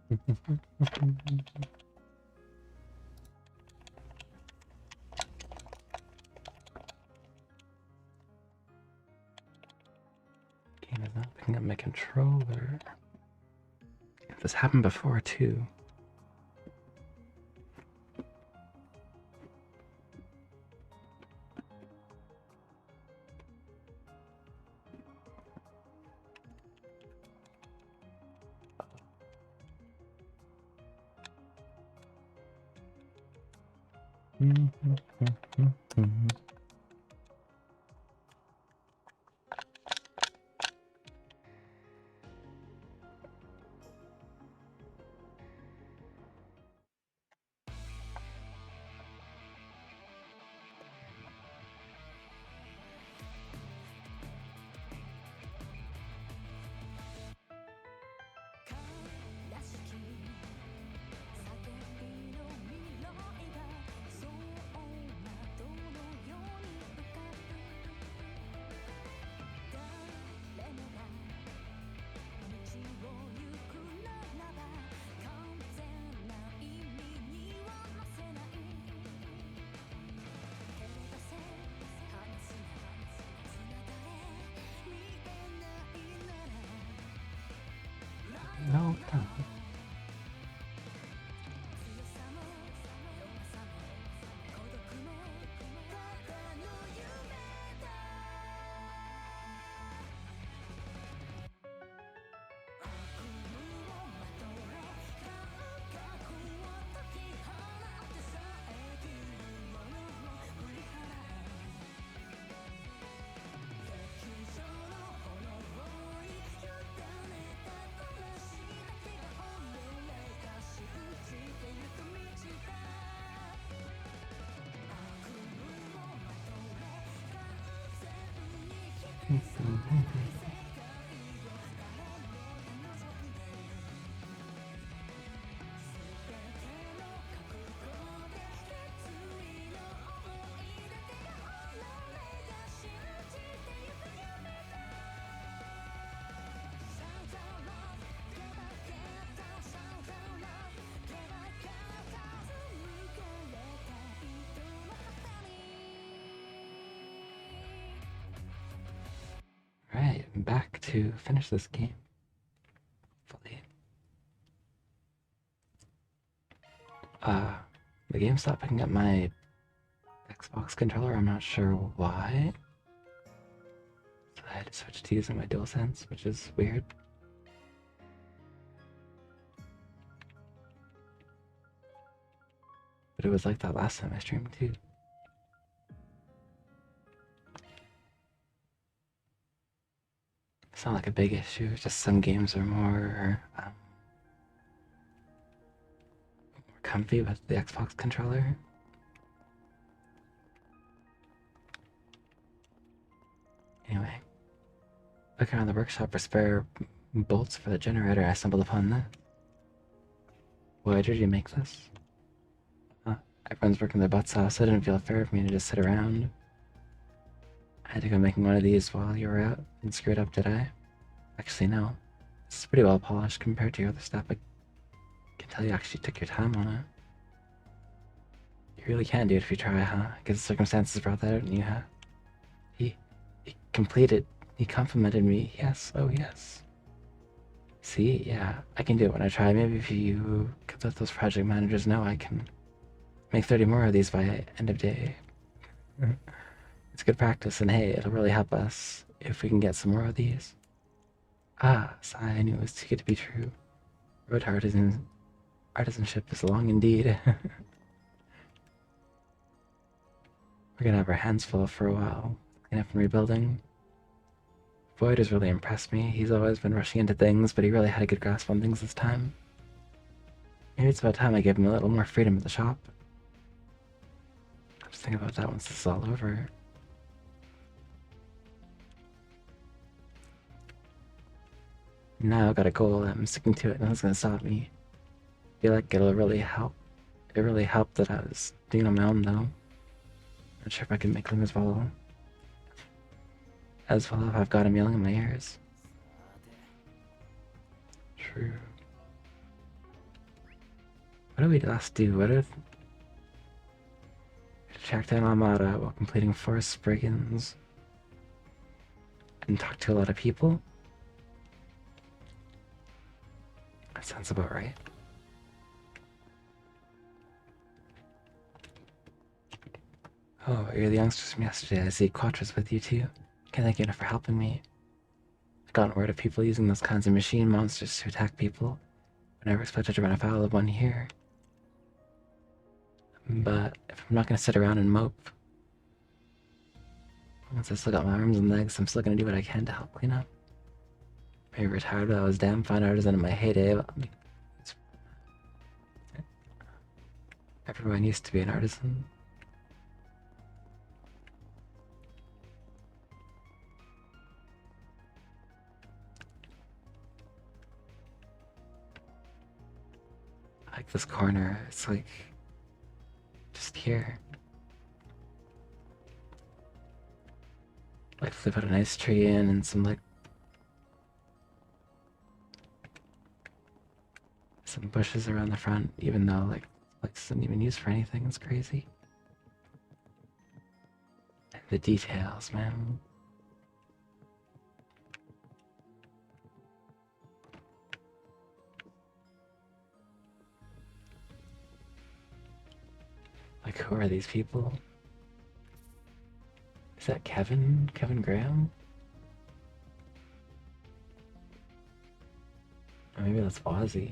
Game is not picking up my controller. This happened before too. No, no. Alright, I'm back to finish this game. Hopefully. The game stopped picking up my Xbox controller, I'm not sure why. So I had to switch to using my DualSense, which is weird. But it was like that last time I streamed too. It's not like a big issue, just some games are more comfy with the Xbox controller. Anyway, looking around the workshop for spare bolts for the generator, I stumbled upon this. Why did you make this? Everyone's working their butts off, so it didn't feel fair for me to just sit around. I had to go making one of these while you were out and screw it up, did I? Actually, no. This is pretty well polished compared to your other stuff. I can tell you actually took your time on it. You really can do it if you try, huh? I guess the circumstances brought that out in you, huh? He completed. He complimented me. Yes, oh yes. See, yeah, I can do it when I try. Maybe if you could let those project managers know, I can make 30 more of these by end of day. It's good practice, and hey, it'll really help us if we can get some more of these. Ah, sigh, I knew it was too good to be true. Road artisanship is long indeed. We're gonna have our hands full for a while. Clean up and rebuilding. Void has really impressed me. He's always been rushing into things, but he really had a good grasp on things this time. Maybe it's about time I gave him a little more freedom at the shop. I'll just think about that once this is all over. Now I've got a goal, I'm sticking to it, nothing's gonna stop me. I feel like it'll really help. It really helped that I was doing it on my own, though. Not sure if I can make them as well if I've got him yelling in my ears. True. What did we last do? What did... Track down Armada while completing forest brigands. And talk to a lot of people? That sounds about right. Oh, you're the youngsters from yesterday. I see Quatra's with you too. Can't thank you enough for helping me. I've gotten word of people using those kinds of machine monsters to attack people. I never expected to run afoul of one here. But if I'm not gonna sit around and mope, once I still got my arms and legs, I'm still gonna do what I can to help clean up. Maybe retired, but I was damn fine artisan in my heyday. Everyone used to be an artisan. I like this corner, it's like just here. Like they put a nice tree in and some some bushes around the front, even though like isn't even used for anything. It's crazy. And the details, man. Like, who are these people? Is that Kevin? Kevin Graham? Or maybe that's Ozzy.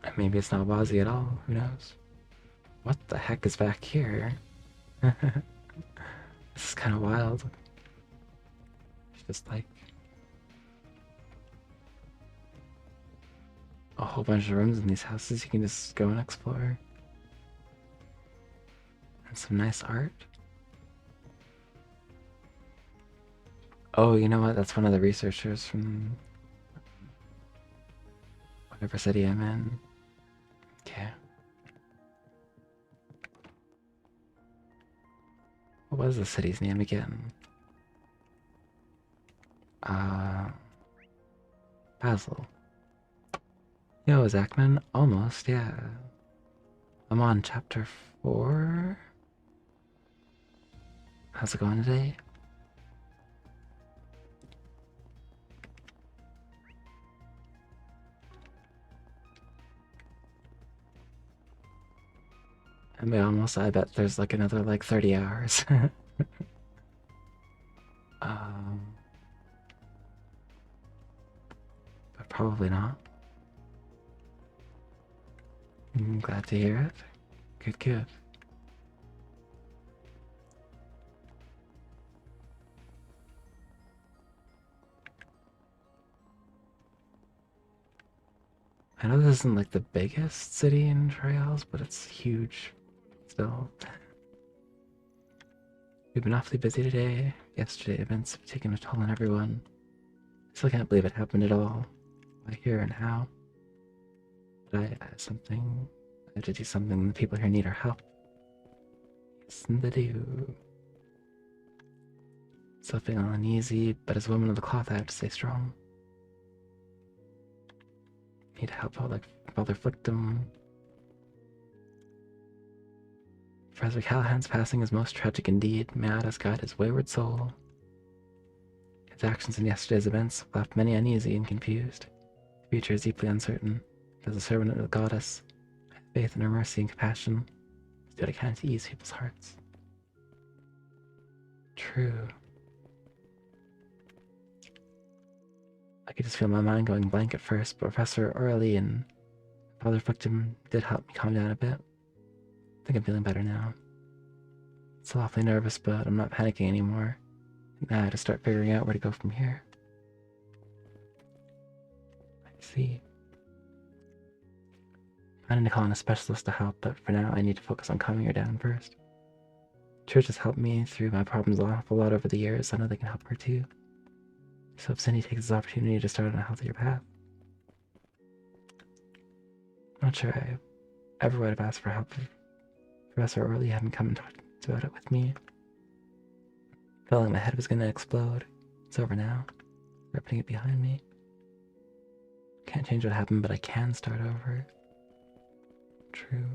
Or maybe it's not Ozzy at all. Who knows? What the heck is back here? This is kind of wild. It's just like a whole bunch of rooms in these houses you can just go and explore. And some nice art. Oh, you know what? That's one of the researchers from whatever city I'm in. Okay. What was the city's name again? Basel. Yo, Zachman. Almost, yeah. I'm on chapter 4. How's it going today? I bet there's like another like 30 hours. But probably not. I'm glad to hear it. Good, good. I know this isn't like the biggest city in Trials, but it's huge still. We've been awfully busy today. Yesterday, events have taken a toll on everyone. I still can't believe it happened at all. Why here and how? But I have to do something. The people here need our help. Yes, they do. Still feeling uneasy, but as a woman of the cloth, I have to stay strong. Need to help out like Father Flictum. Professor Callahan's passing is most tragic indeed. May Ada's guide his wayward soul. His actions in yesterday's events left many uneasy and confused. The future is deeply uncertain. As a servant of the goddess, I have faith in her mercy and compassion. I do what I can to ease people's hearts. True. I could just feel my mind going blank at first, but Professor Orley and Father Flictum did help me calm down a bit. I think I'm feeling better now. Still awfully nervous, but I'm not panicking anymore. Now I have to start figuring out where to go from here. I see. I need to call in a specialist to help, but for now I need to focus on calming her down first. Church has helped me through my problems an awful lot over the years. I know they can help her too. So if Cindy takes this opportunity to start on a healthier path. I'm not sure I ever would have asked for help if Professor Orley hadn't come and talked about it with me. Felt like my head was gonna explode. It's over now. Ripping it behind me. Can't change what happened, but I can start over. True.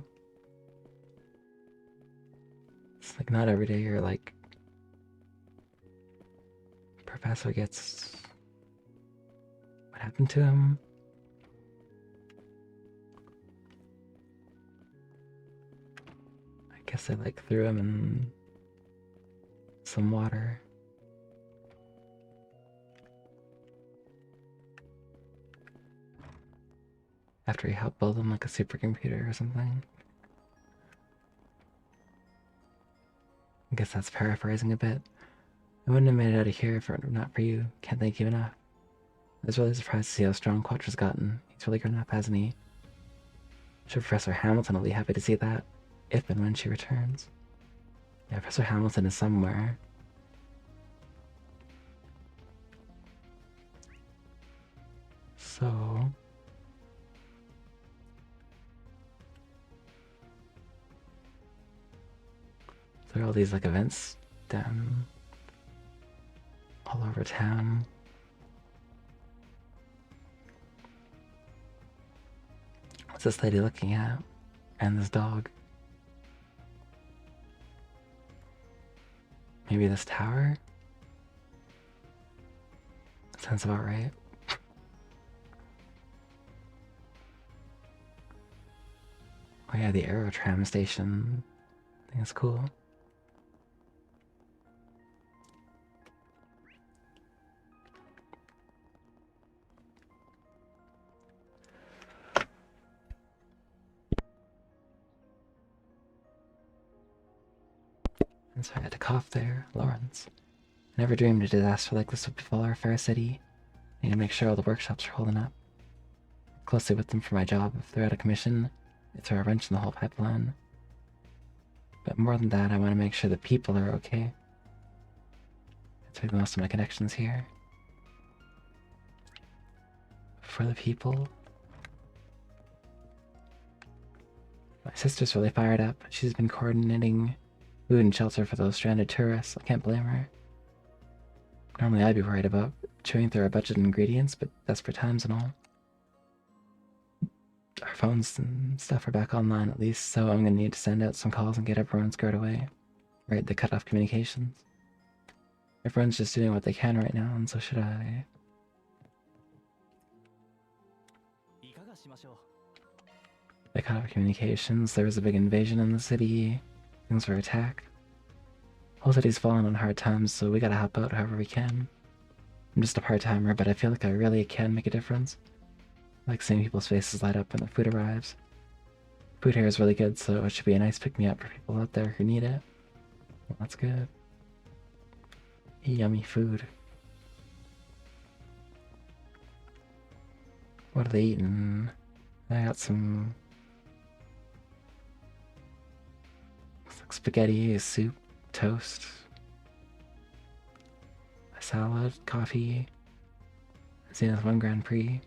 It's like not every day you're like, Professor gets... What happened to him? I guess I like threw him in some water. After he helped build him like a supercomputer or something. I guess that's paraphrasing a bit. I wouldn't have made it out of here if it were not for you. Can't thank you enough. I was really surprised to see how strong Quattro's gotten. He's really grown up, hasn't he? I'm sure Professor Hamilton will be happy to see that, if and when she returns. Yeah, Professor Hamilton is somewhere. So... there are all these like events down all over town. What's this lady looking at? And this dog. Maybe this tower? That sounds about right. Oh yeah, the Aerotram station. I think it's cool. And so I had to cough there. Lawrence. I never dreamed a disaster like this would befall our fair city. I need to make sure all the workshops are holding up. Work closely with them for my job. If they're out of commission, they throw a wrench in the whole pipeline. But more than that, I want to make sure the people are okay. That's where most of my connections here. For the people. My sister's really fired up. She's been coordinating food and shelter for those stranded tourists. I can't blame her. Normally I'd be worried about chewing through our budget ingredients, but desperate times and all. Our phones and stuff are back online at least, so I'm gonna need to send out some calls and get everyone squared away. Right, they cut off communications. Everyone's just doing what they can right now, and so should I. They cut off communications, there was a big invasion in the city, things were attacked. Whole city's fallen on hard times, so we gotta help out however we can. I'm just a part-timer, but I feel like I really can make a difference. I like seeing people's faces light up when the food arrives. Food here is really good, so it should be a nice pick-me-up for people out there who need it. Well, that's good. Yummy food. What are they eating? I got some... looks like spaghetti, soup, toast, a salad, coffee, Zenith 1 Grand Prix.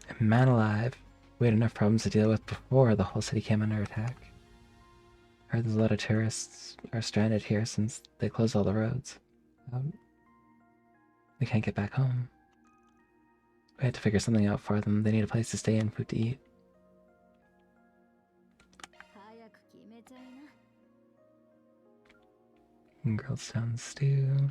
And man alive, we had enough problems to deal with before the whole city came under attack. I heard there's a lot of tourists are stranded here since they closed all the roads. They can't get back home. We had to figure something out for them. They need a place to stay and food to eat. Grilled stone stew.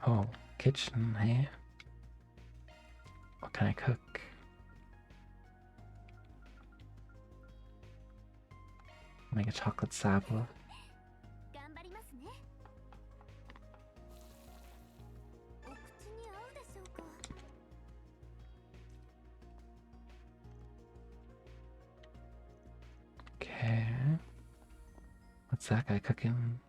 Oh, kitchen, hey? What can I cook? Make a chocolate sabla. Okay. What's that guy cooking?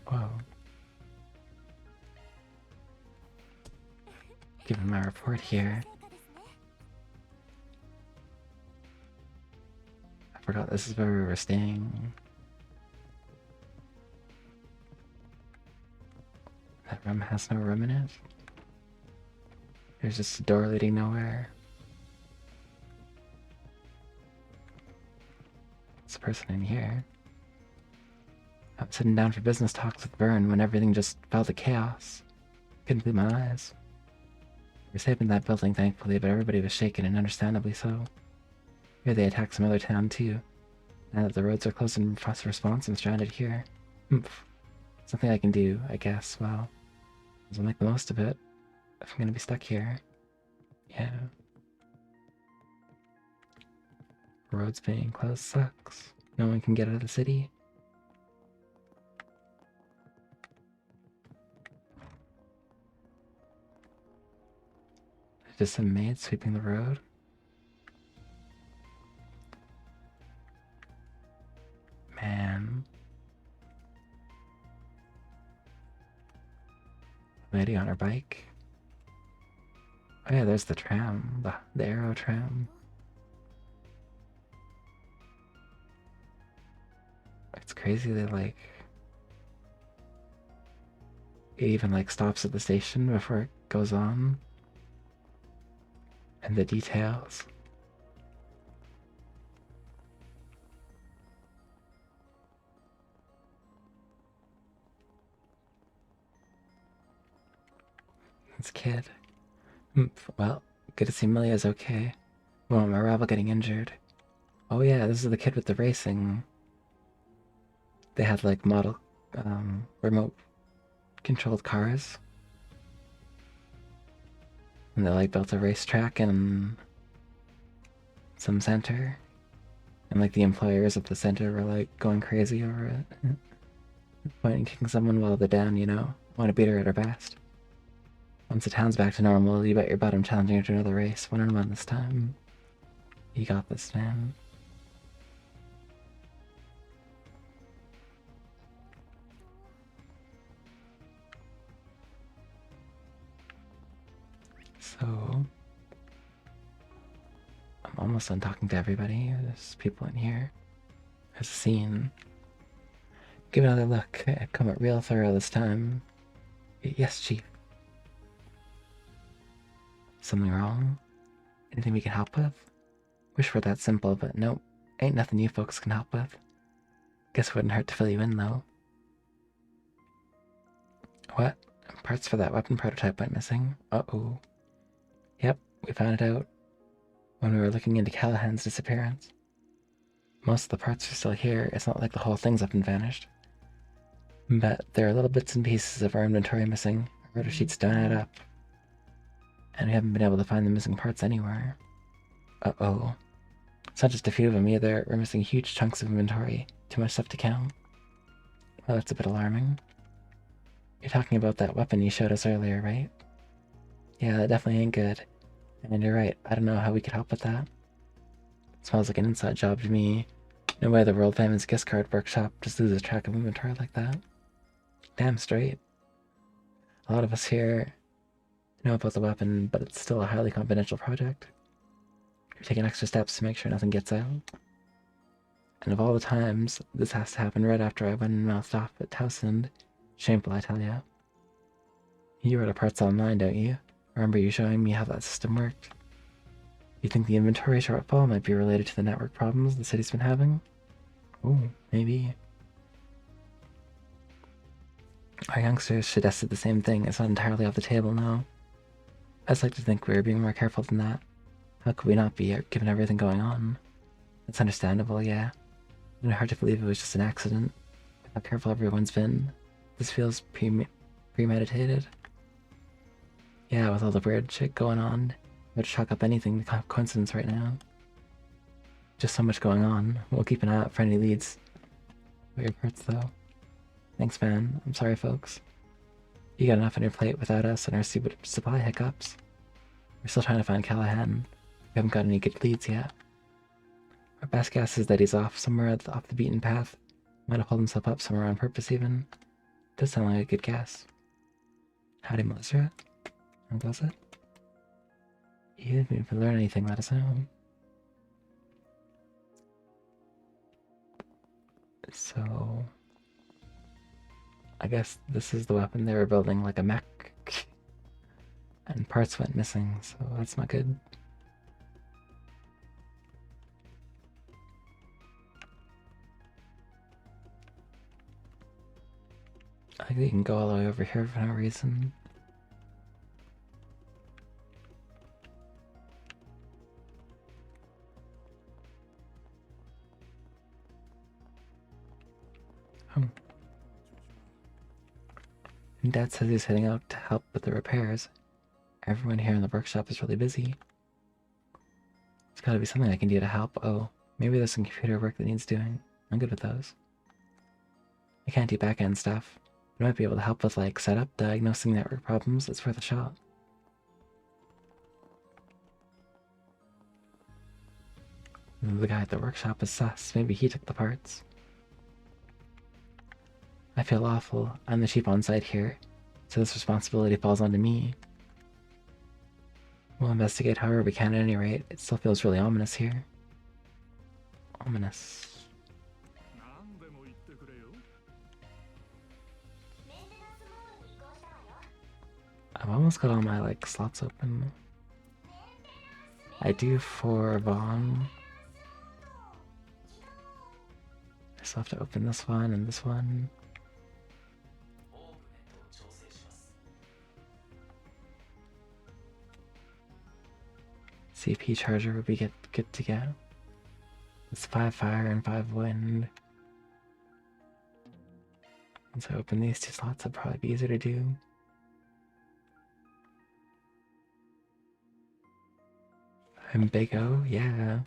Whoa. Give him my report here. forgot this is where we were staying. That room has no room in it. There's just a door leading nowhere. There's a person in here. I was sitting down for business talks with Vern when everything just fell to chaos. Couldn't believe my eyes. We were safe in that building, thankfully, but everybody was shaken, and understandably so. Here they attacked some other town, too. Now that the roads are closed in response, I'm stranded here. Oomph. Something I can do, I guess. Well, I'll make the most of it. If I'm gonna be stuck here. Yeah. Roads being closed sucks. No one can get out of the city. There's just some maids sweeping the road. Man. Lady on her bike. Oh yeah, there's the tram. The Arrow tram. It's crazy that, like, it even, like, stops at the station before it goes on. And the details. This kid. Well, good to see Milia's okay. Well, my rival getting injured. Oh yeah, this is the kid with the racing. They had, like, model, remote controlled cars. And they, like, built a racetrack in some center. And, like, the employers at the center were, like, going crazy over it. Pointing, kicking someone while they're down, you know? Want to beat her at her best. Once the town's back to normal, you bet your butt I'm challenging her to another race. 1-on-1 this time. You got this, man. So, I'm almost done talking to everybody. There's people in here. There's a scene. Give it another look. Come it real thorough this time. Yes, Chief. Something wrong? Anything we can help with? Wish for that simple, but nope. Ain't nothing you folks can help with. Guess it wouldn't hurt to fill you in, though. What? Parts for that weapon prototype went missing. Uh-oh. Yep, we found it out when we were looking into Callahan's disappearance. Most of the parts are still here. It's not like the whole thing's up and vanished. But there are little bits and pieces of our inventory missing. Our rotor sheets don't add up. And we haven't been able to find the missing parts anywhere. Uh-oh. It's not just a few of them either. We're missing huge chunks of inventory. Too much stuff to count. Well, that's a bit alarming. You're talking about that weapon you showed us earlier, right? Yeah, that definitely ain't good. And you're right, I don't know how we could help with that. It smells like an inside job to me. No way the world-famous gift card workshop just loses track of inventory like that. Damn straight. A lot of us here know about the weapon, but it's still a highly confidential project. We're taking extra steps to make sure nothing gets out. And of all the times, this has to happen right after I went and mouthed off at Towsend. Shameful, I tell ya. You read the parts online, don't you? Remember you showing me how that system worked? You think the inventory shortfall might be related to the network problems the city's been having? Oh, maybe. Our youngsters suggested the same thing. It's not entirely off the table, no. I'd like to think we were being more careful than that. How could we not be, given everything going on? It's understandable, yeah. It's hard to believe it was just an accident. How careful everyone's been. This feels premeditated. Yeah, with all the weird shit going on, I would chalk up anything to coincidence right now. Just so much going on. We'll keep an eye out for any leads. Weird parts, though. Thanks, man. I'm sorry, folks. You got enough on your plate without us and our supply hiccups. We're still trying to find Callahan. We haven't got any good leads yet. Our best guess is that he's off somewhere off the beaten path. Might have pulled himself up somewhere on purpose, even. Does sound like a good guess. Howdy, Melissa. How goes it? If you learn anything, let us know. So I guess this is the weapon they were building, like a mech. And parts went missing, so that's not good. I think we can go all the way over here for no reason. And Dad says he's heading out to help with the repairs. Everyone here in the workshop is really busy. There's gotta be something I can do to help. Oh, maybe there's some computer work that needs doing. I'm good with those. I can't do back-end stuff. I might be able to help with, like, setup, diagnosing network problems. It's worth a shot. The guy at the workshop is sus. Maybe he took the parts. I feel awful. I'm the chief on site here, so this responsibility falls onto me. We'll investigate however we can at any rate. It still feels really ominous here. Ominous. I've almost got all my, like, slots open. I do for Vaughn. I still have to open this one and this one. CP charger would be good to get. It's 5 fire and 5 wind. Once I open these 2 slots, it'd probably be easier to do. And Big O, yeah.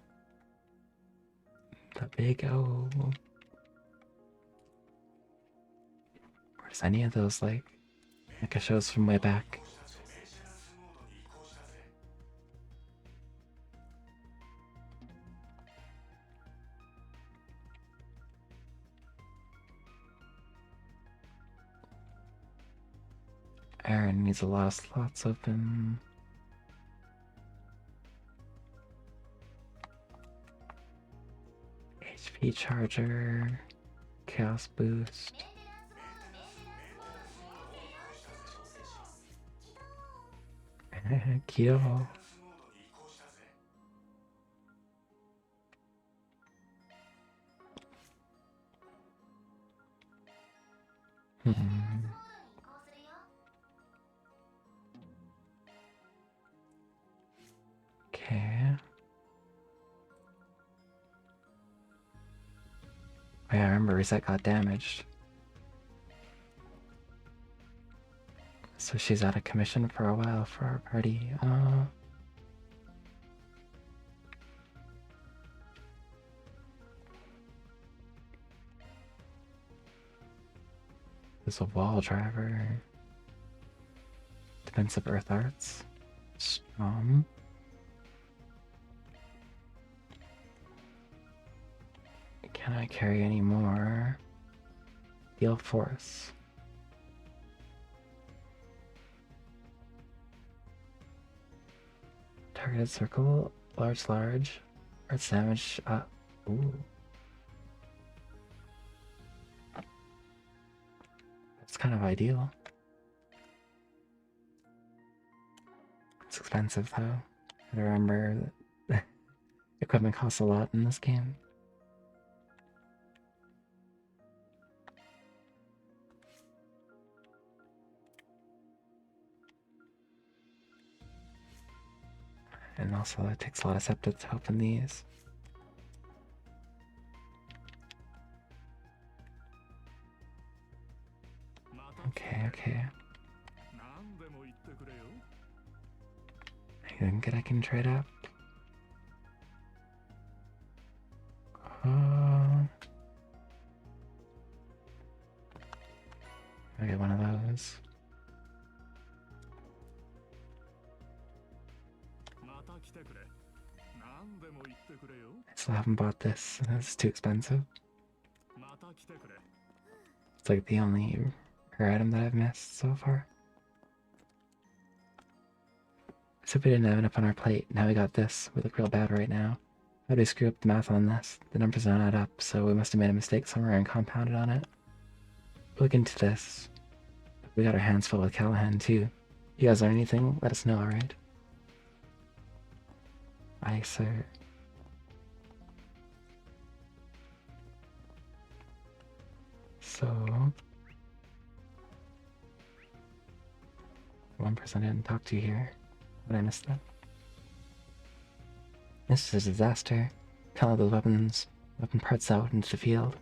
The Big O. Where's any of those, like it shows from way back? Aaron needs a lot of slots open. HP charger, chaos boost. Keto. Okay. Oh, yeah, I remember Reset got damaged. So she's out of commission for a while for our party. There's a wall driver. Defensive Earth Arts. Strong. Can I carry any more? Deal Force. Targeted circle, large, Earth damage, ooh. That's kind of ideal. It's expensive though. I remember that equipment costs a lot in this game. And also it takes a lot of septa to open these. Okay. Anything good I can trade up? I'll get one of those. I still haven't bought this. It's too expensive. It's like the only rare item that I've missed so far. Except we didn't have enough on our plate. Now we got this. We look real bad right now. How do we screw up the math on this? The numbers don't add up, so we must have made a mistake somewhere and compounded on it. Look into this. We got our hands full with Callahan, too. You guys learn anything? Let us know, alright? Aye, sir. So... one person I didn't talk to here. Did I miss that? This is a disaster. Can't let those weapon parts out into the field.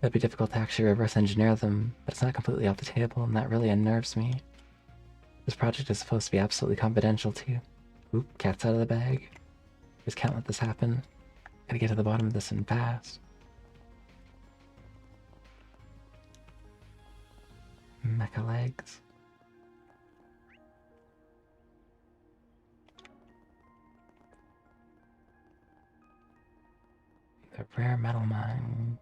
It'd be difficult to actually reverse engineer them, but it's not completely off the table, and that really unnerves me. This project is supposed to be absolutely confidential, too. Oop, cat's out of the bag. Just can't let this happen. Gotta get to the bottom of this and fast. Mecha legs. The rare metal mine.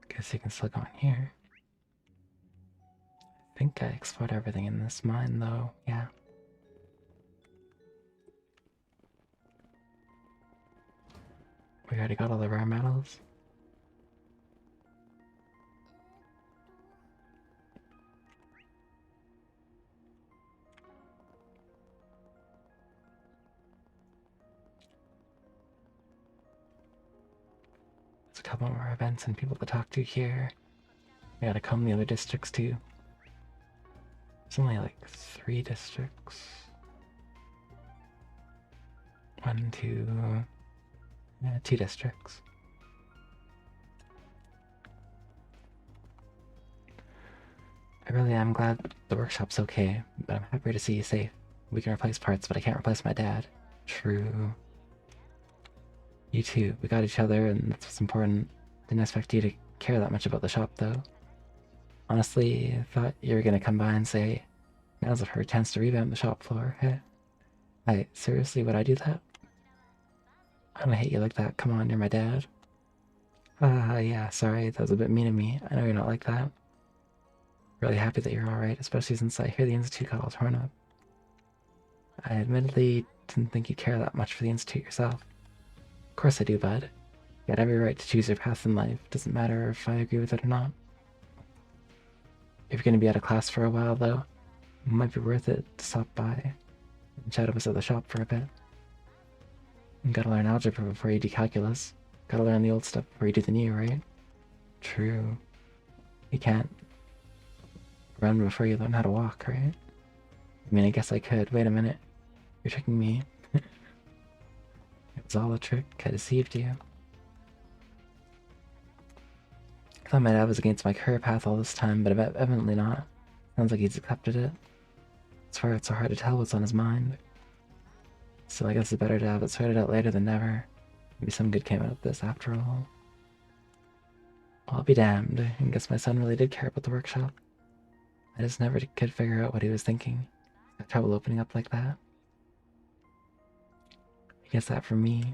Guess you can still go in here. I think I explored everything in this mine, though. Yeah. We already got all the rare metals. There's a couple more events and people to talk to here. We gotta comb the other districts too. There's only like 3 districts. 1, 2... yeah, 2 districts. I really am glad the workshop's okay, but I'm happy to see you safe. We can replace parts, but I can't replace my dad. True. You too. We got each other, and that's what's important. Didn't expect you to care that much about the shop, though. Honestly, I thought you were gonna come by and say, now's a chance to revamp the shop floor. Hey, seriously, would I do that? I don't hate you like that. Come on, you're my dad. Yeah, sorry, that was a bit mean of me. I know you're not like that. Really happy that you're alright, especially since I hear the Institute got all torn up. I admittedly didn't think you'd care that much for the Institute yourself. Of course I do, bud. You got every right to choose your path in life. Doesn't matter if I agree with it or not. If you're gonna be out of class for a while, though, it might be worth it to stop by and chat with us at the shop for a bit. You gotta learn algebra before you do calculus. Gotta learn the old stuff before you do the new, right? True. You can't run before you learn how to walk, right? I mean, I guess I could. Wait a minute. You're tricking me. It was all a trick. I deceived you. I thought my dad was against my career path all this time, but evidently not. Sounds like he's accepted it. That's why it's so hard to tell what's on his mind. So I guess it's better to have it sorted out later than never. Maybe some good came out of this after all. I'll be damned. I guess my son really did care about the workshop. I just never could figure out what he was thinking. Got trouble opening up like that. I guess that for me.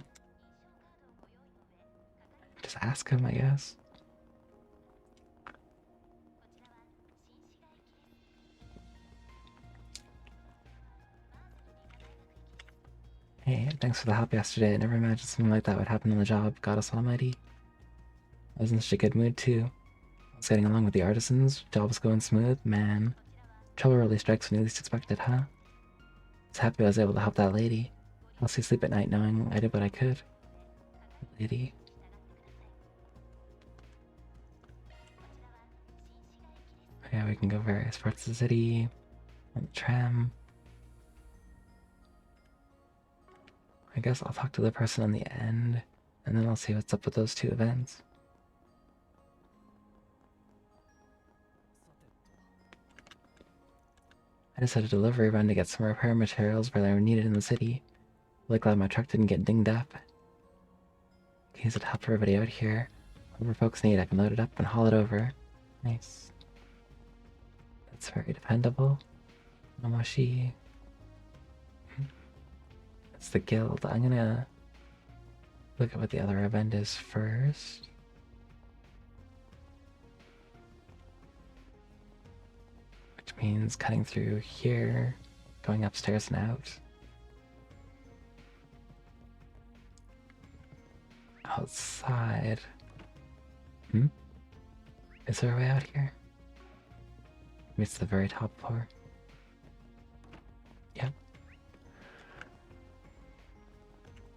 Just ask him, I guess. Hey, thanks for the help yesterday. I never imagined something like that would happen on the job. Goddess almighty. I was in such a good mood, too. I was getting along with the artisans. Job was going smooth. Man, trouble really strikes when you least expect it, huh? I was happy I was able to help that lady. I'll sleep at night knowing I did what I could. Lady. Yeah, we can go various parts of the city. On the tram. I guess I'll talk to the person on the end, and then I'll see what's up with those 2 events. I just had a delivery run to get some repair materials where they were needed in the city. Really glad my truck didn't get dinged up. I can use it to help everybody out here. Whatever folks need, I can load it up and haul it over. Nice. That's very dependable. Momoshi. It's the guild. I'm gonna look at what the other event is first. Which means cutting through here going upstairs and out. Outside. Is there a way out here? Maybe it's the very top floor. Yep.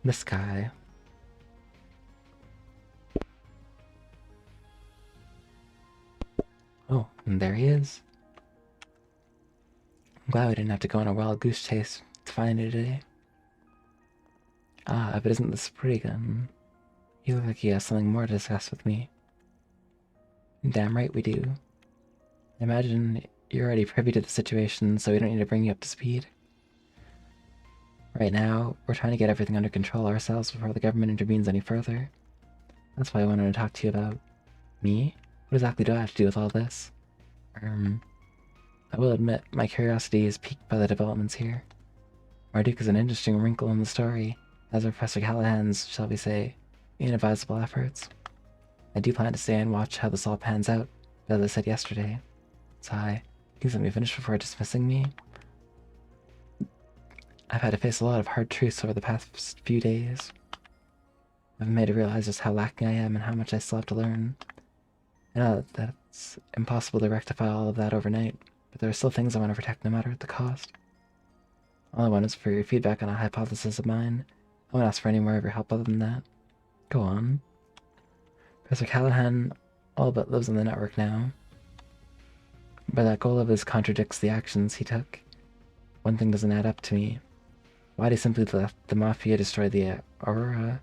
This guy. Oh, and there he is. I'm glad we didn't have to go on a wild goose chase to find you today. Ah, but isn't this pretty gun? You look like you have something more to discuss with me. Damn right we do. I imagine you're already privy to the situation, so we don't need to bring you up to speed. Right now, we're trying to get everything under control ourselves before the government intervenes any further. That's why I wanted to talk to you about... Me? What exactly do I have to do with all this? I will admit, my curiosity is piqued by the developments here. Marduk is an interesting wrinkle in the story, as are Professor Callahan's, shall we say, inadvisable efforts. I do plan to stay and watch how this all pans out, as I said yesterday. Sigh. Please let me finish before dismissing me. I've had to face a lot of hard truths over the past few days. I've been made to realize just how lacking I am and how much I still have to learn. I know that it's impossible to rectify all of that overnight, but there are still things I want to protect no matter the cost. All I want is for your feedback on a hypothesis of mine. I won't ask for any more of your help other than that. Go on. Professor Callahan all but lives on the network now. But that goal of his contradicts the actions he took. One thing doesn't add up to me. Why'd he simply let the Mafia destroy the Aurora?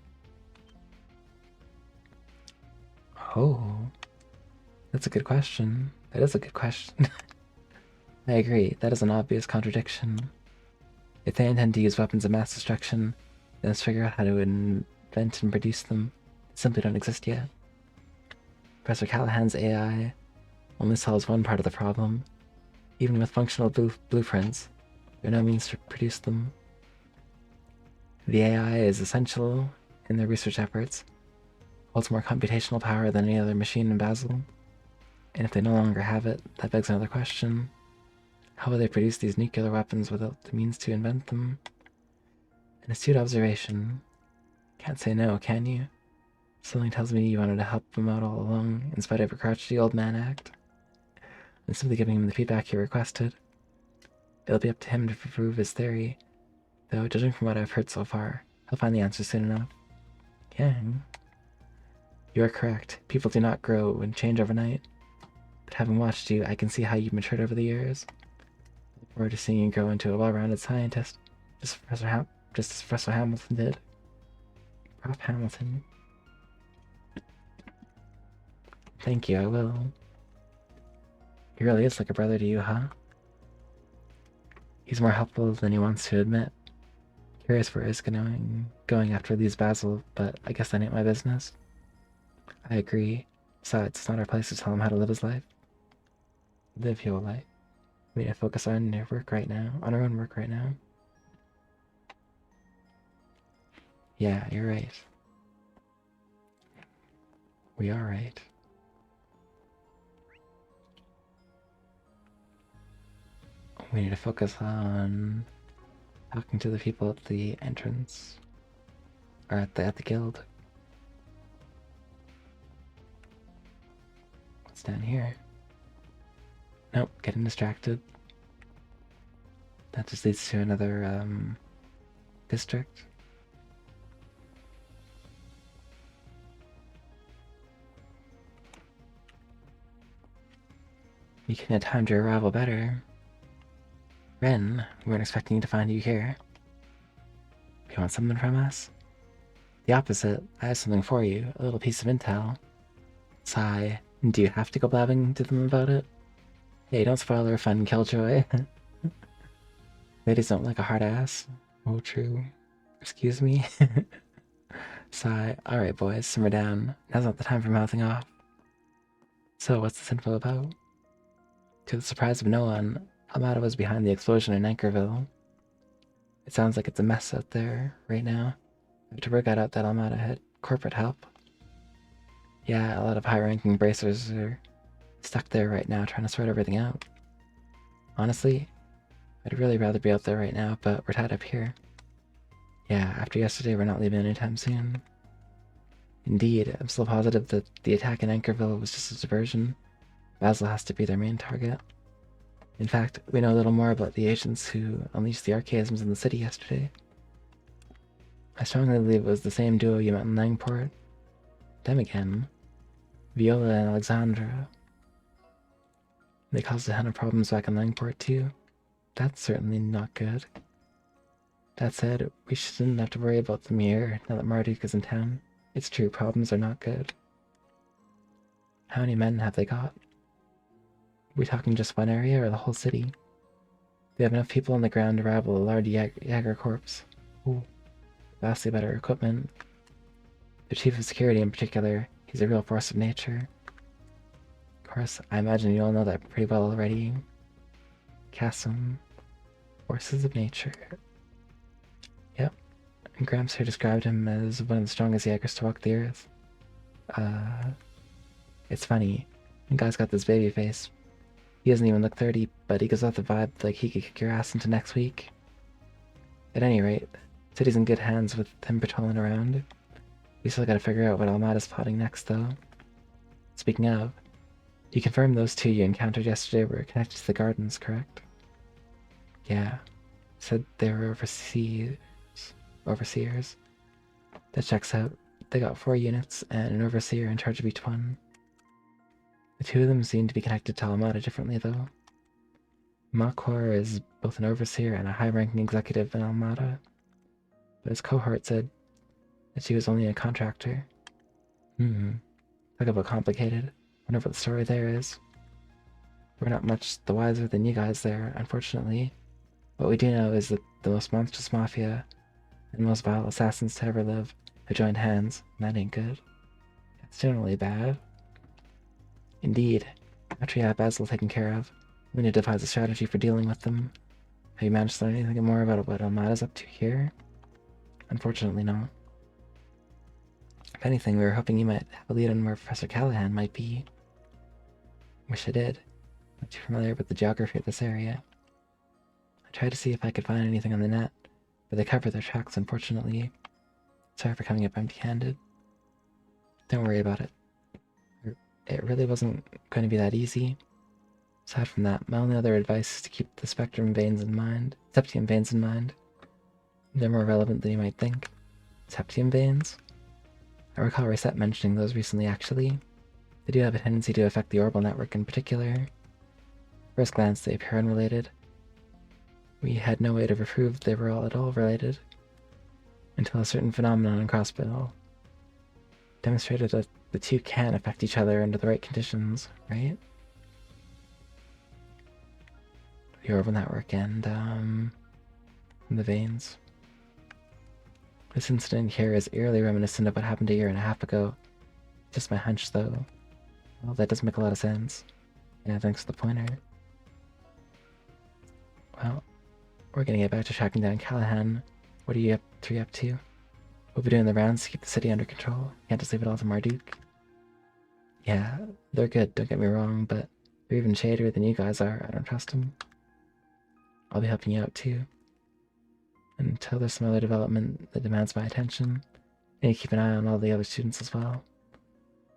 Oh. That's a good question. That is a good question. I agree, that is an obvious contradiction. If they intend to use weapons of mass destruction, then let's figure out how to invent and produce them. They simply don't exist yet. Professor Callahan's AI only solves one part of the problem. Even with functional blueprints, there are no means to produce them. The AI is essential in their research efforts, holds more computational power than any other machine in Basel. And if they no longer have it, that begs another question. How will they produce these nuclear weapons without the means to invent them? An astute observation. Can't say no, can you? Something tells me you wanted to help him out all along, in spite of your crotchety old man act. I'm simply giving him the feedback he requested. It'll be up to him to prove his theory, though judging from what I've heard so far, he'll find the answer soon enough. Yang. You are correct. People do not grow and change overnight. But having watched you, I can see how you've matured over the years. I look forward to seeing you grow into a well-rounded scientist, just as Professor Hamilton did. Prof. Hamilton. Thank you, I will. He really is like a brother to you, huh? He's more helpful than he wants to admit. Curious where he's going after Lee's Basel, but I guess that ain't my business. I agree. Besides, it's not our place to tell him how to live his life. Live your life. We need to focus on your work right now, on our own work right now. Yeah, you're right. We are right. We need to focus on talking to the people at the entrance, or at the guild. What's down here? Nope, getting distracted. That just leads to another district. You couldn't have timed your arrival better. Ren, we weren't expecting to find you here. You want something from us? The opposite. I have something for you. A little piece of intel. Sigh. Do you have to go blabbing to them about it? Hey, don't spoil their fun, Killjoy. Ladies don't like a hard ass. Oh, true. Excuse me? Sigh. Alright, boys, simmer down. Now's not the time for mouthing off. So, what's this info about? To the surprise of no one, Amada was behind the explosion in Anchorville. It sounds like it's a mess out there right now. To work out that Almada had corporate help. Yeah, a lot of high-ranking bracers are stuck there right now trying to sort everything out. Honestly, I'd really rather be out there right now, but we're tied up here. Yeah, after yesterday, we're not leaving anytime soon. Indeed, I'm still positive that the attack in Anchorville was just a diversion. Basil has to be their main target. In fact, we know a little more about the agents who unleashed the archaisms in the city yesterday. I strongly believe it was the same duo you met in Langport. Them again. Viola and Alexandra. They caused a ton of problems back in Langport too. That's certainly not good. That said, we shouldn't have to worry about them here now that Marduk is in town. It's true, problems are not good. How many men have they got? Are we talking just one area or the whole city? They have enough people on the ground to rival a large Jaeger corps. Ooh, vastly better equipment. The chief of security in particular, he's a real force of nature. Of course, I imagine you all know that pretty well already. Chasm. Forces of nature. Yep. And Gramps here described him as one of the strongest Jaegers to walk the earth. It's funny. The guy's got this baby face. He doesn't even look 30, but he gives off the vibe like he could kick your ass into next week. At any rate, the city's in good hands with him patrolling around. We still gotta figure out what Almada's plotting next, though. Speaking of, you confirmed those two you encountered yesterday were connected to the gardens, correct? Yeah. Said they were overseers. That checks out. They got 4 units and an overseer in charge of each one. The two of them seem to be connected to Almada differently, though. Makwar is both an overseer and a high-ranking executive in Almada, but his cohort said that she was only a contractor. Talk about complicated. Wonder what the story there is. We're not much the wiser than you guys there, unfortunately. What we do know is that the most monstrous mafia and most vile assassins to ever live have joined hands, and that ain't good. It's generally bad. Indeed. After you have Basil taken care of, we need to devise a strategy for dealing with them. Have you managed to learn anything more about what Almada's up to here? Unfortunately not. If anything, we were hoping you might have a lead on where Professor Callahan might be. Wish I did. Not too familiar with the geography of this area. I tried to see if I could find anything on the net, but they cover their tracks, unfortunately. Sorry for coming up empty-handed. Don't worry about it. It really wasn't going to be that easy. Aside from that, my only other advice is to keep the septium veins in mind. They're more relevant than you might think. Septium veins? I recall Reset mentioning those recently, actually. They do have a tendency to affect the orbital network in particular. First glance, they appear unrelated. We had no way to prove they were all at all related, until a certain phenomenon in Crossbill demonstrated that the two can affect each other under the right conditions, right? The orbital network and the veins. This incident here is eerily reminiscent of what happened a year and a half ago. Just my hunch, though. Well, that does make a lot of sense. Yeah, thanks for the pointer. Well, we're gonna get back to tracking down Callahan. What are you three up to? We'll be doing the rounds to keep the city under control. Can't just leave it all to Marduk. Yeah, they're good, don't get me wrong, but they're even shadier than you guys are. I don't trust them. I'll be helping you out too. Until there's some other development that demands my attention, I need to keep an eye on all the other students as well.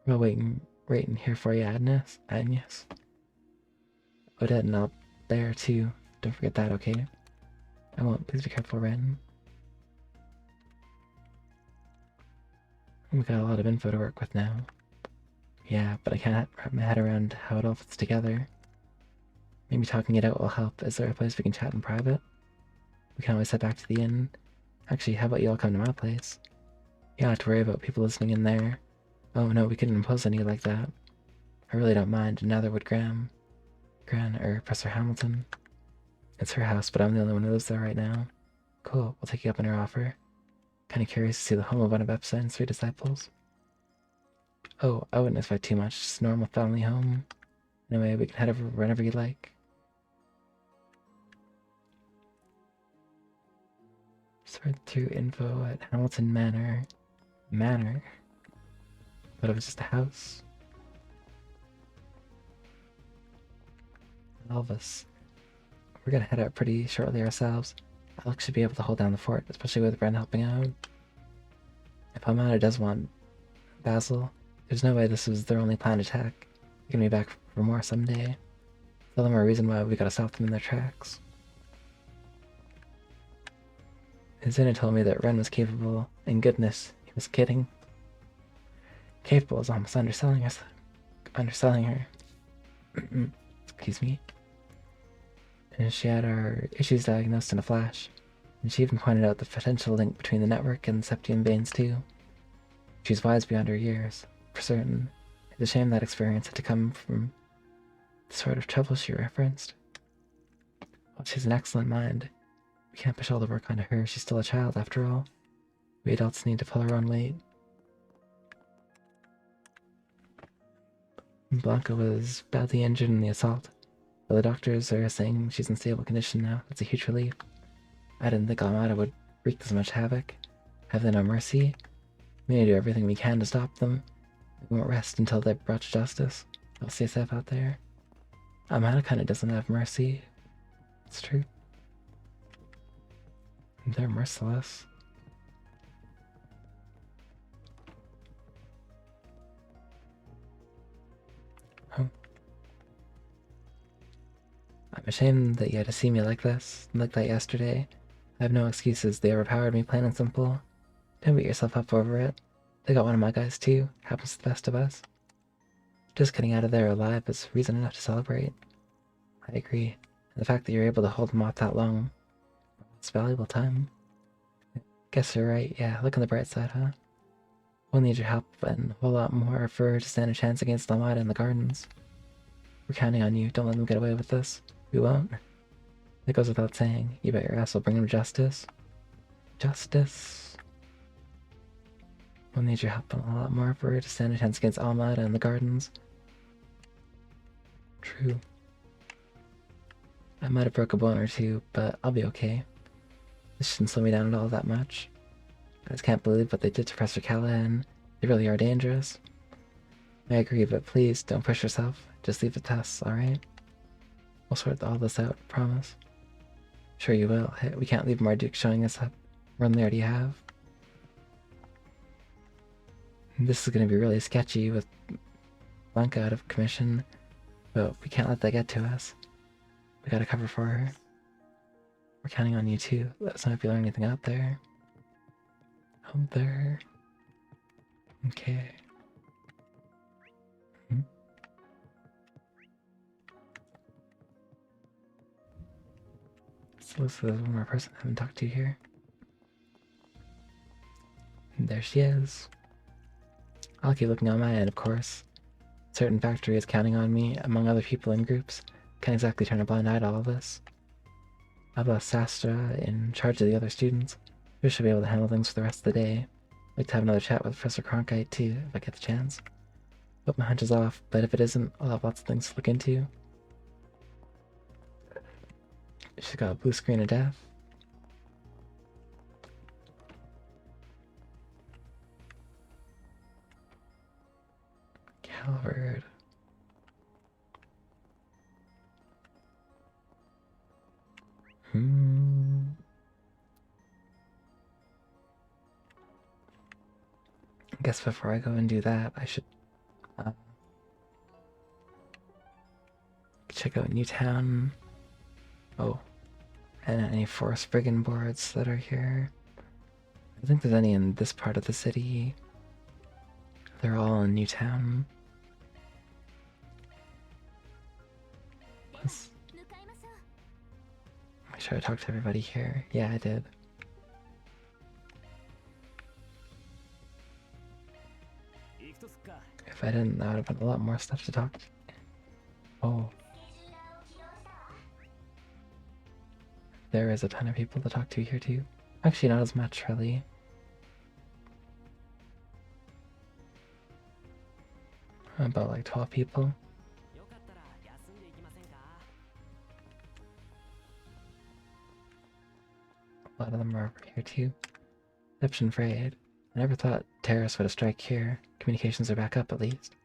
We're waiting here for you, Agnes. Odette and I'll there too. Don't forget that, okay? I won't. Please be careful, Ren. We got a lot of info to work with now. Yeah, but I can't wrap my head around how it all fits together. Maybe talking it out will help. Is there a place we can chat in private? We can always head back to the inn. Actually, how about you all come to my place? You don't have to worry about people listening in there. Oh no, we couldn't impose on you like that. I really don't mind, and neither would Professor Hamilton. It's her house, but I'm the only one who lives there right now. Cool, we'll take you up on her offer. Kinda curious to see the home of one of Epstein's 3 disciples. Oh, I wouldn't expect too much, just a normal family home. Anyway, we can head over whenever you like. Sort through info at Hamilton Manor. But it was just a house. Elvis. we're gonna head out pretty shortly ourselves. Alex should be able to hold down the fort, especially with Ren helping out. If Hamada does want Basil, there's no way this was their only planned attack. They're gonna be back for more someday. Tell them a reason why we gotta stop them in their tracks. Zena told me that Ren was capable, and goodness, he was kidding. Capable is almost underselling her. Excuse me. And she had our issues diagnosed in a flash, and she even pointed out the potential link between the network and the Septium veins too. She's wise beyond her years, for certain. It's a shame that experience had to come from the sort of trouble she referenced. While she's an excellent mind, we can't push all the work onto her. She's still a child, after all. We adults need to pull our own weight. Blanca was badly injured in the assault, but the doctors are saying she's in stable condition now. That's a huge relief. I didn't think Almada would wreak this much havoc. Have they no mercy? We need to do everything we can to stop them. We won't rest until they're brought to justice. I'll stay safe out there. Almada kinda doesn't have mercy. It's true. They're merciless. Oh. I'm ashamed that you had to see me like this, like that yesterday. I have no excuses. They overpowered me, plain and simple. Don't beat yourself up over it. They got one of my guys too. Happens to the best of us. Just getting out of there alive is reason enough to celebrate. I agree. And the fact that you're able to hold them off that long, it's valuable time. Guess you're right. Yeah, look on the bright side, huh? We'll need your help and a whole lot more for her to stand a chance against Lamada in the gardens. We're counting on you. Don't let them get away with this. We won't. It goes without saying. You bet your ass will bring them justice. Justice. We'll need your help and a lot more for her to stand a chance against Almada in the gardens. True. I might have broke a bone or two, but I'll be okay. This shouldn't slow me down at all that much. I just can't believe what they did to Professor Callahan. They really are dangerous. I agree, but please don't push yourself. Just leave it to us, alright? We'll sort all this out, promise. Sure you will. Hey, we can't leave Marduk showing us up more than they already have. This is gonna be really sketchy with Blanca out of commission, but we can't let that get to us. We gotta cover for her. We're counting on you too. Let us know if you learn anything out there. Out there. Okay. So this is one more person I haven't talked to here. And there she is. I'll keep looking on my end, of course. A certain factory is counting on me, among other people in groups. Can't exactly turn a blind eye to all of this. I've left Sastra in charge of the other students. We should be able to handle things for the rest of the day. I'd like to have another chat with Professor Cronkite too, if I get the chance. Hope my hunch is off, but if it isn't, I'll have lots of things to look into. She's got a blue screen of death. Calvard. I guess before I go and do that, I should check out Newtown. Oh, and any forest brigand boards that are here. I don't think there's any in this part of the city. They're all in Newtown. Let's make sure I talked to everybody here. Yeah, I did. If I didn't, that would have been a lot more stuff to talk to. Oh. There is a ton of people to talk to here too. Actually, not as much, really. About like 12 people. A lot of them are over here too. Exception Frayed. I never thought terrorists would have struck here. Communications are back up at least.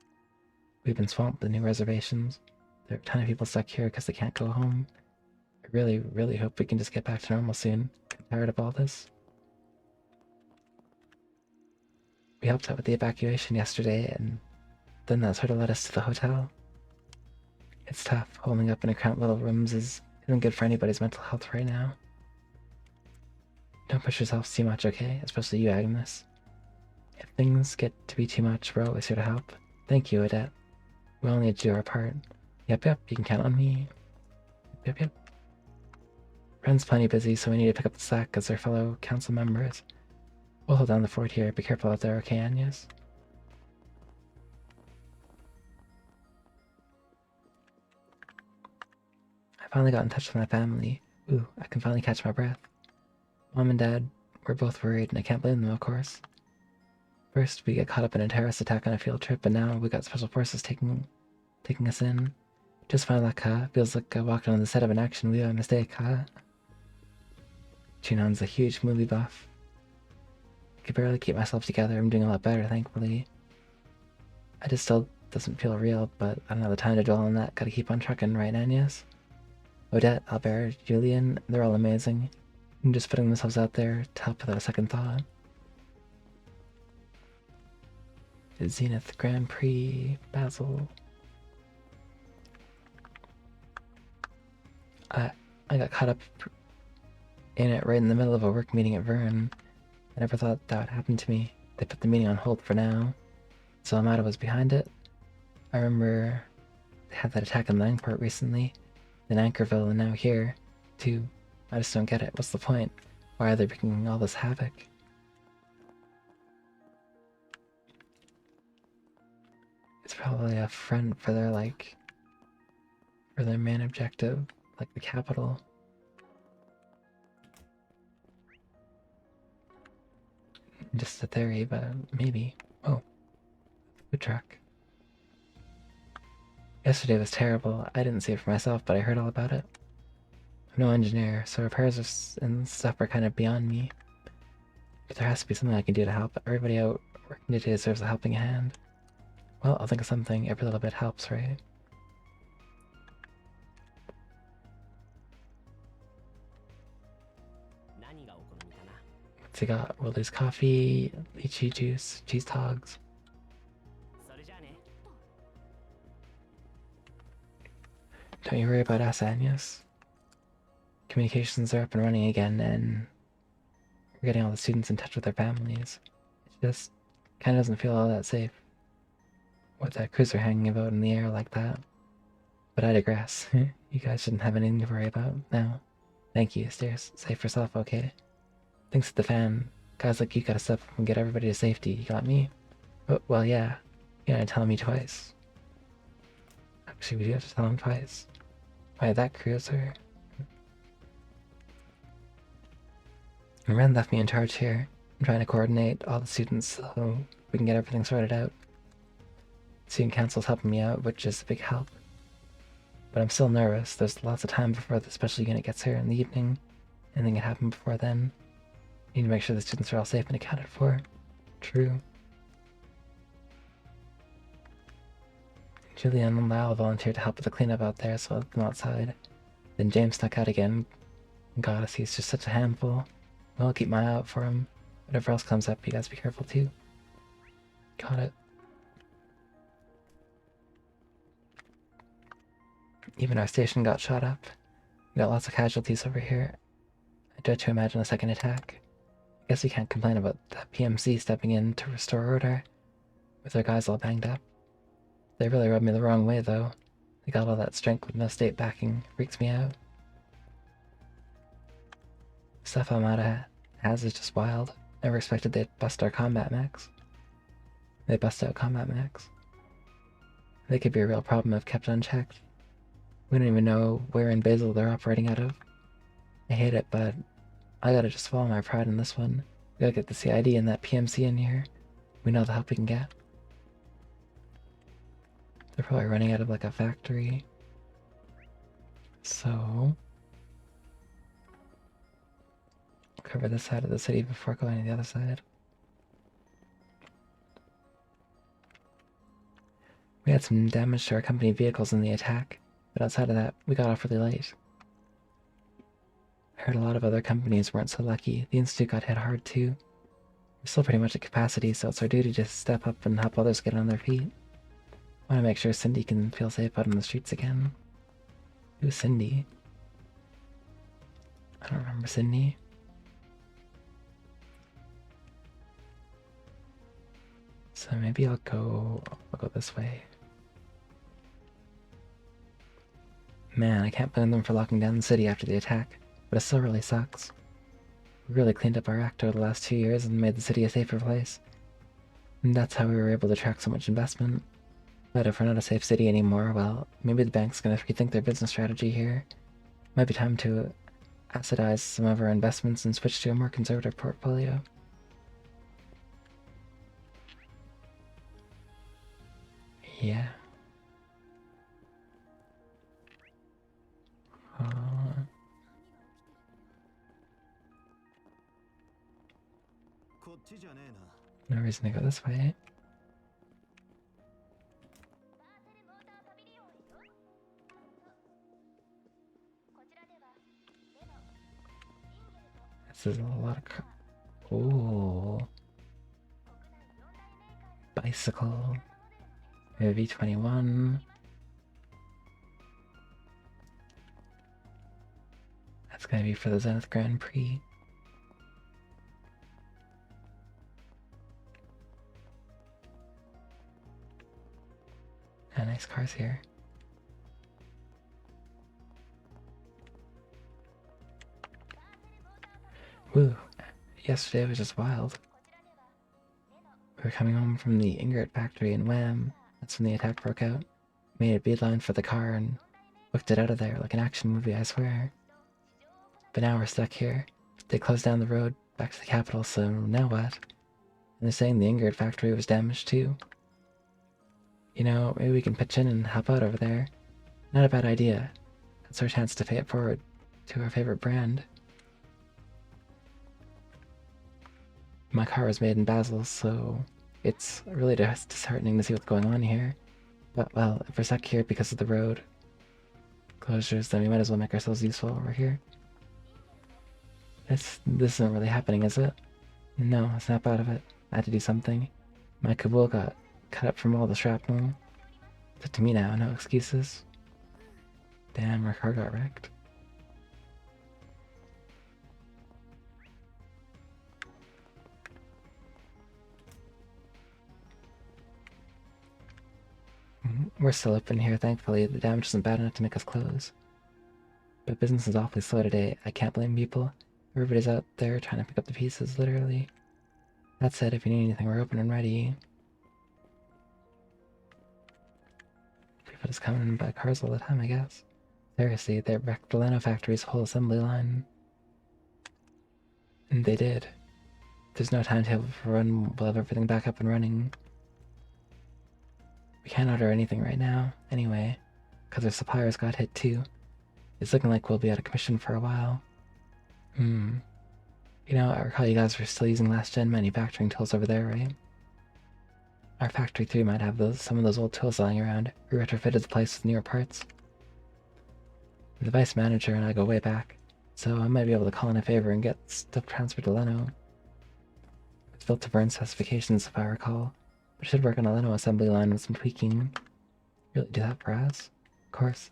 We've been swamped with new reservations. There are a ton of people stuck here because they can't go home. I really, really hope we can just get back to normal soon. I'm tired of all this. We helped out with the evacuation yesterday, and then that sort of led us to the hotel. It's tough. Holding up in cramped little rooms isn't good for anybody's mental health right now. Don't push yourself too much, okay? Especially you, Agnes. If things get to be too much, we're always here to help. Thank you, Odette. We all need to do our part. Yep, you can count on me. Yep. Ren's plenty busy, so we need to pick up the slack as our fellow council members. We'll hold down the fort here. Be careful out there, okay, Agnes? I finally got in touch with my family. Ooh, I can finally catch my breath. Mom and Dad were both worried, and I can't blame them, of course. First, we get caught up in a terrorist attack on a field trip, and now we got special forces taking us in. Just my luck, huh? Feels like I walked on the set of an action movie by mistake, huh? Junon's a huge movie buff. I could barely keep myself together. I'm doing a lot better, thankfully. I just still doesn't feel real, but I don't have the time to dwell on that. Gotta keep on trucking, right, Agnes? Odette, Albert, Julian, they're all amazing. And just putting themselves out there to help without a second thought. Zenith Grand Prix, Basil. I got caught up in it right in the middle of a work meeting at Vern. I never thought that would happen to me. They put the meeting on hold for now, so Amada was behind it. I remember they had that attack in Langport recently, then Anchorville, and now here, too. I just don't get it. What's the point? Why are they bringing all this havoc? It's probably a front for their, for their main objective, like the capital. Just a theory, but maybe. Oh, food truck. Yesterday was terrible. I didn't see it for myself, but I heard all about it. I'm no engineer, so repairs and stuff are kind of beyond me. But there has to be something I can do to help. Everybody out working today deserves a helping hand. Well, I'll think of something. Every little bit helps, right? What's he got? Wilder's coffee, lychee juice, cheese togs. Don't you worry about us, Agnes. Communications are up and running again, and we're getting all the students in touch with their families. It just kind of doesn't feel all that safe with that cruiser hanging about in the air like that. But I digress. You guys shouldn't have anything to worry about now. Thank you. Stay safe yourself, okay? Thanks to the fan. Guys like you gotta step up and get everybody to safety. You got me? Oh, well, yeah. You gotta tell me twice. Actually, we do have to tell him twice. Why, that cruiser? Ren left me in charge here. I'm trying to coordinate all the students so we can get everything sorted out. Student council's helping me out, which is a big help. But I'm still nervous. There's lots of time before the special unit gets here in the evening. Anything can happen before then. Need to make sure the students are all safe and accounted for. True. Julian and Lyle volunteered to help with the cleanup out there, so I left them outside. Then James snuck out again. Goddess, he's just such a handful. Well, I'll keep my eye out for him. Whatever else comes up, you guys be careful too. Got it. Even our station got shot up. We got lots of casualties over here. I dread to imagine a second attack. I guess we can't complain about the PMC stepping in to restore order, with their guys all banged up. They really rubbed me the wrong way, though. They got all that strength with no state backing. Freaks me out. Stuff Armada has is just wild. Never expected they'd bust our combat mechs. They bust out combat mechs. They could be a real problem if kept unchecked. We don't even know where in Basel they're operating out of. I hate it, but I gotta just follow my pride in this one. We gotta get the CID and that PMC in here. We know the help we can get. They're probably running out of like a factory. So cover this side of the city before going to the other side. We had some damage to our company vehicles in the attack, but outside of that, we got off really late. I heard a lot of other companies weren't so lucky. The Institute got hit hard too. We're still pretty much at capacity, so it's our duty to step up and help others get on their feet. I want to make sure Cindy can feel safe out on the streets again. Who's Cindy? I don't remember Cindy. So maybe I'll go this way. Man, I can't blame them for locking down the city after the attack, but it still really sucks. We really cleaned up our act over the last 2 years and made the city a safer place. And that's how we were able to attract so much investment. But if we're not a safe city anymore, well, maybe the bank's gonna rethink their business strategy here. Might be time to assetize some of our investments and switch to a more conservative portfolio. Yeah. No reason to go this way. This is a lot of ooh. Bicycle. We have V21. That's gonna be for the Zenith Grand Prix. Ah, nice cars here. Woo. Yesterday was just wild. We were coming home from the Ingrid factory and wham, that's when the attack broke out. Made a beeline for the car and whipped it out of there like an action movie, I swear. But now we're stuck here. They closed down the road back to the capital, so now what? And they're saying the Ingrid factory was damaged too. You know, maybe we can pitch in and help out over there. Not a bad idea. That's our chance to pay it forward to our favorite brand. My car was made in Basel, so it's really disheartening to see what's going on here. But, well, if we're stuck here because of the road closures, then we might as well make ourselves useful over here. This isn't really happening, is it? No, snap out of it. I had to do something. My Kabul got cut up from all the shrapnel. It's up to me now, no excuses. Damn, our car got wrecked. We're still open here, thankfully. The damage isn't bad enough to make us close. But business is awfully slow today. I can't blame people. Everybody's out there trying to pick up the pieces, literally. That said, if you need anything, we're open and ready. People just come in and buy cars all the time, I guess. Seriously, they wrecked the Leno factory's whole assembly line. And they did. There's no timetable for run. We'll have everything back up and running. We can't order anything right now, anyway, because our suppliers got hit too. It's looking like we'll be out of commission for a while. You know, I recall you guys were still using last-gen manufacturing tools over there, right? Our Factory 3 might have some of those old tools lying around. We retrofitted the place with newer parts. The vice manager and I go way back, so I might be able to call in a favor and get stuff transferred to Leno. It's built to burn specifications, if I recall. But it should work on a Leno assembly line with some tweaking. Really do that for us? Of course.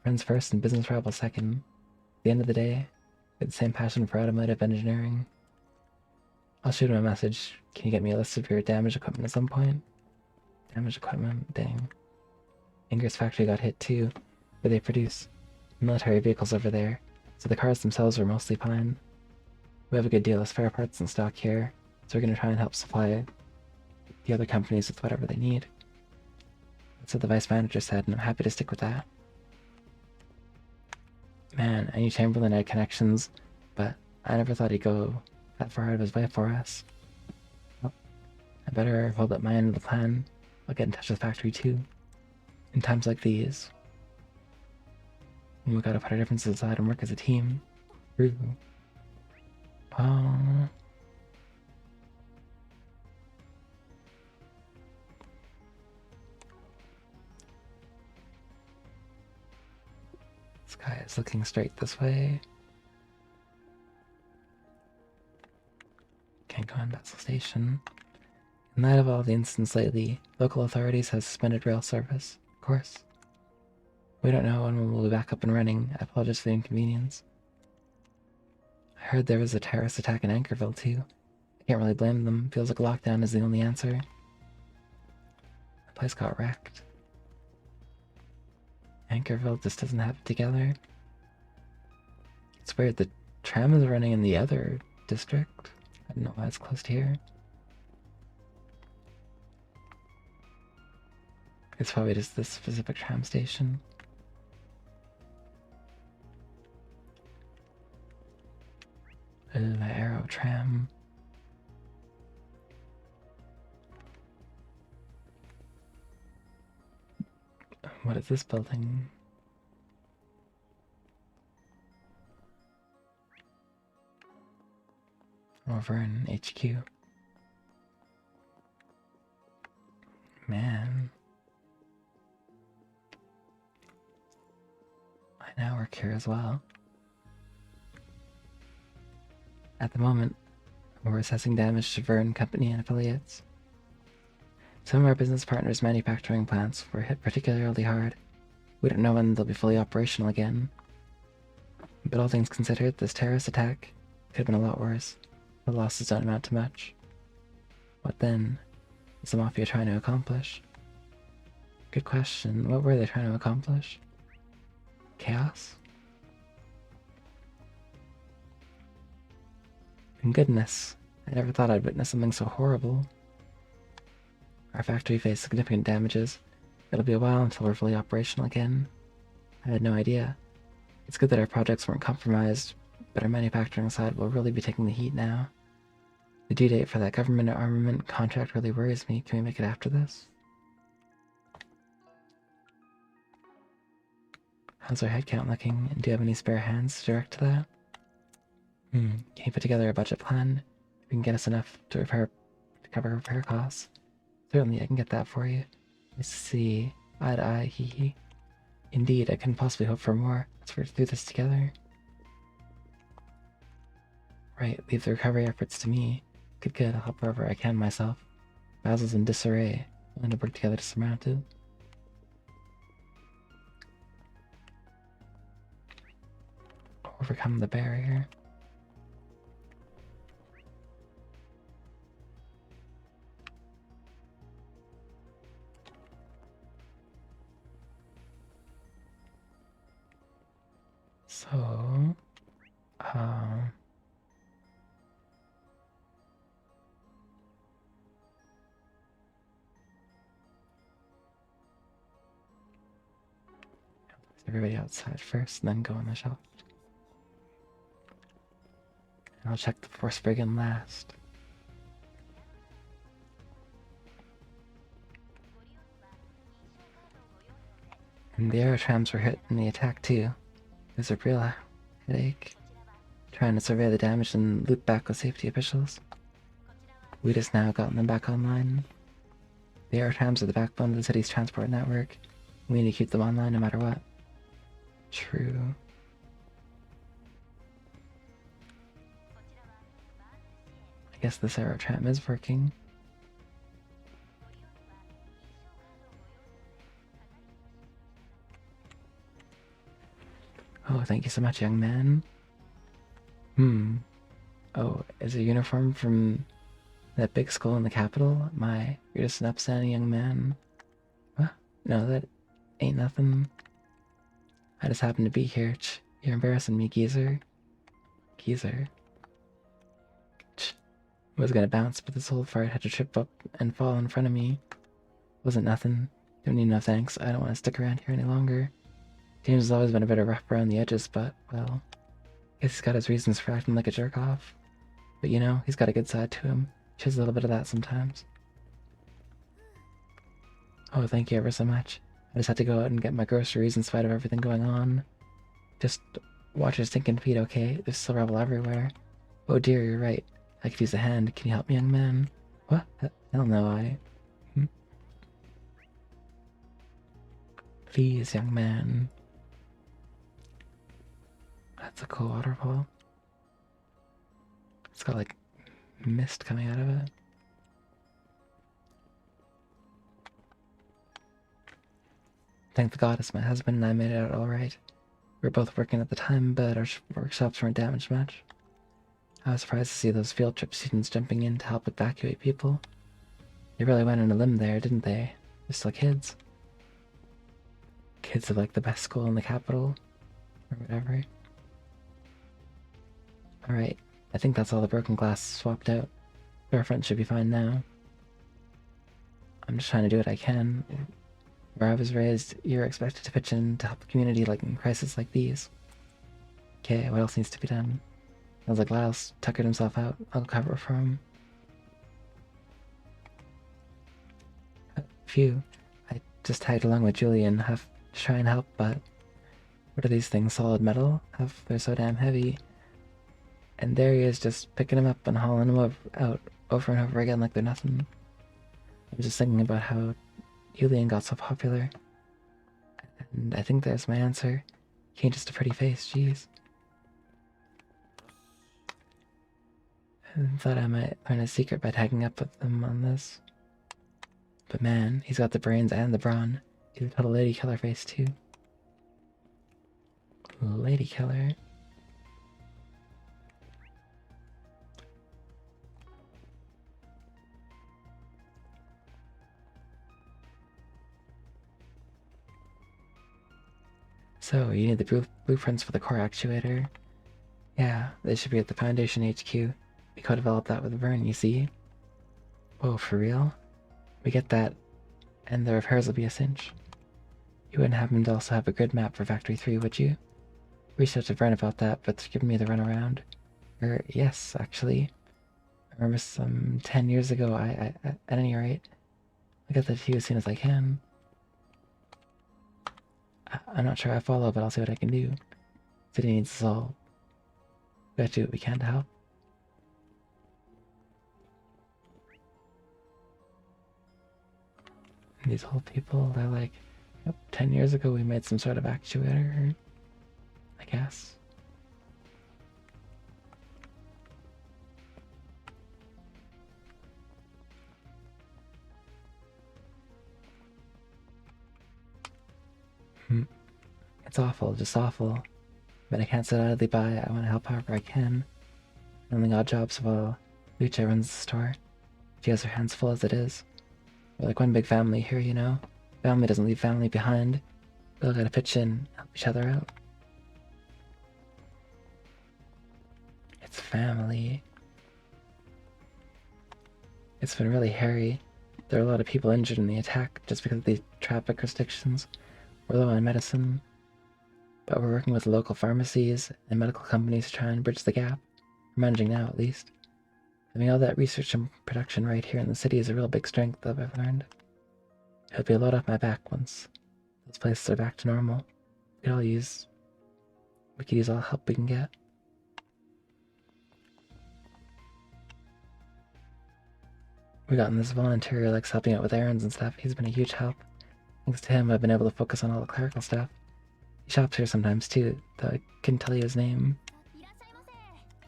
Friends first and business rivals second. At the end of the day, we have the same passion for automotive engineering. I'll shoot him a message. Can you get me a list of your damaged equipment at some point? Damaged equipment? Dang. Ingrid's factory got hit too, but they produce military vehicles over there, so the cars themselves are mostly fine. We have a good deal of spare parts in stock here, so we're going to try and help supply the other companies with whatever they need. That's what the vice manager said, and I'm happy to stick with that. Man, I knew Chamberlain had connections, but I never thought he'd go that far out of his way for us. Well, I better hold up my end of the plan. I'll get in touch with Factory 2. In times like these, we gotta put our differences aside and work as a team. True. Oh. This guy is looking straight this way. Can't go on Betzel Station. In light of all the incidents lately, local authorities have suspended rail service. Of course. We don't know when we'll be back up and running. I apologize for the inconvenience. I heard there was a terrorist attack in Anchorville, too. I can't really blame them. Feels like a lockdown is the only answer. The place got wrecked. Anchorville just doesn't have it together. It's weird, the tram is running in the other district. I don't know why it's close to here. It's probably just this specific tram station. The Arrow tram. What is this building? Over in HQ. Man. I now work here as well. At the moment, we're assessing damage to Verne Company and affiliates. Some of our business partners' manufacturing plants were hit particularly hard. We don't know when they'll be fully operational again. But all things considered, this terrorist attack could have been a lot worse. The losses don't amount to much. What then is the Mafia trying to accomplish? Good question. What were they trying to accomplish? Chaos? Goodness, I never thought I'd witness something so horrible. Our factory faced significant damages. It'll be a while until we're fully operational again. I had no idea. It's good that our projects weren't compromised, but our manufacturing side will really be taking the heat now. The due date for that government armament contract really worries me. Can we make it after this? How's our headcount looking? And do you have any spare hands to direct to that? Can you put together a budget plan? If you can get us enough to cover repair costs. Certainly, I can get that for you. I see. Eye to eye, hee hee. Indeed, I couldn't possibly hope for more. Let's work through this together. Right, leave the recovery efforts to me. Good, I'll help wherever I can myself. Basil's in disarray. We'll end up working together to surmount it. Overcome the barrier. So, everybody outside first, and then go in the shop. And I'll check the Force Brigand last. And the aerotrams were hit in the attack too. It was a real headache. Trying to survey the damage and loop back with safety officials. We just now gotten them back online. The aerotrams are the backbone of the city's transport network. We need to keep them online no matter what. True. I guess this aerotram is working. Oh, thank you so much, young man. Oh, is a uniform from that big school in the capital? You're just an upstanding young man. What? No, that ain't nothing. I just happened to be here. You're embarrassing me, geezer. Geezer. Was gonna bounce, but this old fart had to trip up and fall in front of me. Wasn't nothing. Don't need no thanks. I don't want to stick around here any longer. James has always been a bit rough around the edges, but, well, guess he's got his reasons for acting like a jerk-off. But you know, he's got a good side to him. She has a little bit of that sometimes. Oh, thank you ever so much. I just had to go out and get my groceries in spite of everything going on. Just watch your stinking feet, okay? There's still rubble everywhere. Oh dear, you're right. I could use a hand. Can you help me, young man? What? Hell no, Please, young man. That's a cool waterfall. It's got like mist coming out of it. Thank the goddess, my husband and I made it out all right. We were both working at the time, but our workshops weren't damaged much. I was surprised to see those field trip students jumping in to help evacuate people. They really went on a limb there, didn't they? They're still kids. Kids of like the best school in the capital, or whatever. Alright, I think that's all the broken glass swapped out. Storefront should be fine now. I'm just trying to do what I can. Where I was raised, you're expected to pitch in to help the community like in crises like these. Okay, what else needs to be done? Sounds like Lyle's tuckered himself out. I'll cover for him. Phew. I just tagged along with Julian, have to try and help, but what are these things, solid metal? They're so damn heavy. And there he is, just picking him up and hauling him out over and over again like they're nothing. I was just thinking about how Julian got so popular. And I think there's my answer. He ain't just a pretty face, jeez. I thought I might learn a secret by tagging up with him on this. But man, he's got the brains and the brawn. He's a total lady killer face too. Lady killer. So, you need the blueprints for the core actuator. Yeah, they should be at the Foundation HQ. We co-developed that with Vern, you see? Whoa, for real? We get that, and the repairs will be a cinch. You wouldn't happen to also have a grid map for Factory 3, would you? Reached out to Vern about that, but they're giving me the runaround. Yes, actually. I remember some 10 years ago, at any rate, I'll get that to you as soon as I can. I'm not sure I follow, but I'll see what I can do. City needs us all. We have to do what we can to help. And these old people, they're like, yep, 10 years ago we made some sort of actuator, I guess. It's awful, just awful. But I can't sit idly by. I want to help however I can. And the odd jobs while Lucha runs the store. She has her hands full as it is. We're like one big family here, you know? Family doesn't leave family behind. We all gotta pitch in, help each other out. It's family. It's been really hairy. There are a lot of people injured in the attack just because of the traffic restrictions. We're low on medicine, but we're working with local pharmacies and medical companies to try and bridge the gap. We're managing now, at least. Having all that research and production right here in the city is a real big strength that I've learned. It'll be a load off my back once those places are back to normal. We could use all the help we can get. We got in this volunteer who likes helping out with errands and stuff. He's been a huge help. Thanks to him, I've been able to focus on all the clerical stuff. He shops here sometimes too, though I couldn't tell you his name.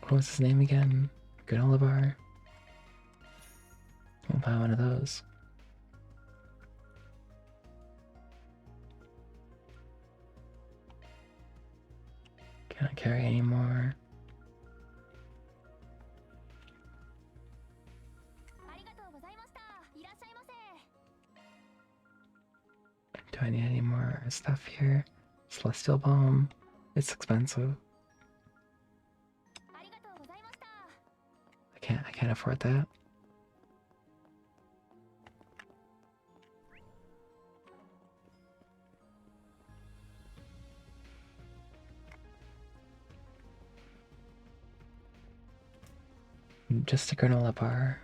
What was his name again? Granola bar? I'll buy one of those. Can't carry anymore. Do I need any more stuff here? Celestial Balm. It's expensive. I can't afford that. Just a granola bar.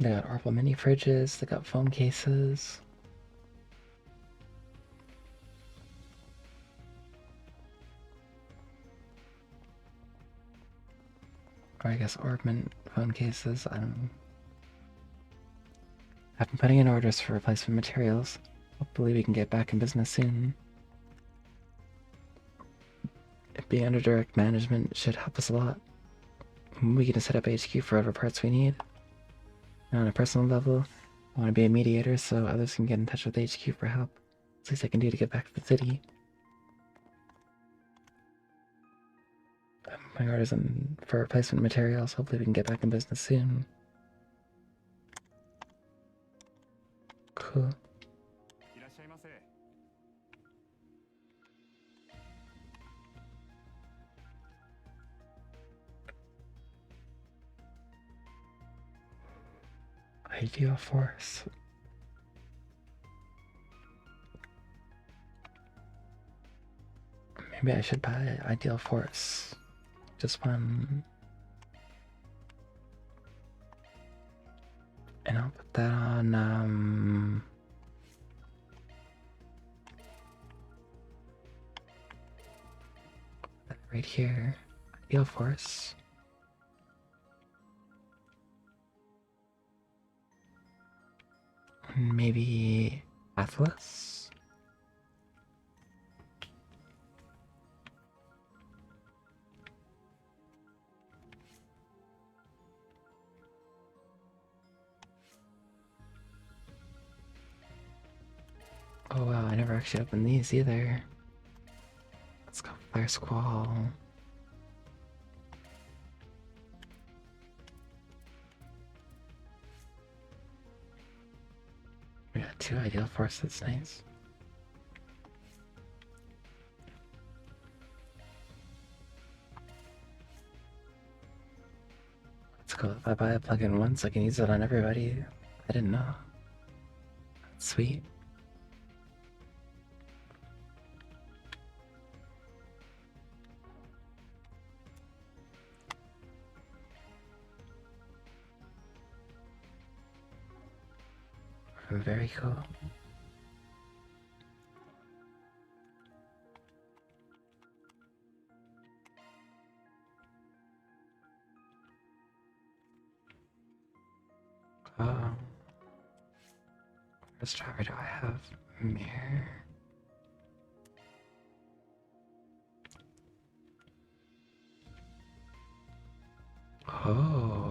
They got Orbital mini fridges, they got phone cases. Or I guess Orbman phone cases, I don't know. I've been putting in orders for replacement materials. Hopefully we can get back in business soon. being under direct management should help us a lot. We can set up HQ for whatever parts we need. And on a personal level, I want to be a mediator so others can get in touch with HQ for help. It's the least I can do to get back to the city. My orders for replacement materials. Hopefully we can get back in business soon. Cool. Ideal force. Maybe I should buy ideal force. Just one. And I'll put that on, right here. Ideal force. Maybe Atlas? Oh wow, I never actually opened these either. Let's go Fire Squall. We got 2 ideal force, that's nice. Let's go. If I buy a plugin once, I can use it on everybody. I didn't know. That's sweet. Very cool. Which driver do I have? Mirror. Oh.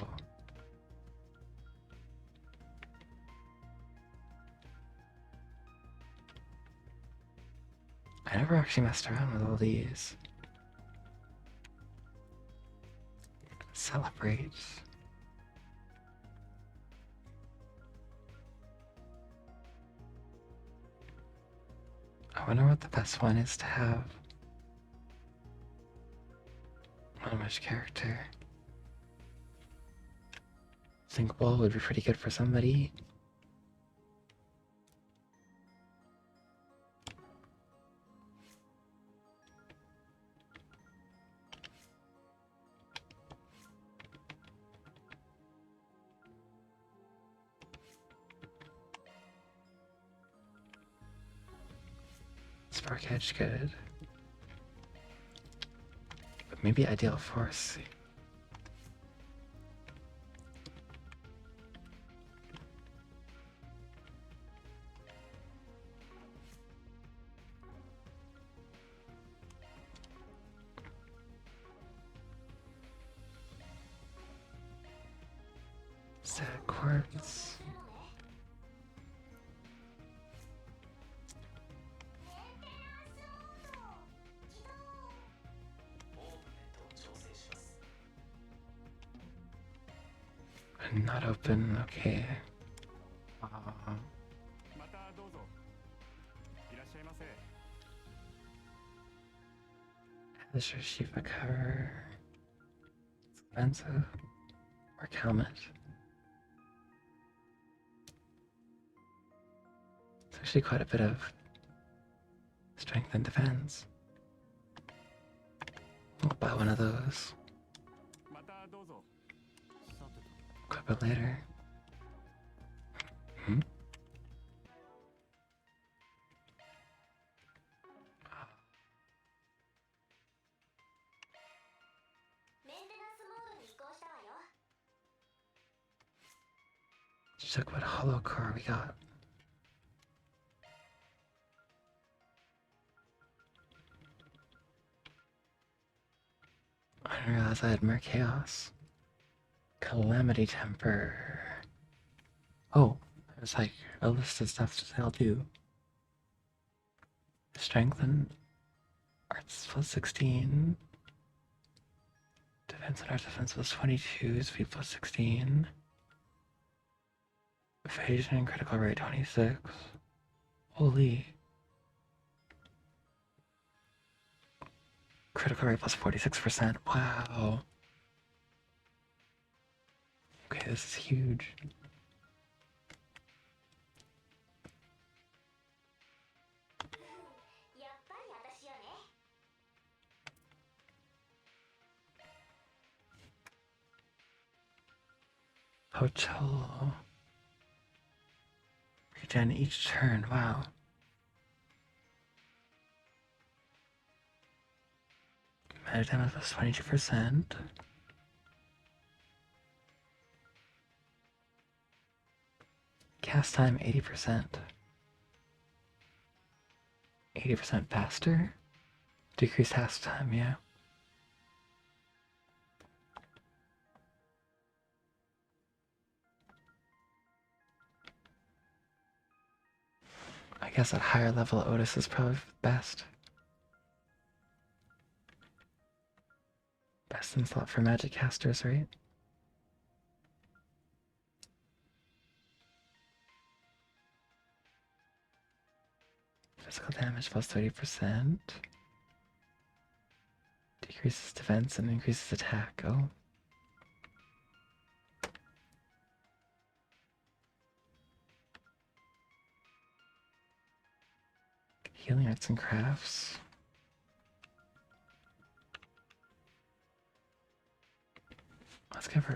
I never actually messed around with all these. Celebrate. I wonder what the best one is to have. On which character? I think Bull would be pretty good for somebody. Spark Edge good. But maybe Ideal Force. Set quartz. Not open, okay. This is Shiva cover. It's expensive. Or helmet. It's actually quite a bit of strength and defense. I'll buy one of those. Equip it later. Check what hollow core we got. didn't realize I had more chaos. Calamity Temper. Oh, there's like a list of stuff that they'll do. Strengthen. Arts plus 16. Defense and art defense plus 22. Speed plus 16. Evasion and critical rate 26. Holy. Critical rate plus 46%. Wow. Okay, this is huge. Hotel. Regen each turn. Wow. Magic damage plus 22%. Cast time 80%. 80% faster? Decrease cast time, yeah. I guess at higher level Otis is probably best. Best in slot for magic casters, right? Physical damage plus 30%. Decreases defense and increases attack. Oh. Healing arts and crafts.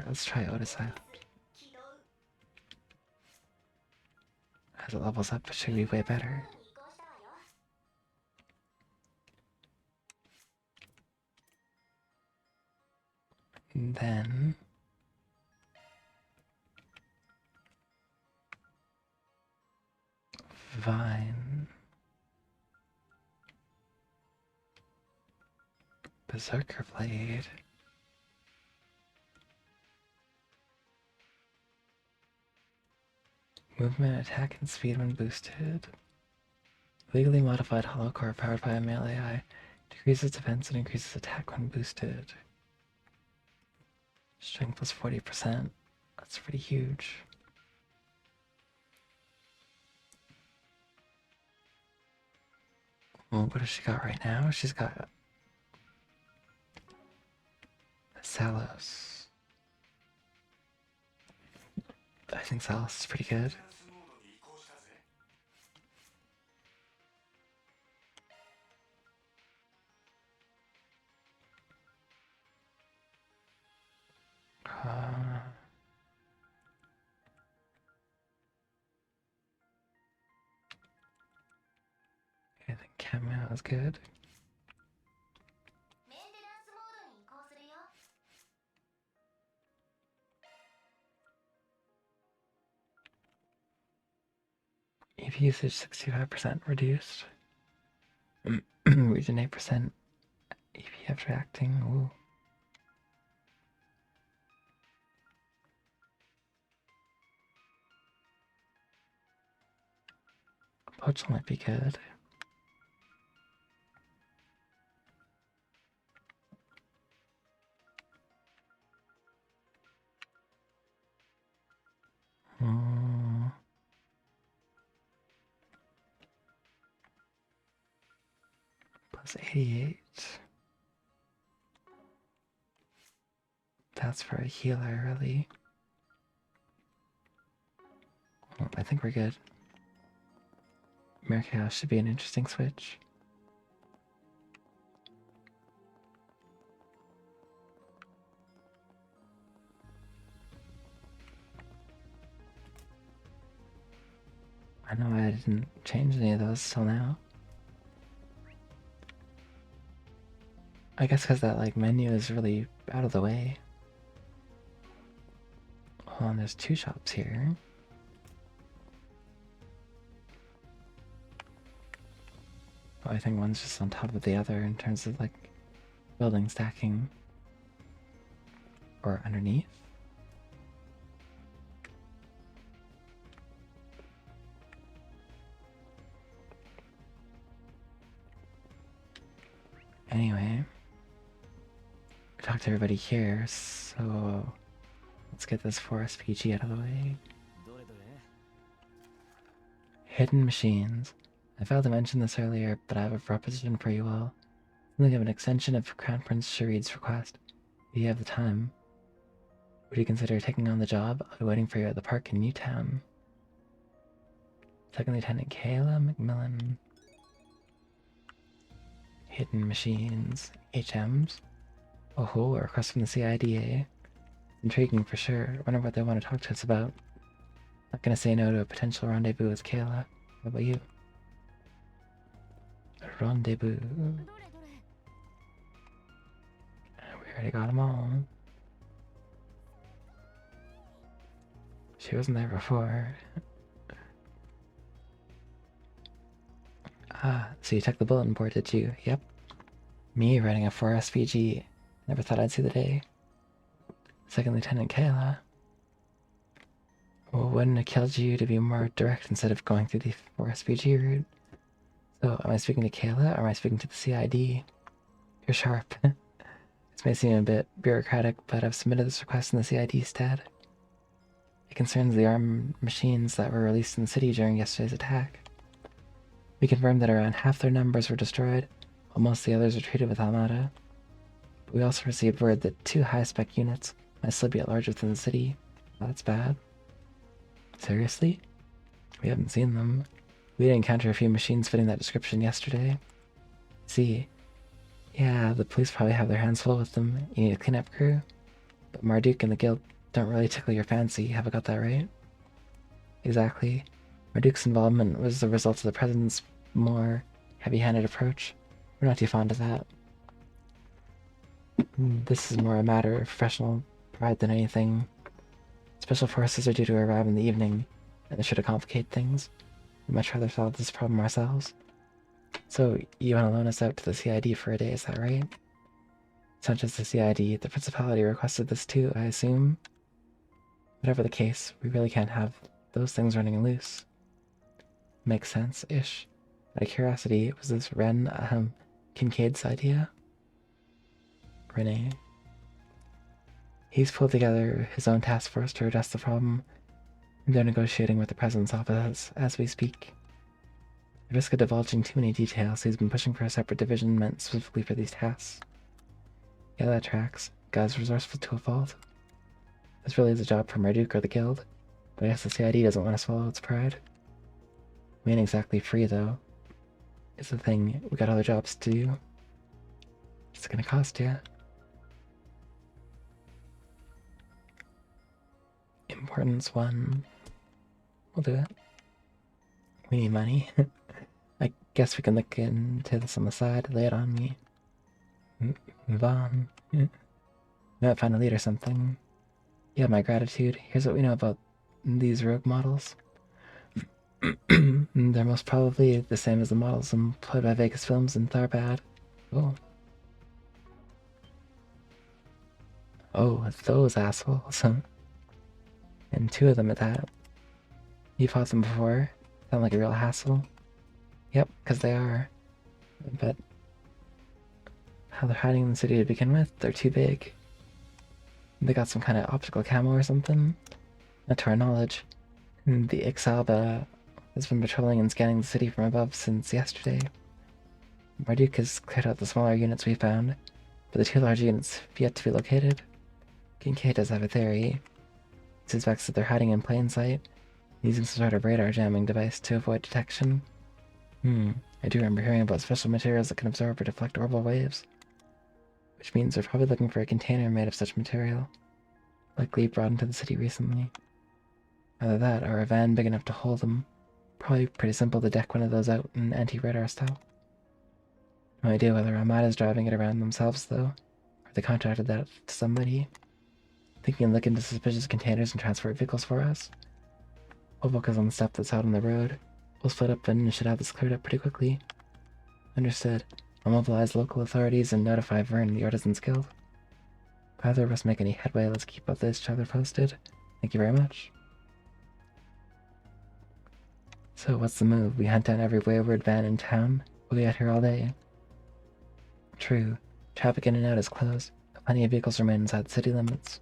Let's try Otis out. As it levels up, it should be way better. And then Vine. Berserker Blade. Movement, attack, and speed when boosted. Legally modified hollow core powered by a melee AI. Decreases defense and increases attack when boosted. Strength plus 40%. That's pretty huge. Well, what does she got right now? She's got Salos. I think Salos is pretty good. I think Cameo is good. EV usage 65% reduced. Region 8% EV after acting. Ooh. Poach might be good. Plus 88. That's for a healer, really. Well, I think we're good. Miracale should be an interesting switch. I know I didn't change any of those till now. I guess because that like menu is really out of the way. Oh, and there's two shops here. Oh, I think one's just on top of the other in terms of like building stacking. Or underneath? Anyway, we talked to everybody here, so let's get this forest PG out of the way. Hidden machines. I failed to mention this earlier, but I have a proposition for you all. Something of an extension of Crown Prince Sharid's request. If you have the time, would you consider taking on the job? I'll be waiting for you at the park in Newtown. Second Lieutenant Kayla McMillan. Hidden machines. HMs. Oh, a request from the CIDA. Intriguing for sure. I wonder what they want to talk to us about. Not gonna say no to a potential rendezvous with Kayla. How about you? A rendezvous. We already got them all. She wasn't there before. Ah, so you took the bulletin board, did you? Yep. Me writing a 4SVG. Never thought I'd see the day. Second Lieutenant Kayla. Well, wouldn't it have killed you to be more direct instead of going through the 4SVG route? So, am I speaking to Kayla or am I speaking to the CID? You're sharp. This may seem a bit bureaucratic, but I've submitted this request in the CID stead. It concerns the armed machines that were released in the city during yesterday's attack. We confirmed that around half their numbers were destroyed, while most of the others were treated with Almada. But we also received word that 2 high-spec units might still be at large within the city. Well, that's bad. Seriously? We haven't seen them. We did encounter a few machines fitting that description yesterday. See, yeah, the police probably have their hands full with them. You need a cleanup crew. But Marduk and the guild don't really tickle your fancy, have I got that right? Exactly. Marduk's involvement was the result of the president's more heavy-handed approach. We're not too fond of that. This is more a matter of professional pride than anything. Special forces are due to arrive in the evening, and they should complicate things. We'd much rather solve this problem ourselves. So, you want to loan us out to the CID for a day, is that right? It's not just the CID, the Principality requested this too, I assume? Whatever the case, we really can't have those things running loose. Makes sense-ish. Out of curiosity, was this Kincaid's idea? Renee. He's pulled together his own task force to address the problem, and they're negotiating with the President's office as we speak. At risk of divulging too many details, he's been pushing for a separate division meant specifically for these tasks. Yeah, that tracks. Guy's resourceful to a fault. This really is a job for Marduk or the Guild, but I guess the CID doesn't want to swallow its pride. We ain't exactly free, though. It's the thing, we got other jobs to do. It's gonna cost ya. Importance 1. We'll do it. We need money. I guess we can look into this on the side, lay it on me. Move on. Might find a lead or something. You have my gratitude. Here's what we know about these rogue models. They're most probably the same as the models employed by Vegas Films in Tharbad. Oh. Oh, those assholes. And 2 of them at that. You fought them before? Sound like a real hassle? Yep, because they are. But how they're hiding in the city to begin with? They're too big. They got some kind of optical camo or something? Not to our knowledge. The Ixalba has been patrolling and scanning the city from above since yesterday. Marduk has cleared out the smaller units we found, but the 2 large units have yet to be located. Kincaid does have a theory. He suspects that they're hiding in plain sight, using some sort of radar jamming device to avoid detection. I do remember hearing about special materials that can absorb or deflect orbital waves. Which means they're probably looking for a container made of such material, likely brought into the city recently. Either that, or a van big enough to hold them. Probably pretty simple to deck one of those out in anti-radar style. No idea whether Armada's driving it around themselves, though, or they contracted that to somebody. Think you can look into suspicious containers and transport vehicles for us? We'll focus on the stuff that's out on the road. We'll split up and should have this cleared up pretty quickly. Understood. I'll mobilize local authorities and notify Vern, the Artisans Guild. If either of us make any headway, let's keep both each other posted. Thank you very much. So what's the move? We hunt down every wayward van in town? We'll be out here all day. True. Traffic in and out is closed. Plenty of vehicles remain inside city limits.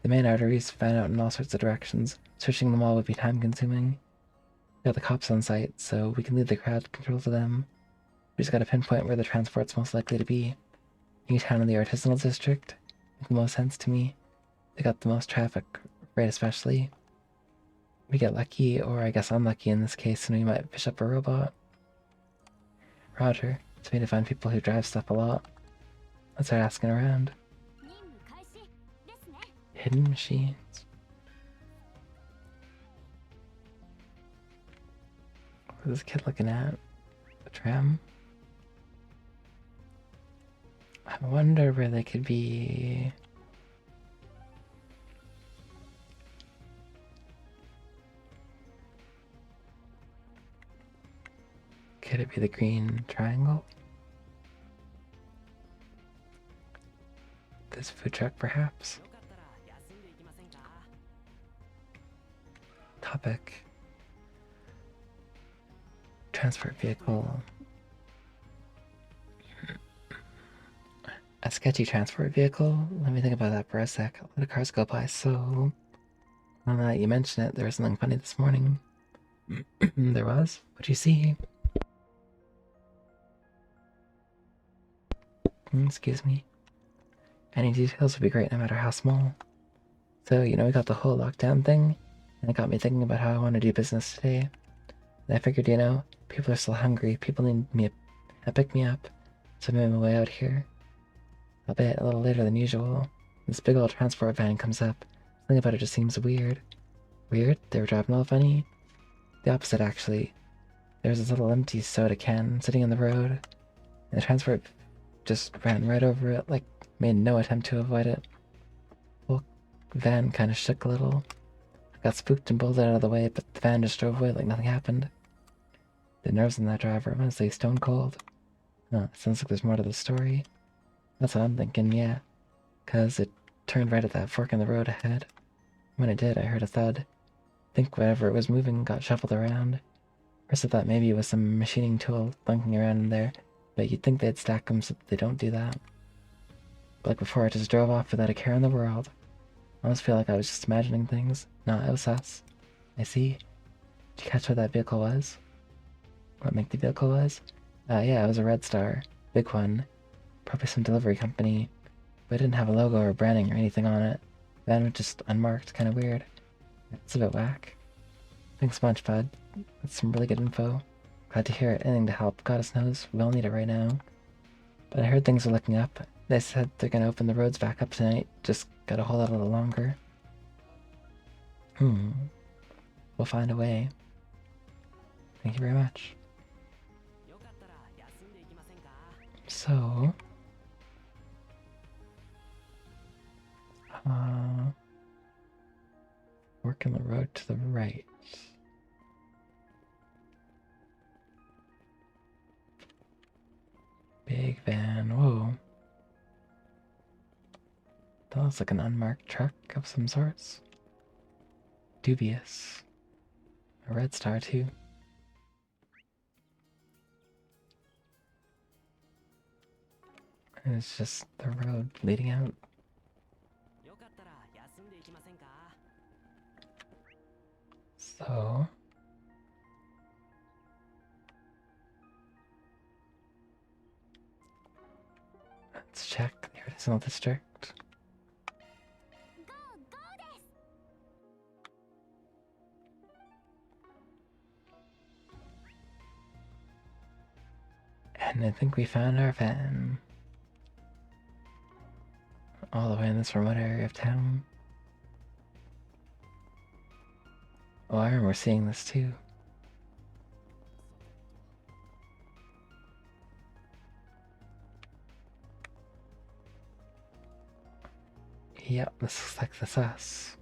The main arteries fan out in all sorts of directions. Searching them all would be time-consuming. We got the cops on site, so we can leave the crowd control to them. We just gotta pinpoint where the transport's most likely to be. New town in the artisanal district makes the most sense to me. They got the most traffic, right especially. We get lucky, or I guess unlucky in this case, and we might fish up a robot. Roger. It's me to find people who drive stuff a lot. Let's start asking around. Hidden machines. What is this kid looking at? The tram? I wonder where they could be. Could it be the green triangle? This food truck, perhaps? Topic. Transport vehicle. A sketchy transport vehicle? Let me think about that for a sec. A lot of cars go by, so... Now that you mention it, there was something funny this morning. There was? What'd you see? Excuse me. Any details would be great, no matter how small. So, we got the whole lockdown thing, and it got me thinking about how I want to do business today. And I figured, people are still hungry, people need me a pick-me-up, so I made my way out here. I'll bet a little later than usual. This big old transport van comes up. Something about it just seems weird. Weird? They were driving all funny? The opposite, actually. There's this little empty soda can sitting in the road, and the transport just ran right over it, like made no attempt to avoid it. The whole van kind of shook a little. I got spooked and bolted out of the way, but the van just drove away like nothing happened. The nerves in that driver are honestly stone cold. Huh, sounds like there's more to the story. That's what I'm thinking, yeah. 'Cause it turned right at that fork in the road ahead. When it did, I heard a thud. I think whatever it was moving got shuffled around. First I thought maybe it was some machining tool bunking around in there, but you'd think they'd stack them so that they don't do that. But like before, it just drove off without a care in the world. I almost feel like I was just imagining things. No, it was us. I see. Did you catch what that vehicle was? What make the vehicle was? Yeah, it was a Red Star. Big one. Probably some delivery company. But it didn't have a logo or branding or anything on it. The van was just unmarked, kinda weird. It's a bit whack. Thanks much, bud. That's some really good info. Glad to hear it. Anything to help. Goddess knows, we all need it right now. But I heard things are looking up. They said they're gonna open the roads back up tonight. Just gotta hold out a little longer. We'll find a way. Thank you very much. So... working the road to the right. Big van, whoa. That looks like an unmarked truck of some sorts. Dubious. A Red Star too. And it's just the road leading out. So... let's check the artisanal district. And I think we found our van. All the way in this remote area of town. Oh, I remember seeing this too. Yep, this looks like this us.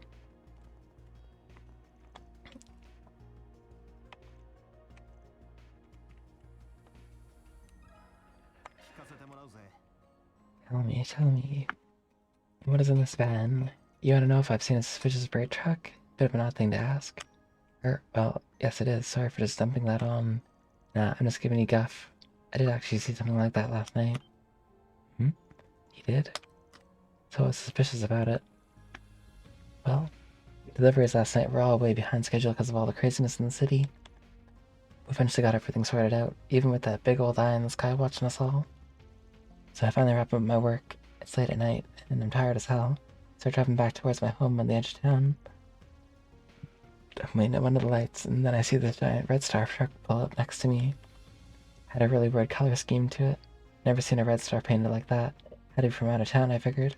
Tell me, tell me. What is in this van? You want to know if I've seen a suspicious freight truck? Bit of an odd thing to ask. Well, yes it is. Sorry for just dumping that on. Nah, I'm just giving you guff. I did actually see something like that last night. Hmm? You did? So I was suspicious about it. Well, deliveries last night were all way behind schedule because of all the craziness in the city. We eventually got everything sorted out, even with that big old eye in the sky watching us all. So I finally wrapped up my work. It's late at night, and I'm tired as hell. Start driving back towards my home on the edge of town. I'm waiting at one of the lights, and then I see the giant red star truck pull up next to me. Had a really weird color scheme to it. Never seen a red star painted like that. Had to be from out of town, I figured.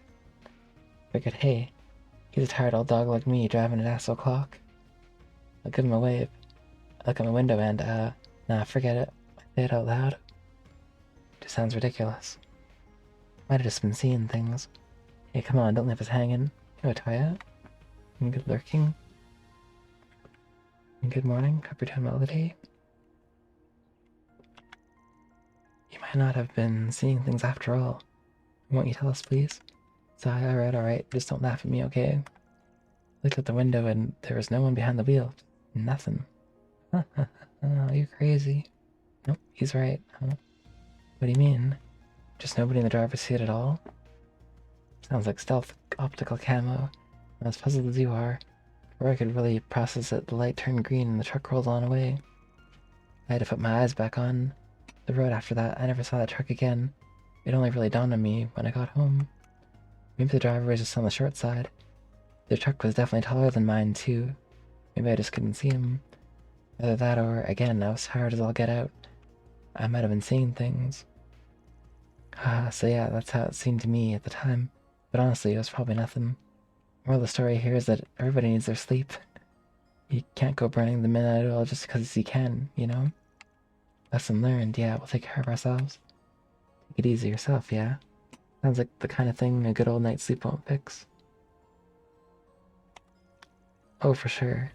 Hey, he's a tired old dog like me driving an ass o'clock. I'll give him a wave. I look at my window and, nah, forget it. I say it out loud. Just sounds ridiculous. Might have just been seeing things. Hey, come on, don't leave us hanging. You know, Taya? And good lurking. And good morning, Coppertone Melody. You might not have been seeing things after all. Won't you tell us, please? Sigh, alright, just don't laugh at me, okay? Looked out the window and there was no one behind the wheel. Nothing. Oh, you're crazy. Nope, he's right. What do you mean? Just nobody in the driver's seat at all? Sounds like stealth optical camo. I'm as puzzled as you are. Before I could really process it, the light turned green and the truck rolled on away. I had to put my eyes back on the road after that. I never saw that truck again. It only really dawned on me when I got home. Maybe the driver was just on the short side. The truck was definitely taller than mine, too. Maybe I just couldn't see him. Either that or, again, I was tired as all get out. I might have been seeing things. So yeah, that's how it seemed to me at the time. But honestly, it was probably nothing. Moral of the story here is that everybody needs their sleep. You can't go burning the midnight oil just because you can, you know? Lesson learned, yeah, we'll take care of ourselves. Take it easy yourself, yeah? Sounds like the kind of thing a good old night's sleep won't fix. Oh, for sure.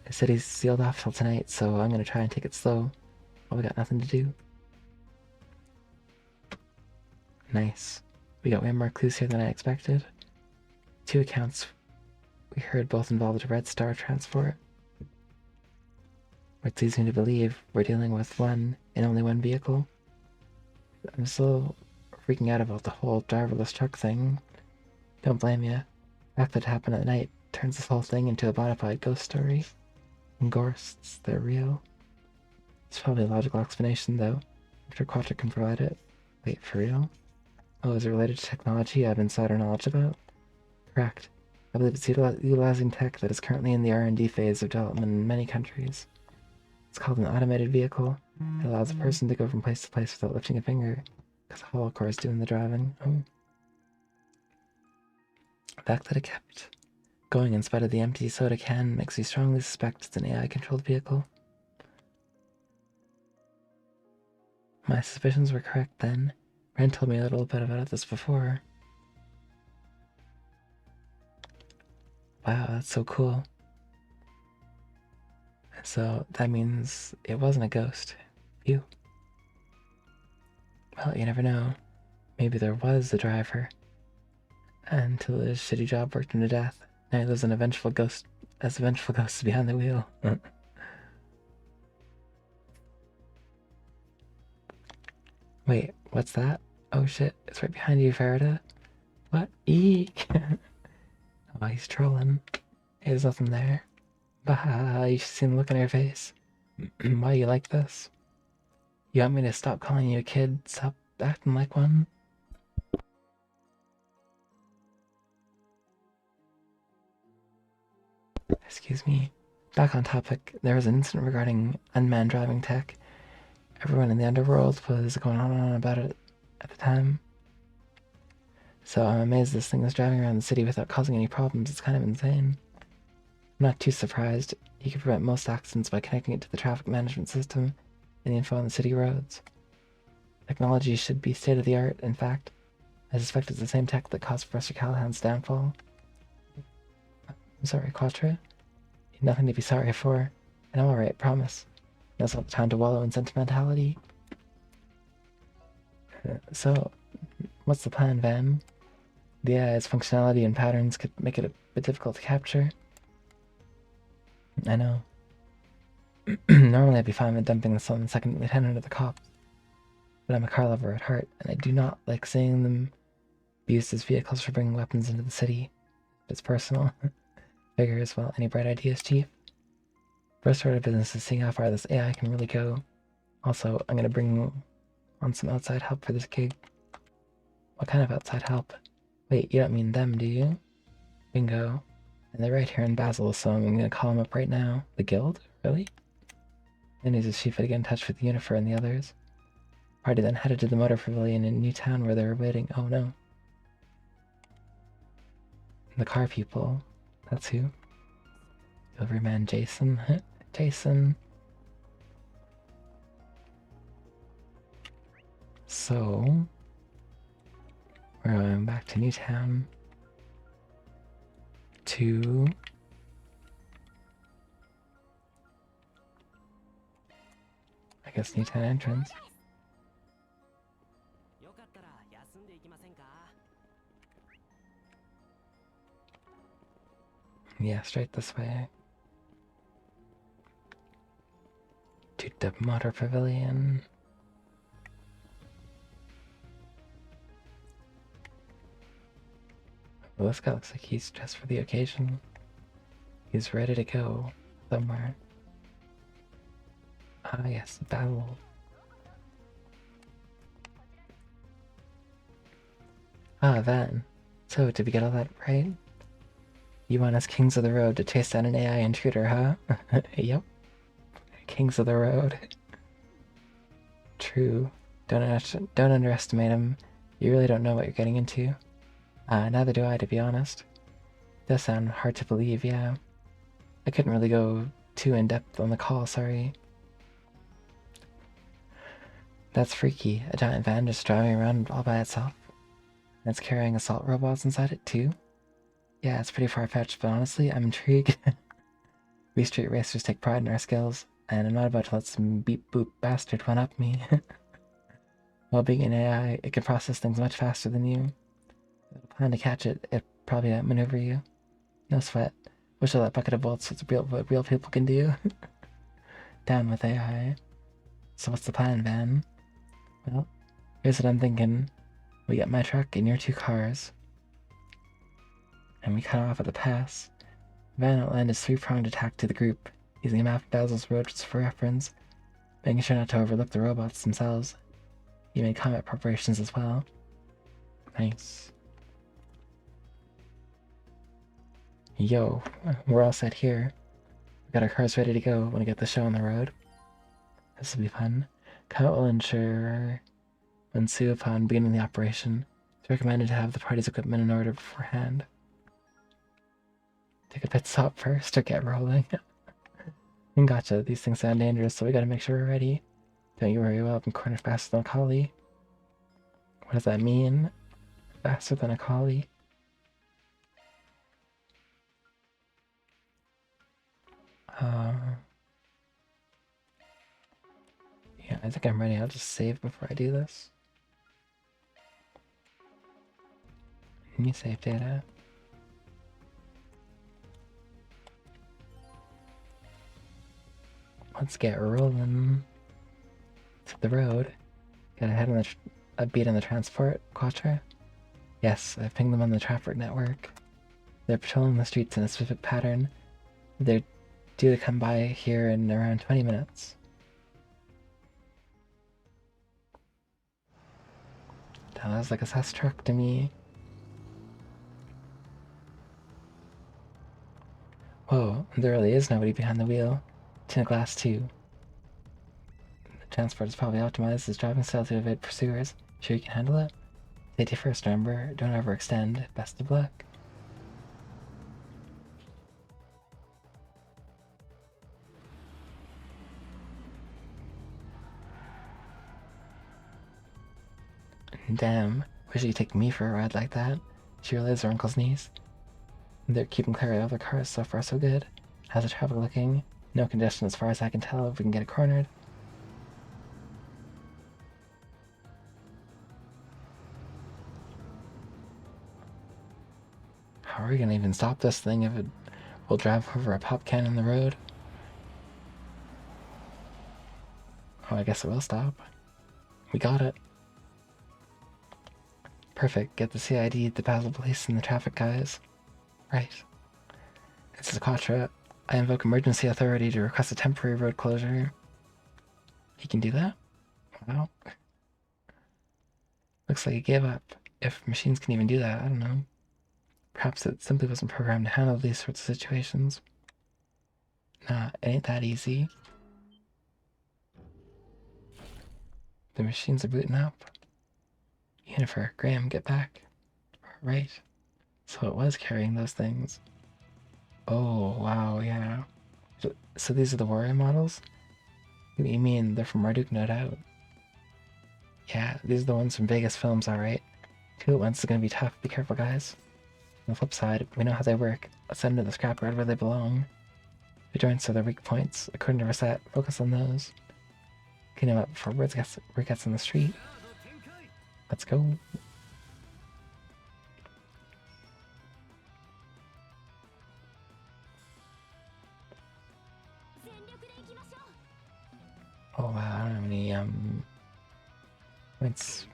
The city's sealed off till tonight, so I'm gonna try and take it slow. Well, we got nothing to do. Nice. We got way more clues here than I expected. 2 accounts we heard both involved a Red Star transport. Which leads me to believe we're dealing with one and only one vehicle. I'm still freaking out about the whole driverless truck thing. Don't blame you. The fact that it happened at night turns this whole thing into a bona fide ghost story. And ghosts, they're real. It's probably a logical explanation, though. I'm sure Quattro can provide it. Wait, for real? Oh, is it related to technology I have insider knowledge about? Correct. I believe it's utilizing tech that is currently in the R&D phase of development in many countries. It's called an automated vehicle. It allows a person to go from place to place without lifting a finger, because the hollow core is doing the driving. Oh. The fact that it kept going in spite of the empty soda can makes me strongly suspect it's an AI-controlled vehicle. My suspicions were correct then. Ren told me a little bit about this before. Wow, that's so cool. So that means it wasn't a ghost. Phew. Well, you never know. Maybe there was a driver. Until his shitty job worked him to death. Now he lives as vengeful ghost behind the wheel. Wait, what's that? Oh shit, it's right behind you, Farida. What? Eek! Oh, he's trolling. Hey, there's nothing there. Bah, you should see the look on your face. Why you like this? You want me to stop calling you a kid? Stop acting like one? Excuse me. Back on topic, there was an incident regarding unmanned driving tech. Everyone in the underworld was going on and on about it at the time. So I'm amazed this thing is driving around the city without causing any problems. It's kind of insane. I'm not too surprised. You can prevent most accidents by connecting it to the traffic management system and the info on the city roads. Technology should be state-of-the-art. In fact, I suspect it's the same tech that caused Professor Callahan's downfall. I'm sorry, Quattro. You've nothing to be sorry for. And I'm alright, promise. Now's not the time to wallow in sentimentality. So, what's the plan, Van? The AI's functionality and patterns could make it a bit difficult to capture. I know. Normally I'd be fine with dumping this on the second lieutenant of the cops, but I'm a car lover at heart, and I do not like seeing them be used as vehicles for bringing weapons into the city. It's personal. Figures, well, any bright ideas, Chief? First order of business is seeing how far this AI can really go. Also, I'm gonna bring on some outside help for this gig. What kind of outside help? Wait, you don't mean them, do you? Bingo. And they're right here in Basel, so I'm gonna call them up right now. The guild? Really? The news is Chief had to get in touch with Unifer and the others. Party then headed to the motor pavilion in Newtown where they were waiting. Oh no. The car people. That's who. Deliveryman Jason. Jason. So, we're going back to Newtown to I guess Newtown entrance. Yeah, straight this way. To the motor pavilion. Well, this guy looks like he's dressed for the occasion. He's ready to go somewhere. Ah, yes, battle. Ah, Van. So, did we get all that right? You want us Kings of the Road to chase down an AI intruder, huh? Yep. Kings of the Road. True. Don't underestimate him. You really don't know what you're getting into. Neither do I, to be honest. Does sound hard to believe, yeah. I couldn't really go too in-depth on the call, sorry. That's freaky. A giant van just driving around all by itself. And it's carrying assault robots inside it, too? Yeah, it's pretty far-fetched, but honestly, I'm intrigued. We street racers take pride in our skills, and I'm not about to let some beep-boop bastard one-up me. While being an AI, it can process things much faster than you. If you plan to catch it, it'd probably outmaneuver you. No sweat. Wish all that bucket of bolts was what real people can do. Down with AI. So what's the plan, Van? Well, here's what I'm thinking. We get my truck and your 2 cars. And we cut off at the pass. Van outlined his 3-pronged attack to the group, using a map of Basil's roads for reference, making sure not to overlook the robots themselves. He made combat preparations as well. Nice. Yo, we're all set here. We got our cars ready to go when we get the show on the road. This will be fun. Combat will ensue upon beginning the operation. It's recommended to have the party's equipment in order beforehand. Take a pit stop first or get rolling. Gotcha, these things sound dangerous, so we gotta make sure we're ready. Don't you worry, we'll have them cornered faster than a collie. What does that mean? Faster than a collie? Yeah, I think I'm ready. I'll just save before I do this. New save data. Let's get rolling to the road. Gotta head on a beat on the transport, Quattro. Yes, I've pinged them on the traffic network. They're patrolling the streets in a specific pattern. They're due to come by here in around 20 minutes. That was like a sus truck to me. Whoa, there really is nobody behind the wheel. Tin glass too. The transport is probably optimized as driving style to evade pursuers. Sure you can handle it? Safety first, remember. Don't overextend. Best of luck. Damn, wish you could take me for a ride like that. She really is her uncle's niece. They're keeping clear of other cars, so far so good. How's the traffic looking? No congestion as far as I can tell if we can get it cornered. How are we gonna even stop this thing if it will drive over a pop can in the road? Oh, I guess it will stop. We got it. Perfect. Get the CID, the Basel Police, and the traffic guys. Right. This is Quattro. I invoke emergency authority to request a temporary road closure. He can do that? Wow. Looks like he gave up. If machines can even do that, I don't know. Perhaps it simply wasn't programmed to handle these sorts of situations. Nah, it ain't that easy. The machines are booting up. Yennefer, Graham, get back. Right. So it was carrying those things. Oh, wow, yeah. So these are the warrior models? What do you mean? They're from Marduk, no doubt. Yeah, these are the ones from Vegas films, alright. Two at once is gonna be tough. Be careful, guys. On the flip side, we know how they work. Let's send them to the scrapyard where they belong. The joints are their weak points. According to Reset, focus on those. Clean them up before word gets on the street. Let's go. Oh wow, I don't have any points.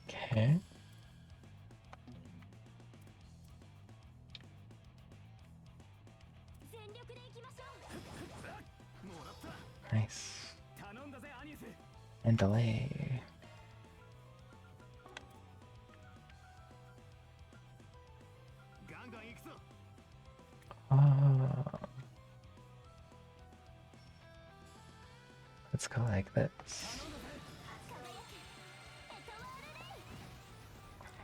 Okay. Nice. And delay. Let's go like this.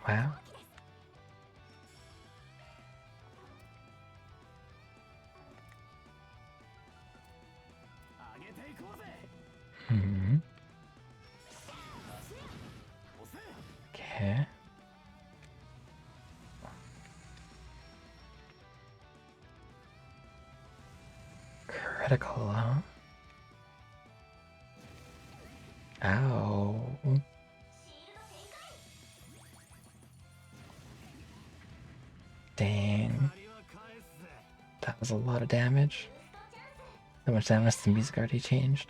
Wow. Okay. Critical, huh? Ow. Dang. That was a lot of damage. So much damage the music already changed.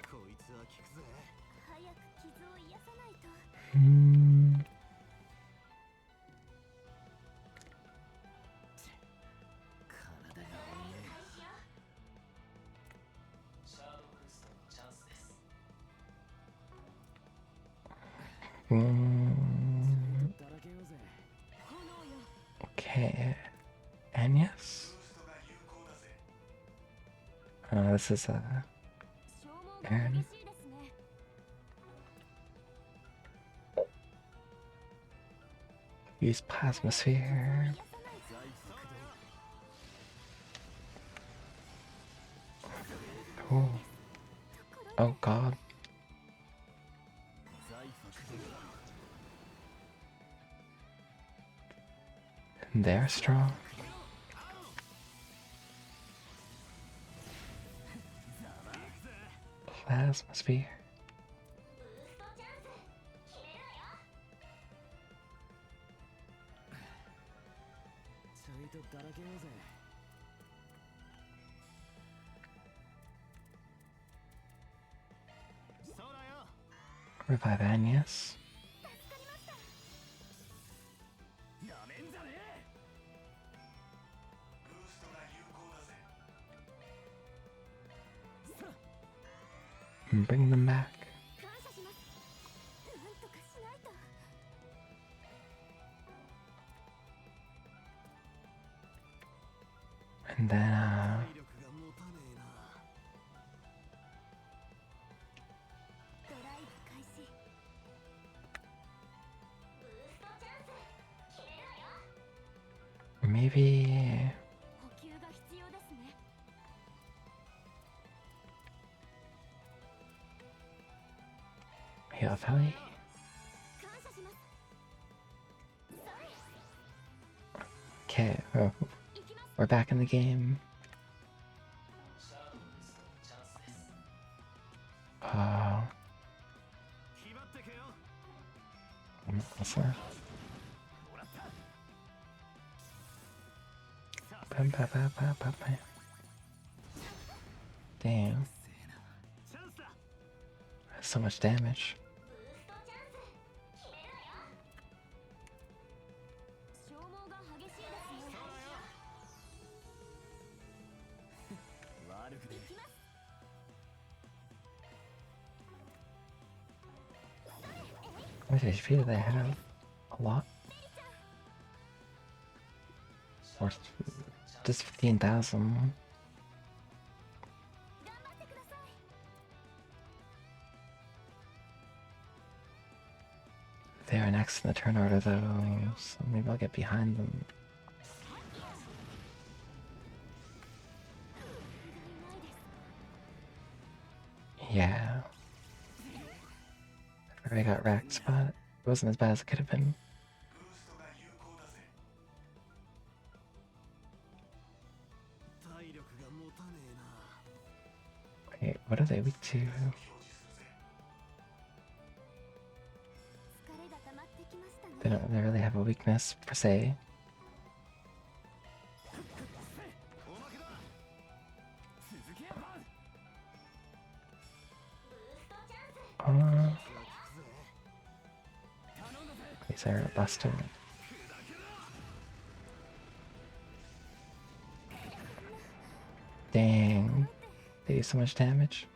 Okay. And yes. This is Aaron. Use plasma sphere. Cool. Oh god. They're strong. Plasma sphere. Revive Agnes. And bring them back. And then maybe heal Valley. Okay, oh, we're back in the game. What's that? Damn. That's so much damage. How much HP do they have? A lot? Or just 15,000? They are next in the turn order though, so maybe I'll get behind them. Yeah. I already got wrecked, but it wasn't as bad as it could have been. Wait, what are they weak to? They don't really have a weakness per se. These are busted. Dang, they do so much damage.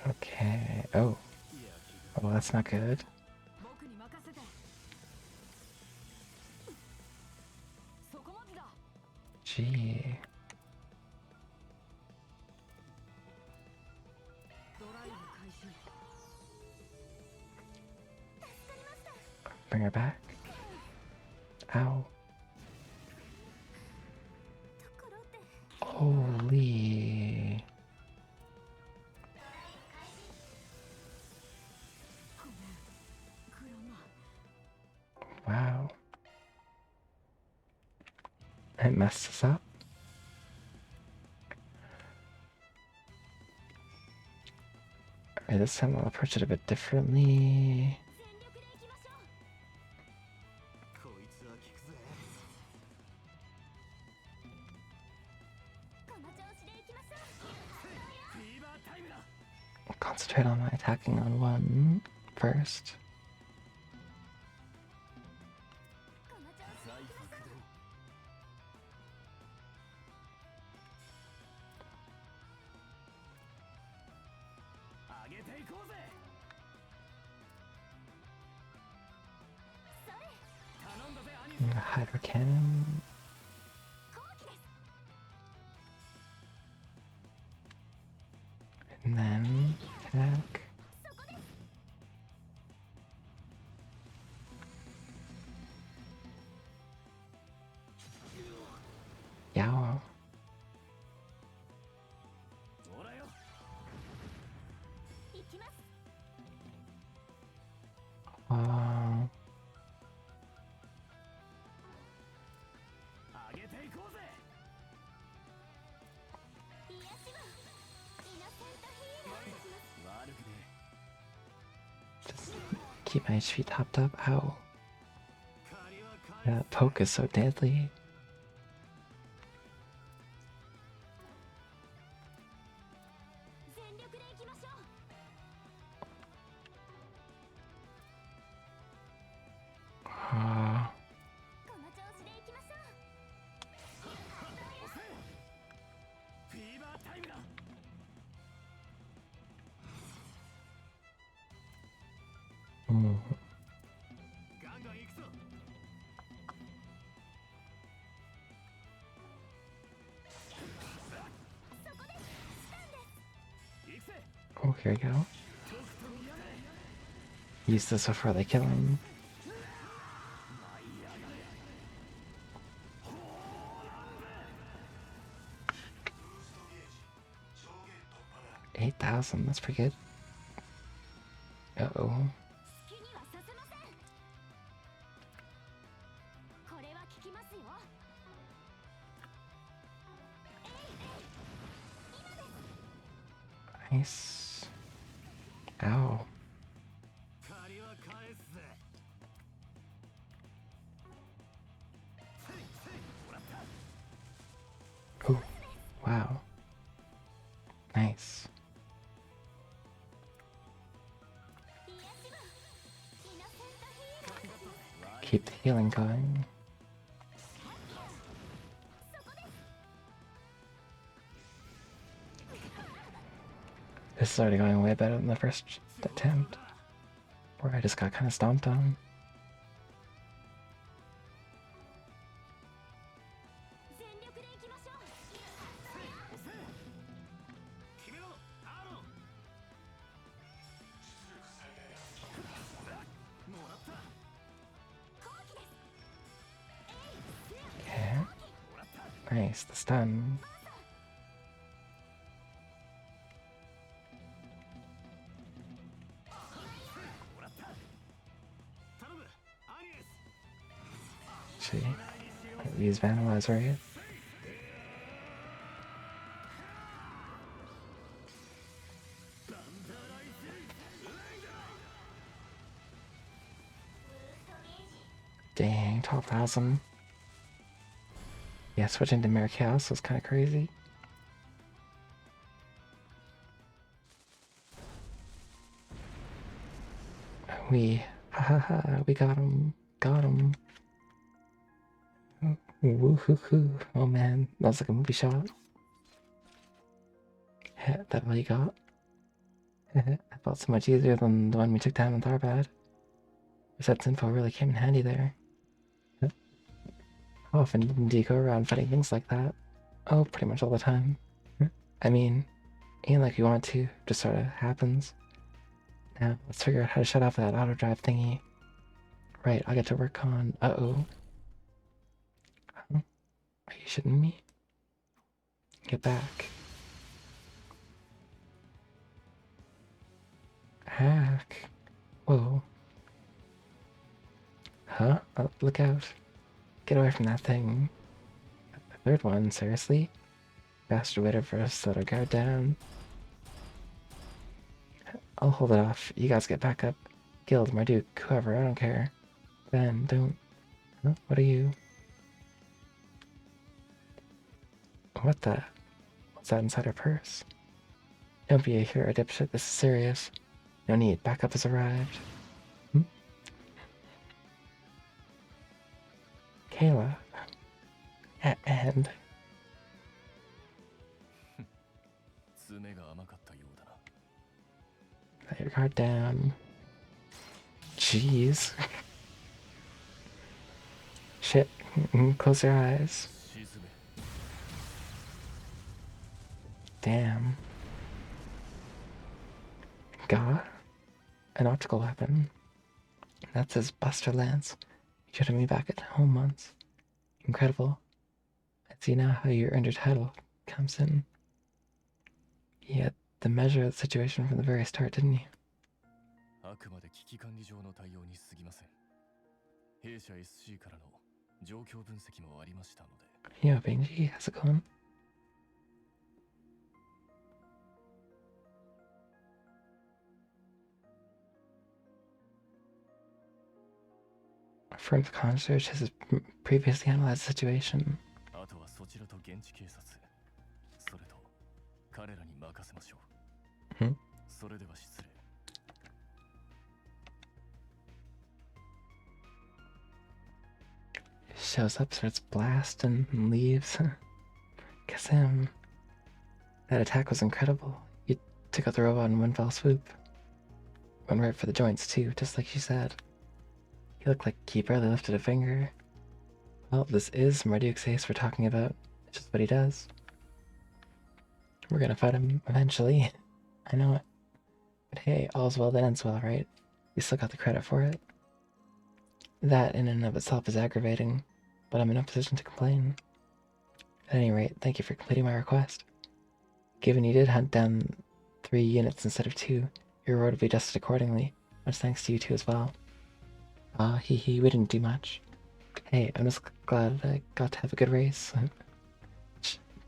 Okay. Oh. Oh, that's not good. Gee. Bring her back. Ow. Holy. Wow. It messed us up. Alright, this time I'll approach it a bit differently. I'll concentrate on my attacking on one first. Hydro cannon. And then attack. Yow. Just keep my HP topped up. Ow. That poke is so deadly. Oh, here we go. Use this before they kill him. 8,000, that's pretty good. Uh-oh. Nice. Ow. Oh, wow. Nice. Keep the healing going. This is already going way better than the first attempt, where I just got kind of stomped on. Okay. Nice, the stun. See, these vandalize right? Dang, 12,000. Yeah, switching to Mirror Chaos was kind of crazy. We got him. Got him. Woo-hoo-hoo. Oh man, that was like a movie shot. That all you got? That felt so much easier than the one we took down in Tharbad. Reset's info really came in handy there. How often do you go around fighting things like that? Oh, pretty much all the time. I mean, ain't like you want to, just sort of happens. Now, let's figure out how to shut off that auto drive thingy. Right, I'll get to work on... Uh-oh. Huh? Are you shitting me? Get back. Hack. Whoa. Huh? Oh, look out. Get away from that thing. A third one, seriously? Bastard waited for us to let our guard down. I'll hold it off. You guys get back up. Guild, Marduk, whoever, I don't care. Ben, don't... Huh? What are you? What the... What's that inside her purse? Don't be a hero, dipshit. This is serious. No need. Backup has arrived. Kayla. And... Let your guard down. Jeez. Shit. Close your eyes. Damn. Got an optical weapon. That's his Buster Lance. He showed me back at home once. Incredible. I see now how your earned your title comes in. You had the measure of the situation from the very start, didn't you? Yeah, Benji, how's it going? Firm's concierge has previously analyzed the situation. Shows up, starts blasting, and leaves. Guess him. That attack was incredible. You took out the robot in one fell swoop. Went right for the joints too, just like she said. He looked like he barely lifted a finger. Well, this is Marduk's ace we're talking about. It's just what he does. We're gonna fight him eventually. I know it. But hey, all's well that ends well, right? You still got the credit for it. That in and of itself is aggravating, but I'm in no position to complain. At any rate, thank you for completing my request. Given you did hunt down 3 units instead of 2. Your reward will be adjusted accordingly. Much thanks to you too as well. Ah, hee hee, we didn't do much. Hey, I'm just glad I got to have a good race.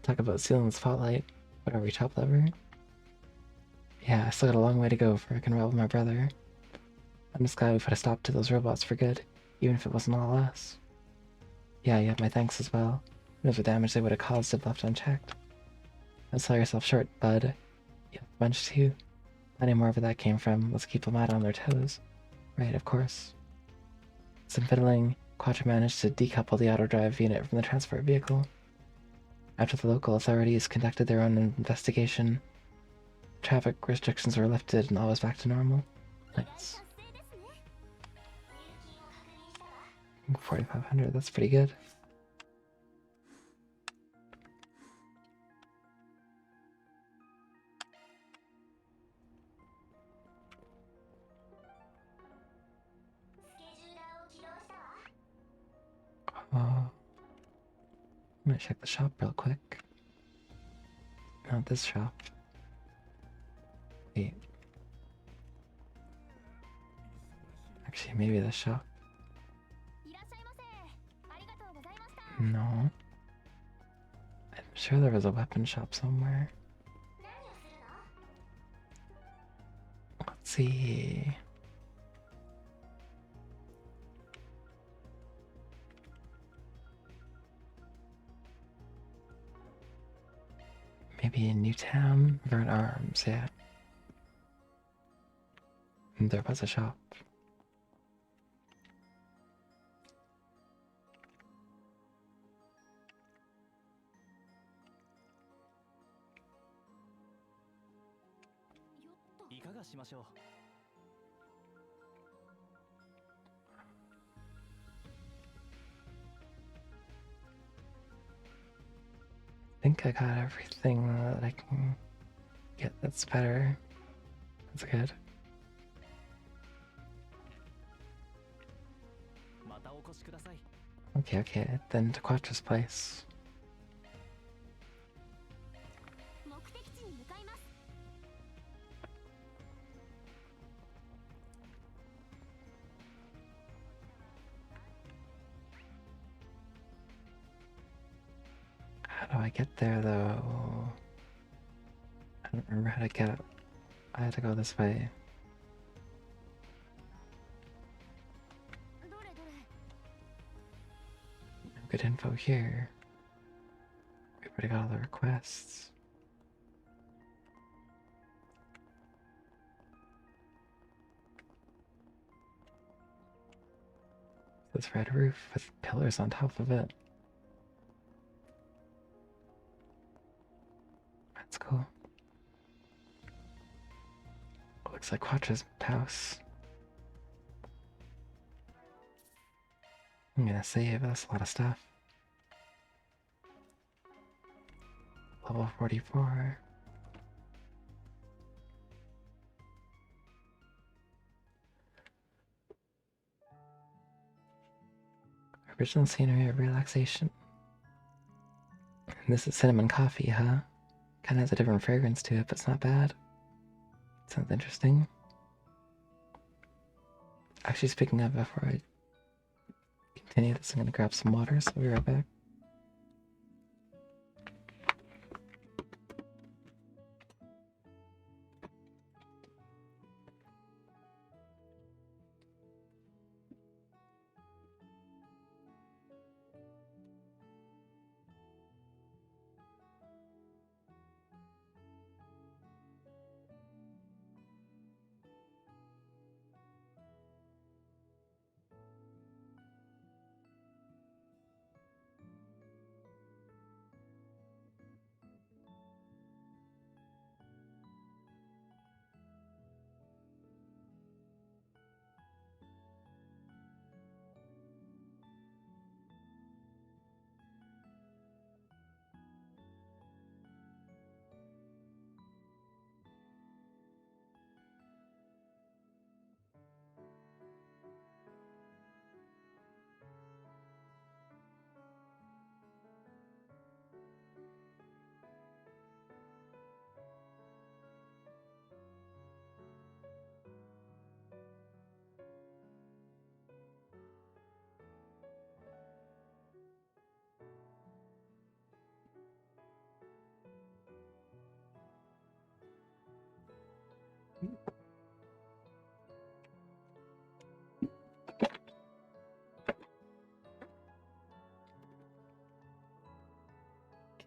Talk about sealing the spotlight. What are we, top lever? Yeah, I still got a long way to go before I can rival my brother. I'm just glad we put a stop to those robots for good, even if it wasn't all us. Yeah, you have my thanks as well. Who knows what damage they would have caused if left unchecked. Don't sell yourself short, bud. You have a bunch too. Plenty more where that came from. Let's keep them out on their toes. Right, of course. Some fiddling, Quattro managed to decouple the auto-drive unit from the transport vehicle. After the local authorities conducted their own investigation, traffic restrictions were lifted and all was back to normal. Nice. 4,500, that's pretty good. I'm gonna check the shop real quick. Not this shop. Wait. Actually, maybe this shop. No. I'm sure there was a weapon shop somewhere. Let's see. Maybe in Newtown? Vern Arms, yeah. There was a shop. I think I got everything that I can get that's better. That's good. Okay, then to Quattro's place. How do I get there though? I don't remember how to get it. I had to go this way. Good info here. We already got all the requests. This red roof with pillars on top of it. That's cool. Looks like Quattro's house. I'm gonna save, that's a lot of stuff. Level 44. Original scenery of relaxation. And this is cinnamon coffee, huh? Kinda has a different fragrance to it, but it's not bad. Sounds interesting. Actually, speaking of, before I continue this, I'm gonna grab some water, so I'll be right back.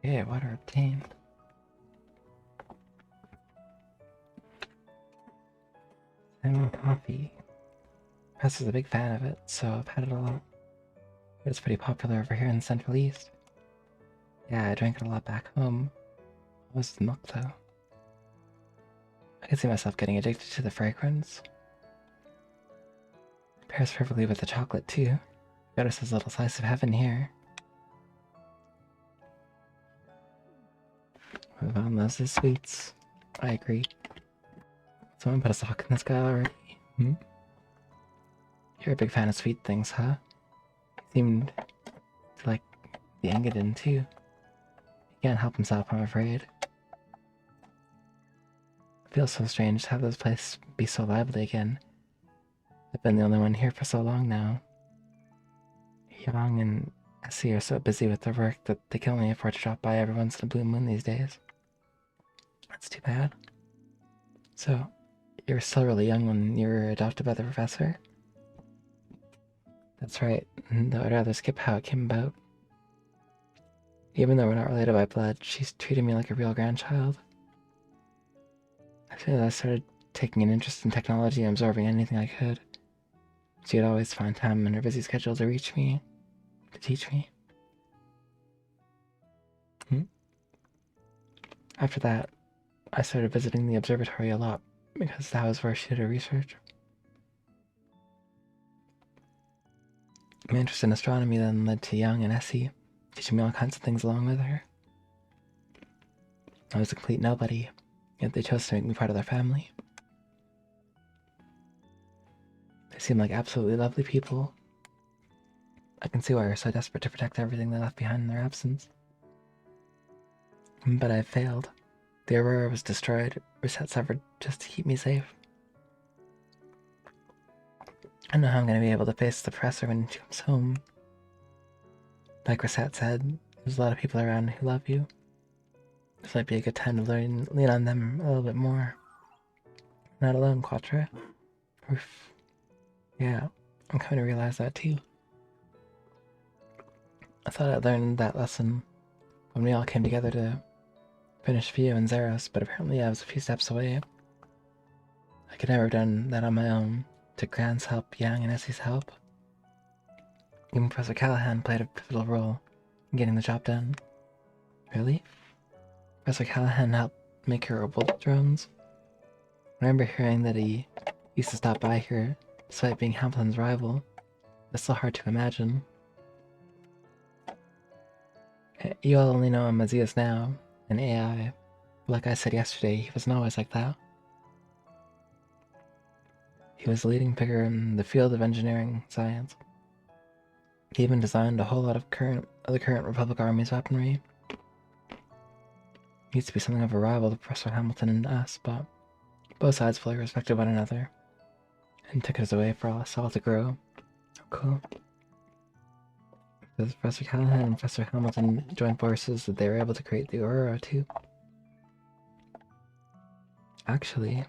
Okay, water obtained. Lemon coffee. Professor's a big fan of it, so I've had it a lot. It's pretty popular over here in the Central East. Yeah, I drank it a lot back home. It was milk, though. I could see myself getting addicted to the fragrance. It pairs perfectly with the chocolate, too. Got us this little slice of heaven here. Yvonne loves his sweets. I agree. Someone put a sock in the sky already. Hmm? You're a big fan of sweet things, huh? He seemed to like the Engadin, too. He can't help himself, I'm afraid. It feels so strange to have this place be so lively again. I've been the only one here for so long now. Yang and Essie are so busy with their work that they can only afford to drop by every once in a blue moon these days. That's too bad. So, you were still really young when you were adopted by the professor? That's right, though I'd rather skip how it came about. Even though we're not related by blood, she's treated me like a real grandchild. As soon as I started taking an interest in technology and absorbing anything I could, she'd always find time in her busy schedule to reach me, to teach me. After that, I started visiting the observatory a lot, because that was where she did her research. My interest in astronomy then led to Young and Essie, teaching me all kinds of things along with her. I was a complete nobody, yet they chose to make me part of their family. They seem like absolutely lovely people. I can see why you're so desperate to protect everything they left behind in their absence. But I failed. The Aurora was destroyed, Reset severed just to keep me safe. I know how I'm going to be able to face the professor when he comes home. Like Reset said, there's a lot of people around who love you. This might be a good time to lean on them a little bit more. Not alone, Quattro. Oof. Yeah, I'm coming to realize that too. I thought I'd learned that lesson when we all came together to finish Vio and Zeros, but apparently I was a few steps away. I could never have done that on my own. To Grant's help, Yang and Essie's help. Even Professor Callahan played a pivotal role in getting the job done. Really? Professor Callahan helped make your bullet drones? I remember hearing that he used to stop by here, despite being Hamilton's rival. It's still hard to imagine. You all only know him as he is now, an AI. But like I said yesterday, he wasn't always like that. He was a leading figure in the field of engineering science. He even designed a whole lot of the current Republic Army's weaponry. He used to be something of a rival to Professor Hamilton and us, but both sides fully respected one another, and took us away for us all to grow. Oh, cool. Because Professor Callahan and Professor Hamilton joined forces, that they were able to create the Aurora too. Actually,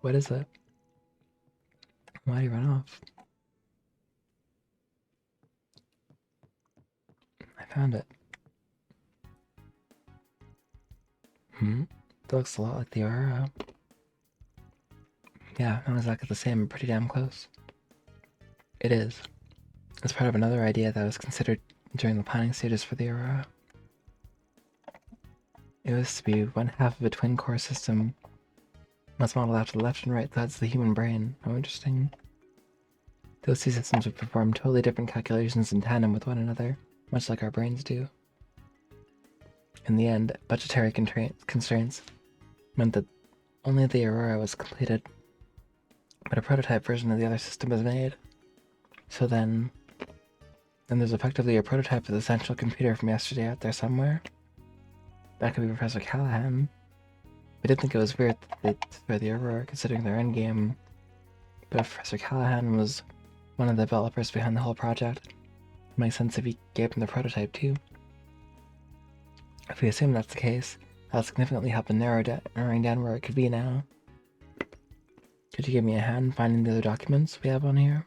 what is it? Why do you run off? I found it. It looks a lot like the Aurora. Yeah, not exactly the same, but pretty damn close. It is. It's part of another idea that was considered during the planning stages for the Aurora. It was to be one half of a twin-core system that's modeled after the left and right sides of the human brain. How interesting. Those two systems would perform totally different calculations in tandem with one another, much like our brains do. In the end, budgetary constraints meant that only the Aurora was completed, but a prototype version of the other system was made. So then there's effectively a prototype of the central computer from yesterday out there somewhere. That could be Professor Callahan. We did think it was weird that they destroyed the Aurora considering their endgame, but if Professor Callahan was one of the developers behind the whole project, it makes sense if he gave him the prototype too. If we assume that's the case, that'll significantly help in narrowing down where it could be now. Could you give me a hand finding the other documents we have on here?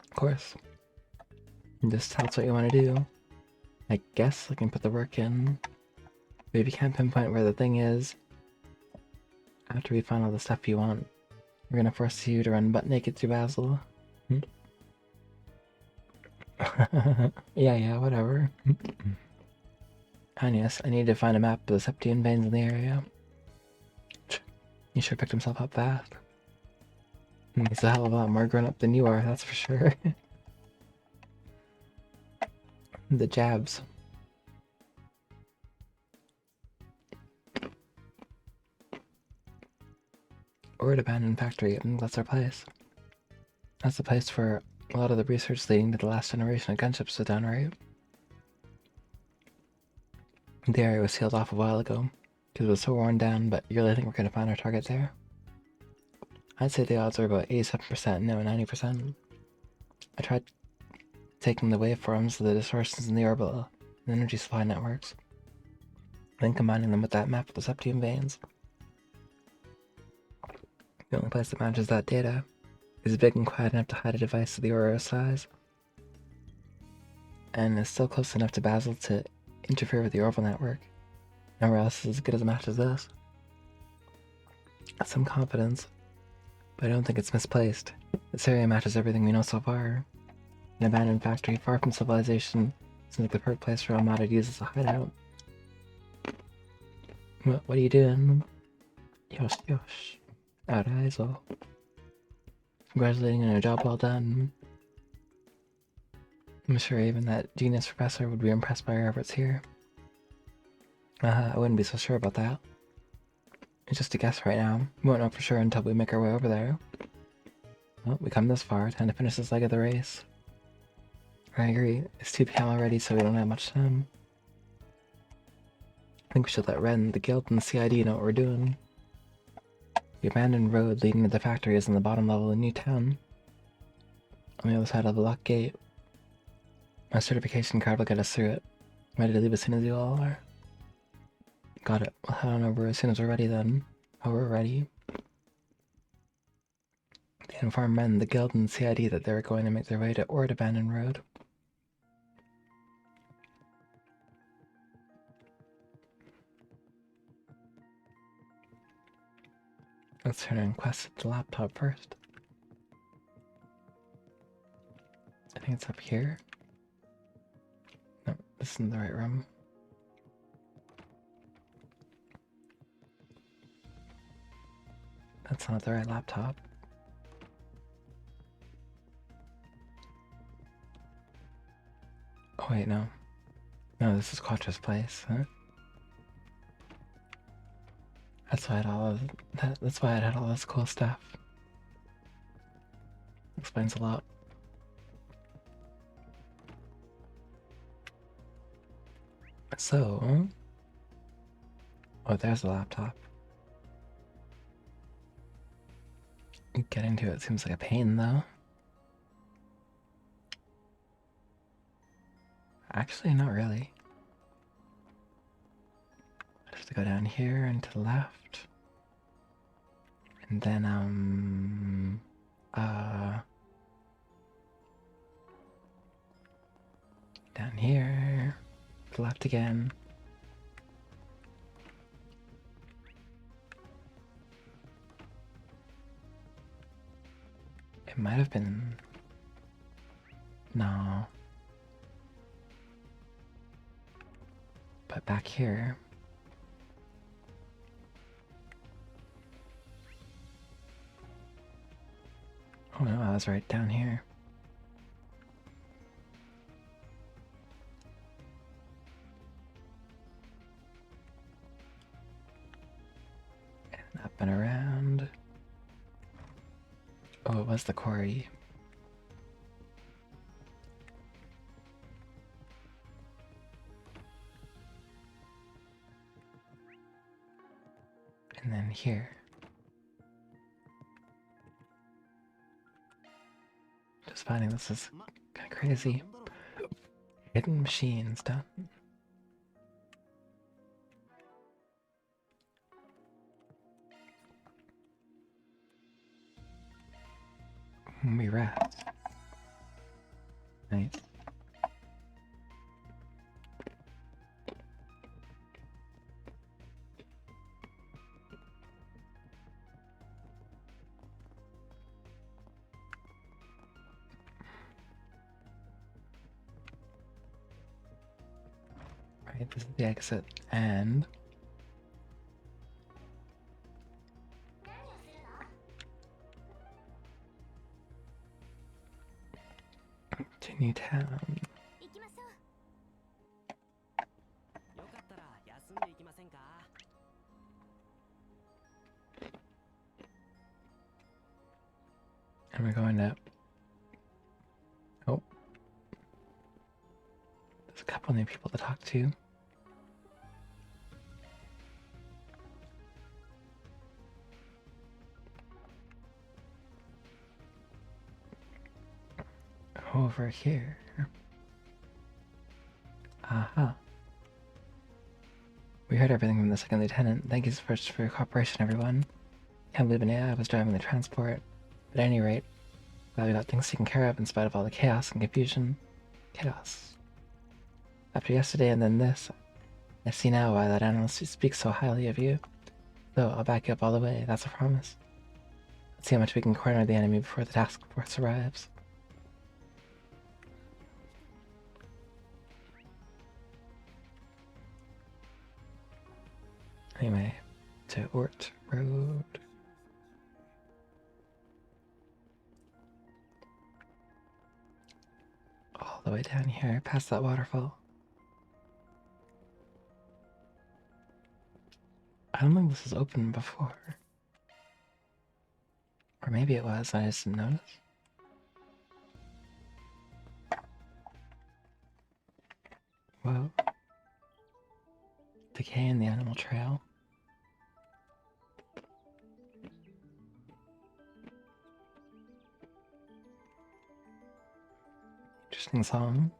Of course. Just tell us what you want to do. I guess I can put the work in. But if you can't pinpoint where the thing is, after we find all the stuff you want, we're gonna force you to run butt naked through Basil. Yeah, whatever. And yes, I need to find a map of the Septian veins in the area. He sure picked himself up fast. He's a hell of a lot more grown up than you are, that's for sure. The jabs. Or an abandoned factory, and that's our place. That's the place for a lot of the research leading to the last generation of gunships was done, right? The area was sealed off a while ago, because it was so worn down, but you really think we're gonna find our target there? I'd say the odds are about 87%, no, 90%. I tried taking the waveforms of the distortions in the orbital and energy supply networks, then combining them with that map of the Septium veins. The only place that matches that data is big and quiet enough to hide a device of the Aurora size, and is still close enough to Basil to interfere with the orbital network. Nowhere else is as good as a match as this. Some confidence, but I don't think it's misplaced. This area matches everything we know so far. An abandoned factory far from civilization seems like the perfect place for Armada to use as a hideout. What are you doing? Yosh. Alright, so. Congratulating on a job well done. I'm sure even that genius professor would be impressed by our efforts here. I wouldn't be so sure about that. It's just a guess right now. We won't know for sure until we make our way over there. Well, we come this far, time to finish this leg of the race. I agree. It's 2 p.m. already, so we don't have much time. I think we should let Ren, the guild, and the CID know what we're doing. The abandoned road leading to the factory is in the bottom level of Newtown, on the other side of the locked gate. My certification card will get us through it. Ready to leave as soon as you all are? Got it. We'll head on over as soon as we're ready then. Oh, we're ready. They informed Ren, the guild, and the CID that they were going to make their way to Ord Abandoned Road. Let's turn and quest the laptop first. I think it's up here. No, this isn't the right room. That's not the right laptop. Oh wait, no. No, this is Quatra's place, huh? That's why I had all this cool stuff. Explains a lot. So, oh, there's the laptop. Getting to it seems like a pain, though. Actually, not really. I have to go down here and to the left. And then, down here, to the left again. It might have been... No. But back here... Oh no, I was right down here. And up and around. Oh, it was the quarry. And then here. Just finding this is kind of crazy. Hidden machines done. We rest. Nice. Alright, this is the exit, and... to New Town. And we're going up. Oh. There's a couple new people to talk to. Over here. Aha. We heard everything from the second lieutenant. Thank you so much for your cooperation, everyone. Can't believe an AI was driving the transport. But at any rate, glad we got things taken care of in spite of all the chaos and confusion. Chaos. After yesterday and then this, I see now why that analyst speaks so highly of you. So I'll back you up all the way, that's a promise. Let's see how much we can corner the enemy before the task force arrives. Anyway, to Ort Road. All the way down here, past that waterfall. I don't think this was open before. Or maybe it was, I just didn't notice. Whoa. Decay in the animal trail. Interesting song.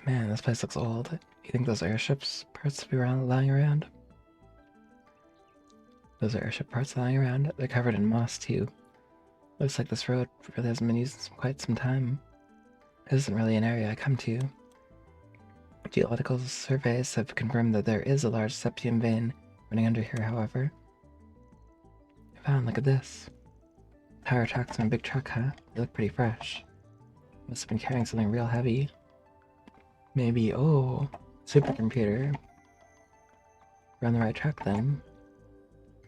Man, this place looks old. You think those airships parts be lying around? Those are airship parts lying around. They're covered in moss too. Looks like this road really hasn't been used in quite some time. This isn't really an area I come to. Geological surveys have confirmed that there is a large septium vein running under here, however. Look at this. Tire tracks on a big truck, huh? They look pretty fresh. Must have been carrying something real heavy. Maybe, oh, supercomputer. We're on the right track then.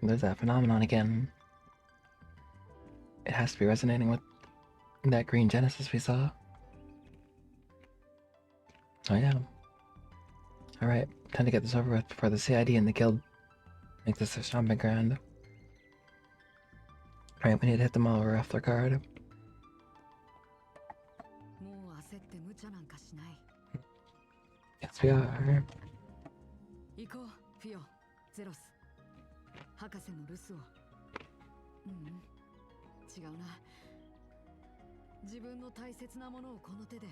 There's that phenomenon again. It has to be resonating with that green Genesis we saw. Oh yeah. Alright, time to get this over with before the CID and the guild make this their stomping ground. Alright, we need to hit them all over off their guard. Yes, we are. 博士の留守を。違うな。自分の大切なものをこの手で、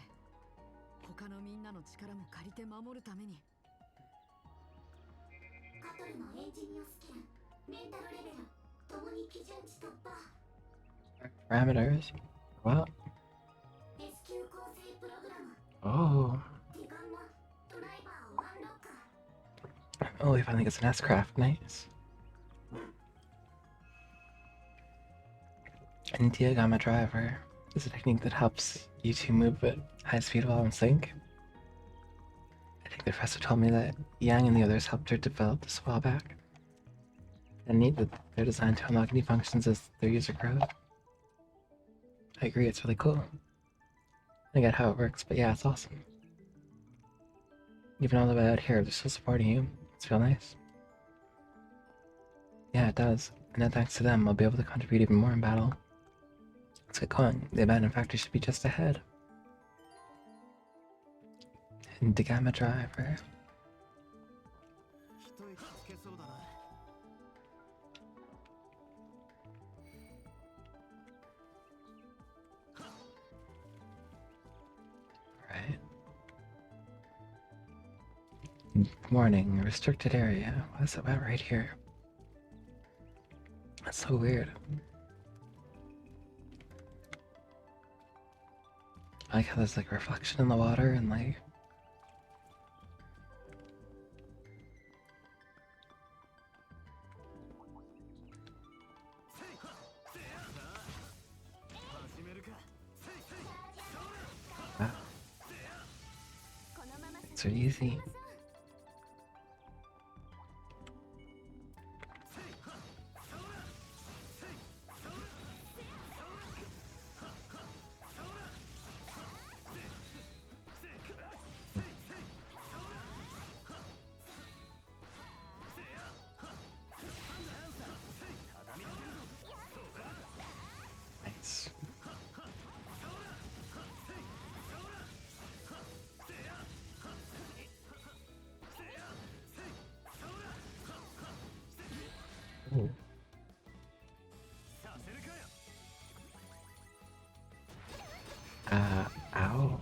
他のみんなの力も借りて守るために。カトルのエンジニアスキル、メンタルレベル、ともに基準値突破。Parameters. What? SQ 構成プログラム。Oh. 時間はドライバーをアンロック。Oh, we finally get an S-craft. Nice. And Diagama Driver is a technique that helps you two move at high speed while in sync. I think the professor told me that Yang and the others helped her develop this a while back. And neat that they're designed to unlock new functions as their user grows. I agree, it's really cool. I get how it works, but yeah, it's awesome. Even all the way out here, they're still supporting you. It's real nice. Yeah, it does. And now thanks to them, I'll be able to contribute even more in battle. Let's get going. The abandoned factory should be just ahead. And Diagama Driver. Right. Warning, restricted area. What is it about right here? That's so weird. I like how there's like reflection in the water and like... bolts are easy. Nice. Ooh. Ow.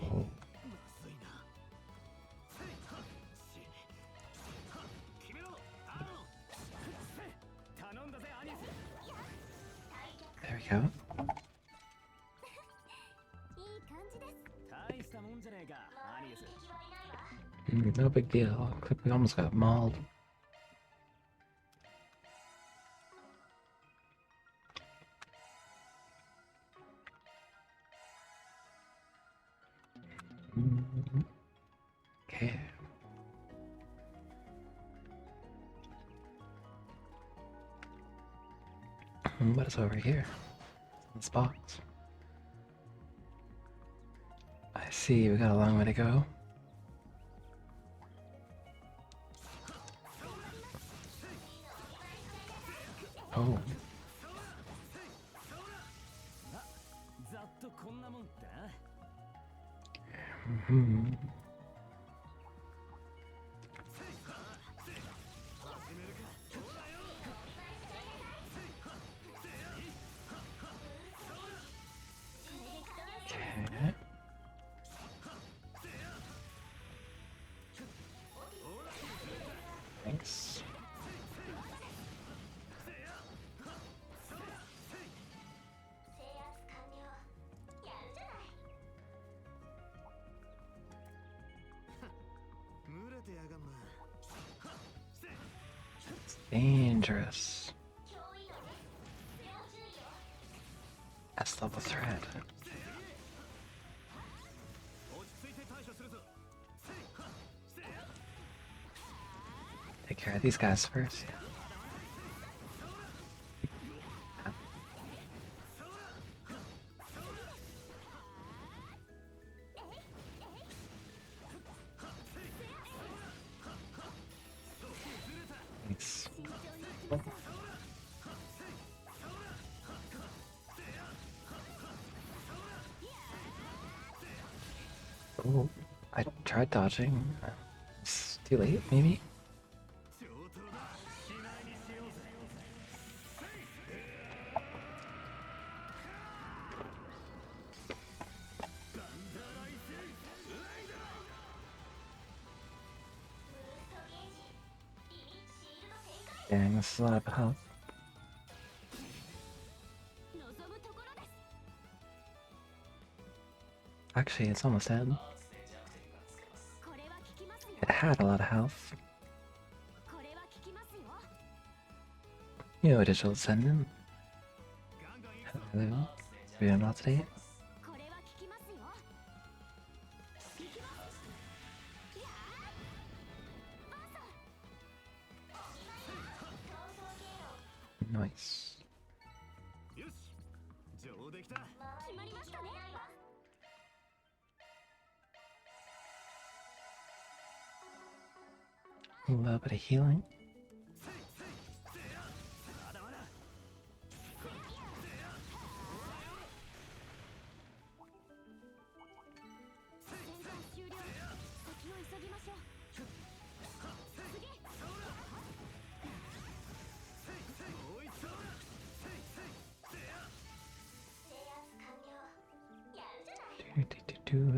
There we go. No big deal. We almost got mauled. Okay. What is over here? This box. I see, we got a long way to go. Oh. Mm-hmm. Okay. Thanks. It's dangerous. S level threat. Take care of these guys first. Nice. Oh, I tried dodging. It's too late, maybe? Dang, this is a lot of health. Actually, it's almost dead. It had a lot of health. You know, digital descendant. Hello. We are not today. Nice. A little bit of healing.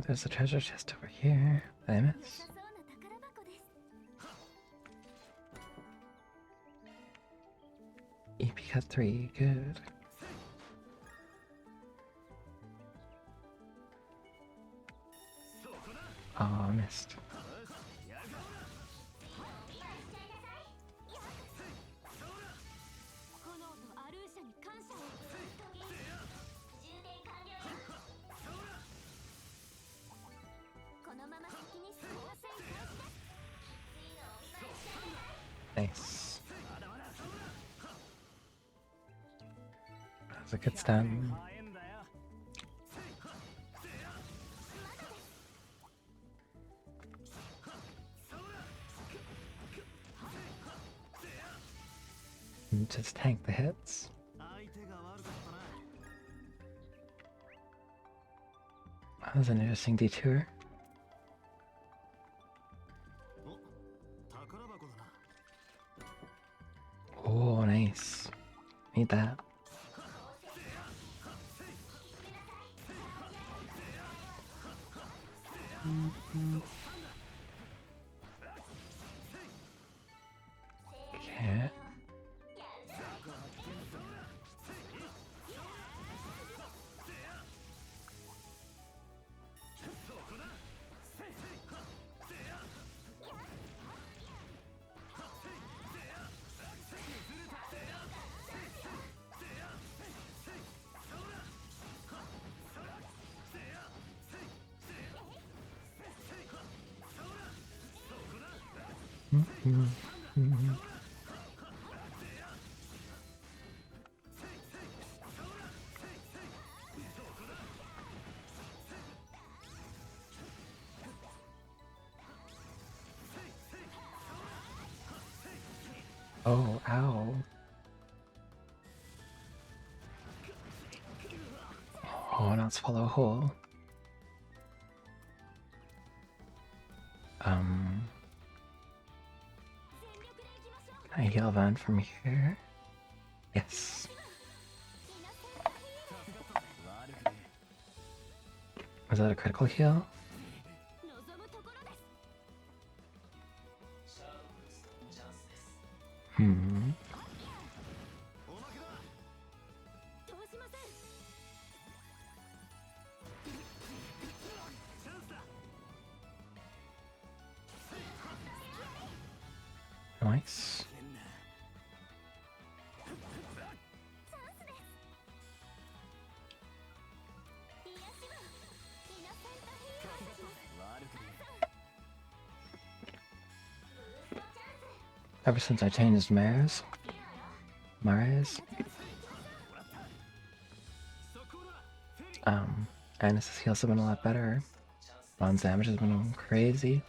There's a treasure chest over here. Did I miss? EP got 3, good. Oh, I missed. Nice. That was a good stun. Just tank the hits. That was an interesting detour. Oh, nice. Need that. Okay. Oh, ow. Oh, now it's follow hole. Can I heal Van from here? Yes. Was that a critical heal? Hmm. Nice. Ever since I changed Mares, Agnes's heals have been a lot better. Ron's damage has been crazy.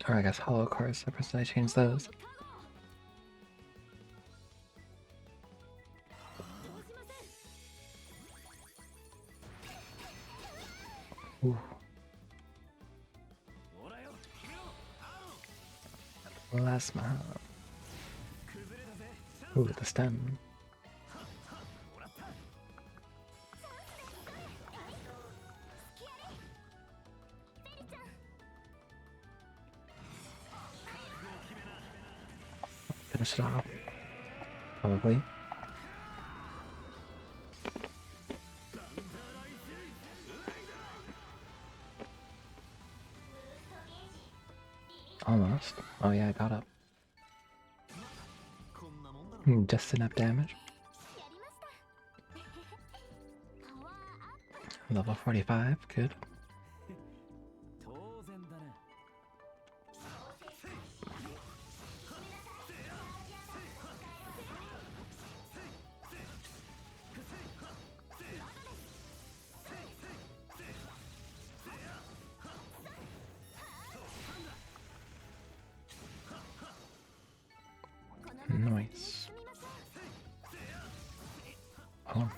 Or I guess hollow cores, ever since I changed those. Ooh. Plasma. Ooh, the stun. Finish it off. Probably. Almost. Oh yeah, I got up. Just enough damage. Level 45, good. Nice. Oh.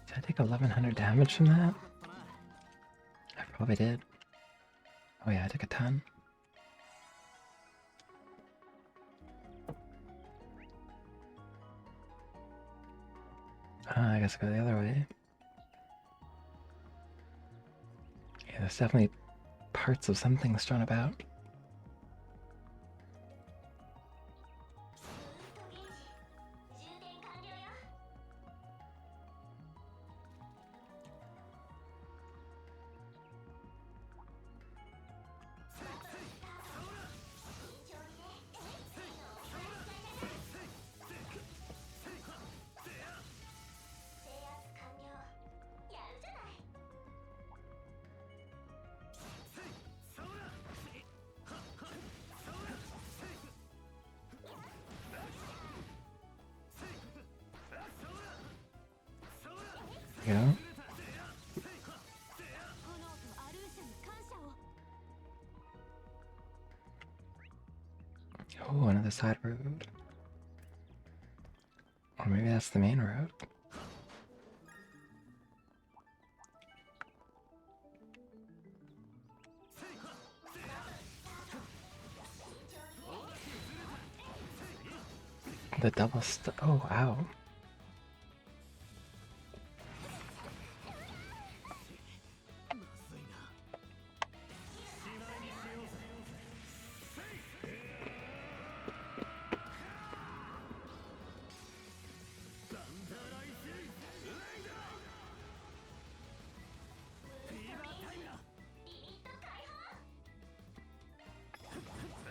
Did I take 1100 damage from that? I probably did. Oh yeah, I took a ton. I guess go the other way. Yeah, there's definitely parts of something strewn about. There you go. Oh, another side road. Or maybe that's the main road. The double oh, wow.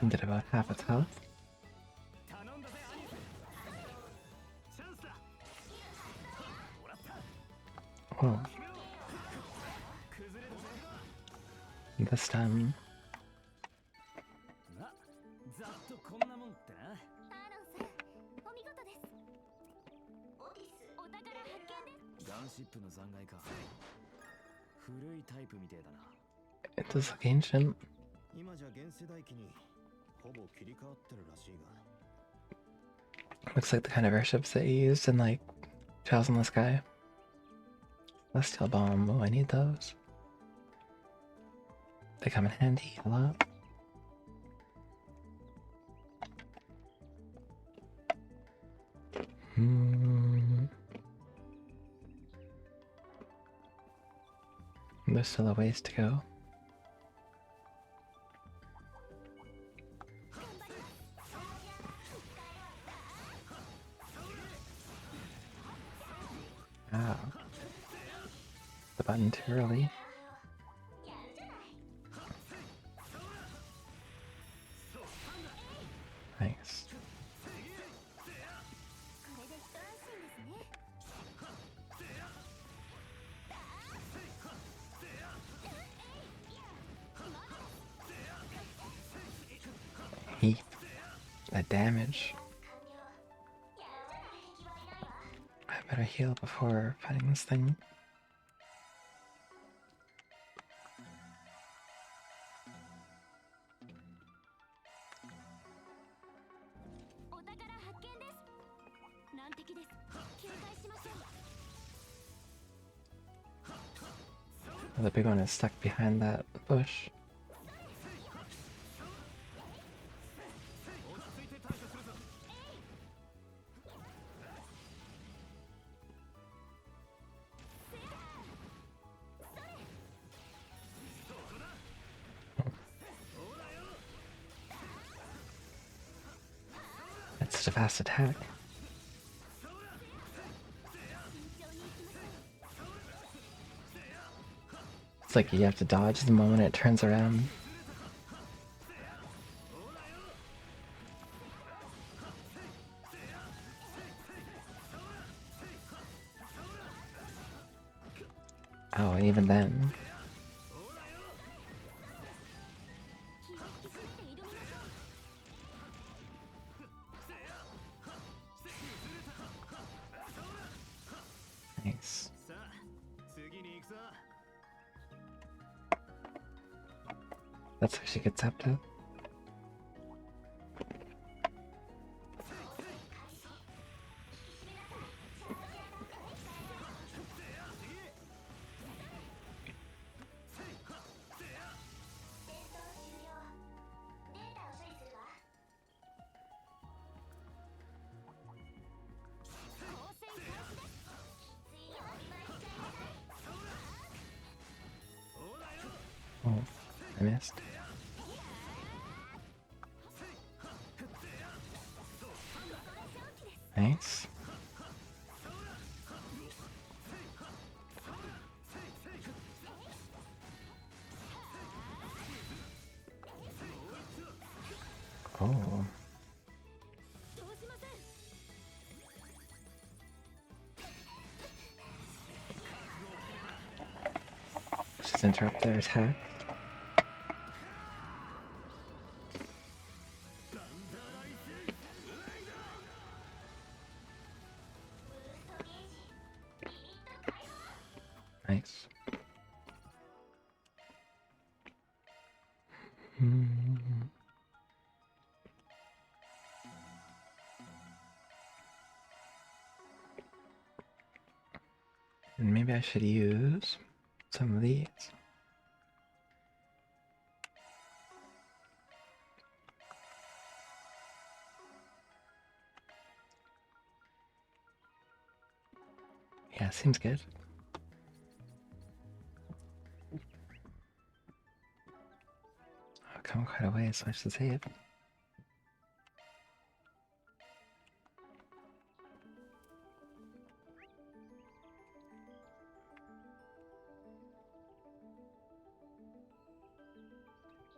Did about half its health. Whoa. This time. It does look ancient. Looks like the kind of airships that you used in like Trials in the Sky. Celestial Bomb. Oh, I need those. They come in handy a lot. There's still a ways to go. Wow. The button too early. Nice. Heap. That damage. I better heal before fighting this thing. Oh, the big one is stuck behind that bush. That's such a fast attack. It's like you have to dodge the moment it turns around. Oh, and even then. Nice. That's how she gets up to. Oh, I missed. Nice. Oh. Just interrupt their attack. And maybe I should use some of these. Yeah, seems good. I've come quite a way, so I should save.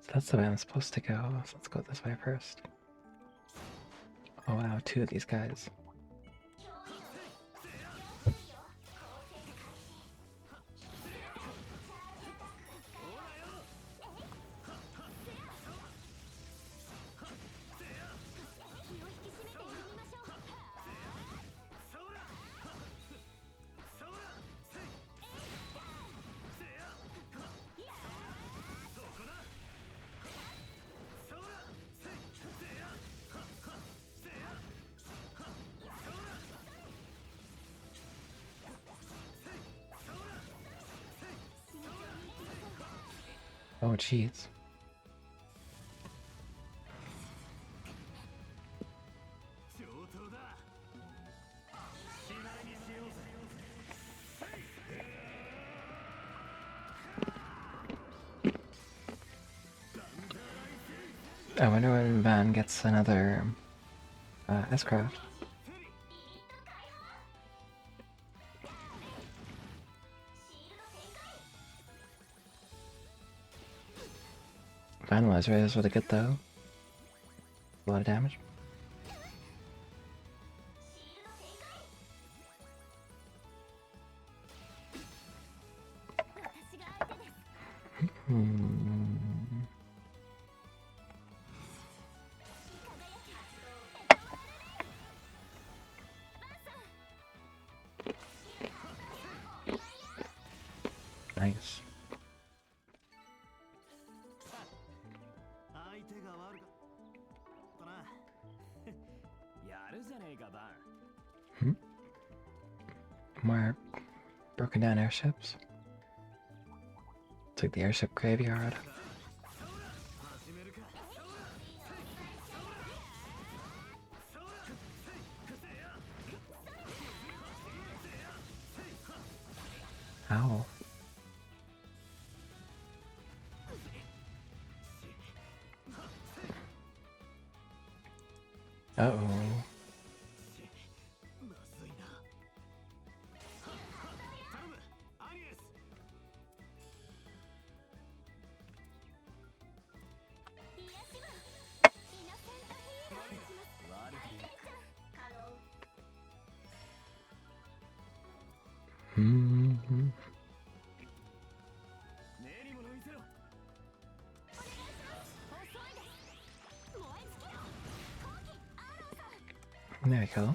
So that's the way I'm supposed to go. So let's go this way first. Oh wow, 2 of these guys. Oh, jeez. I wonder when Van gets another S-Craft. Finalizer is really good though. A lot of damage. Nice. More broken down airships. It's like the airship graveyard. Ow. Uh-oh. There we go.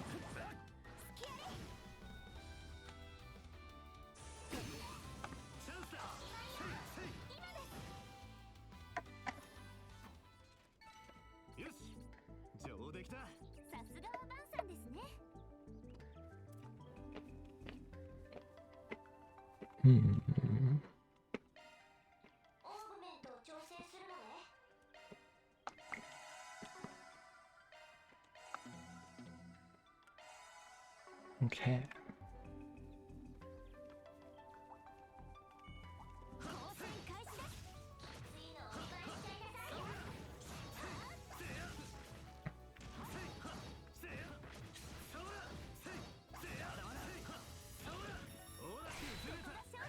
Okay.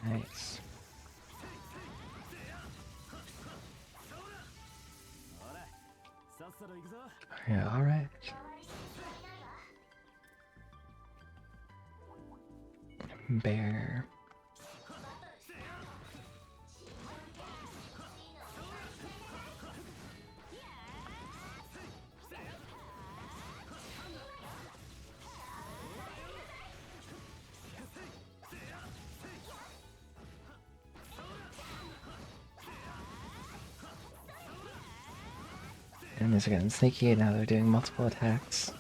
Nice. Yeah, all right. Bear. Enemies are getting sneaky, now they're doing multiple attacks.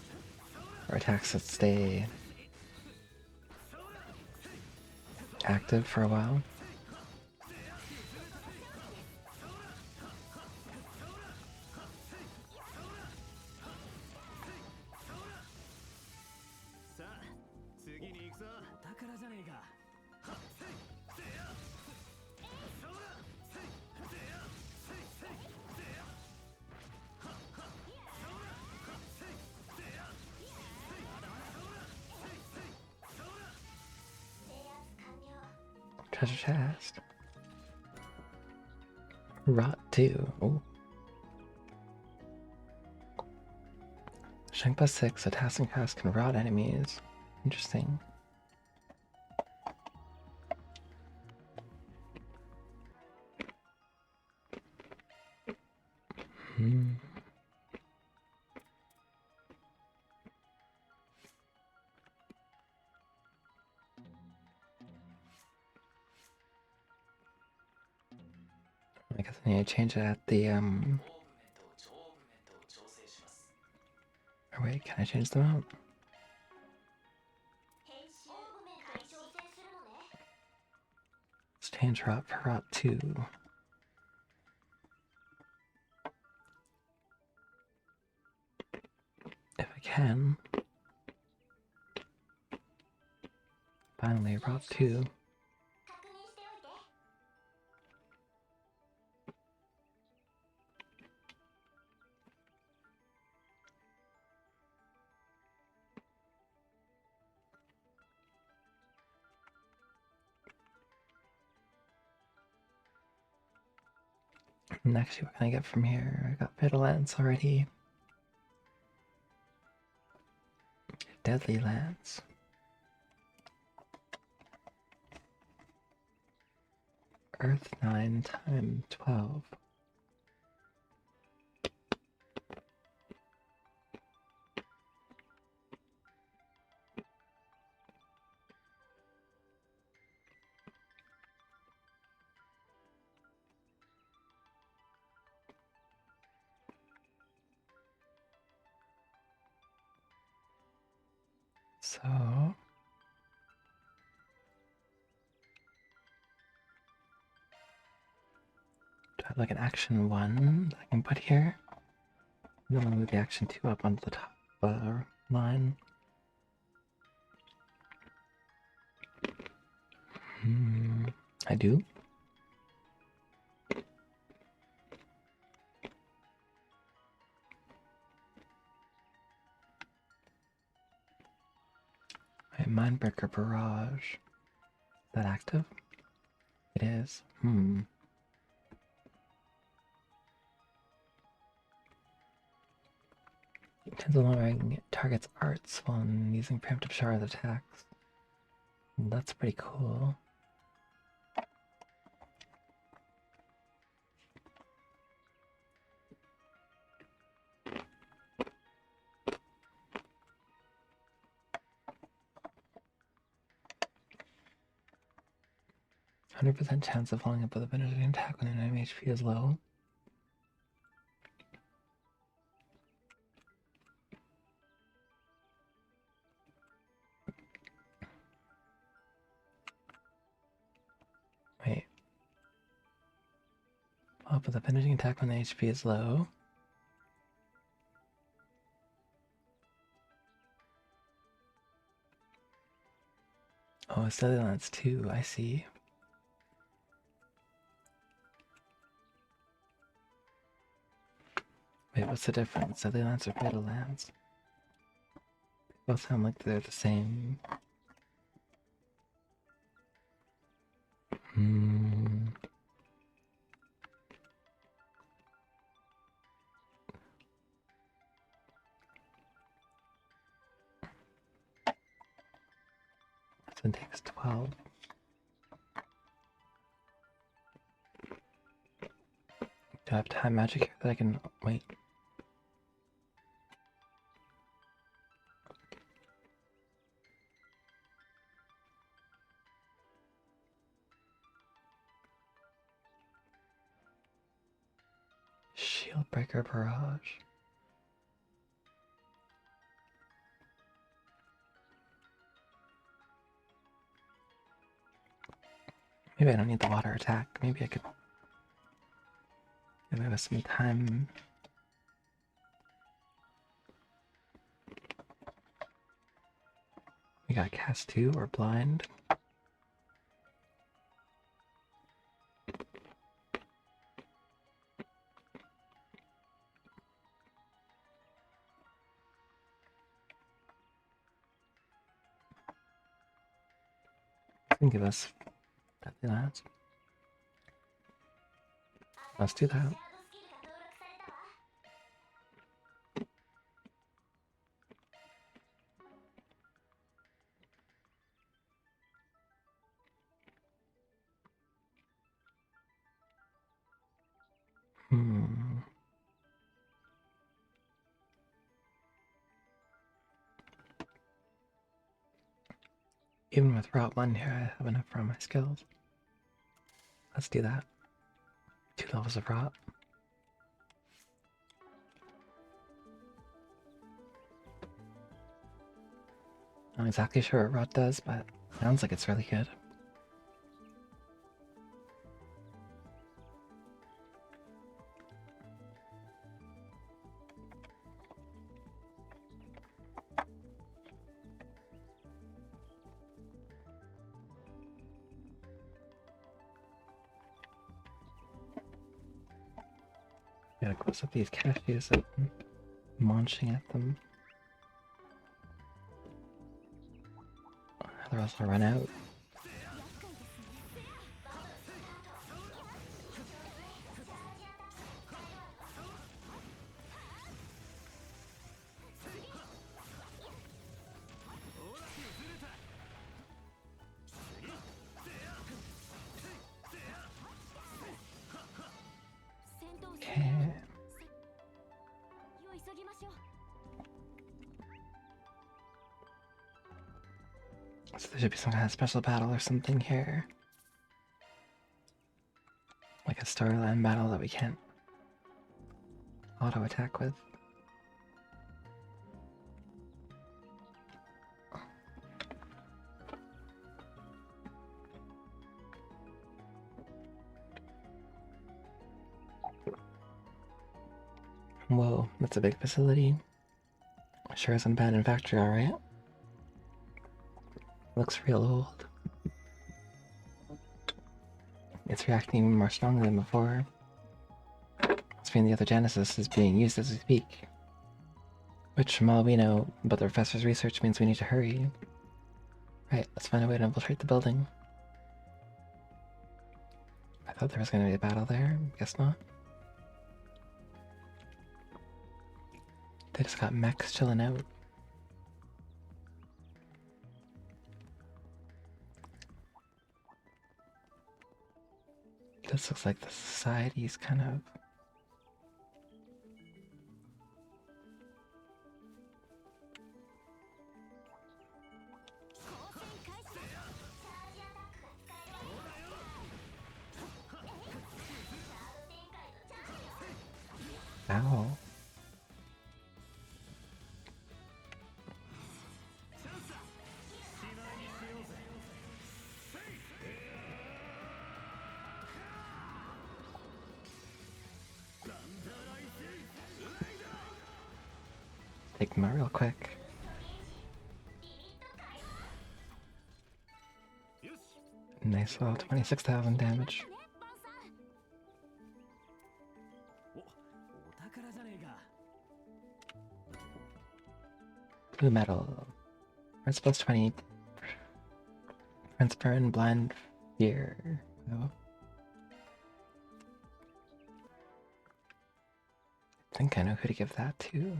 Or attacks that stay active for a while. Treasure chest. Rot 2. Oh. Shank plus 6, a tasking cast can rot enemies. Interesting. I guess I need to change it at the Or wait, can I change them out? Let's change rot for rot 2. If I can. Finally, rot 2. And actually, what can I get from here? I got Fatal Lance already. Deadly Lance. Earth 9 times 12. So do I have like an action 1 that I can put here? Then I'll move the action 2 up onto the top line. I do. Mindbreaker Barrage. Is that active? It is. Tends on lowering target's arts when using preemptive shard attacks. That's pretty cool. %, chance of following up with a penetrating attack when an enemy HP is low. Wait. Follow up with a penetrating attack when the HP is low. Oh, it's Deadly Lance too, I see. Wait, what's the difference? Deadly Lance or Fatal Lance? Both sound like they're the same. This one takes 12. Do I have time magic here that I can wait? Shield Breaker Barrage. Maybe I don't need the water attack. Maybe I could give us some time. We got cast 2 or blind. Can give us deadly lance. Let's do that. Even with Route 1 here, I have enough for all my skills. Let's do that. 2 levels of Rot. Not exactly sure what Rot does, but sounds like it's really good. Gotta close up these cashews and munching at them. Otherwise I'll run out. Okay. So there should be some kind of special battle or something here. Like a storyline battle that we can't auto attack with. Whoa, that's a big facility. Sure is abandoned factory, alright. Looks real old. It's reacting even more strongly than before. Must mean the other Genesis is being used as we speak. Which, from all we know about the professor's research, means we need to hurry. Right, let's find a way to infiltrate the building. I thought there was going to be a battle there. Guess not. They just got mechs chilling out. This looks like the society's kind of... Ow. Take them out real quick. Nice little 26,000 damage. Blue metal. Red plus 20. Transparent blind fear. Oh. I think I know who to give that to.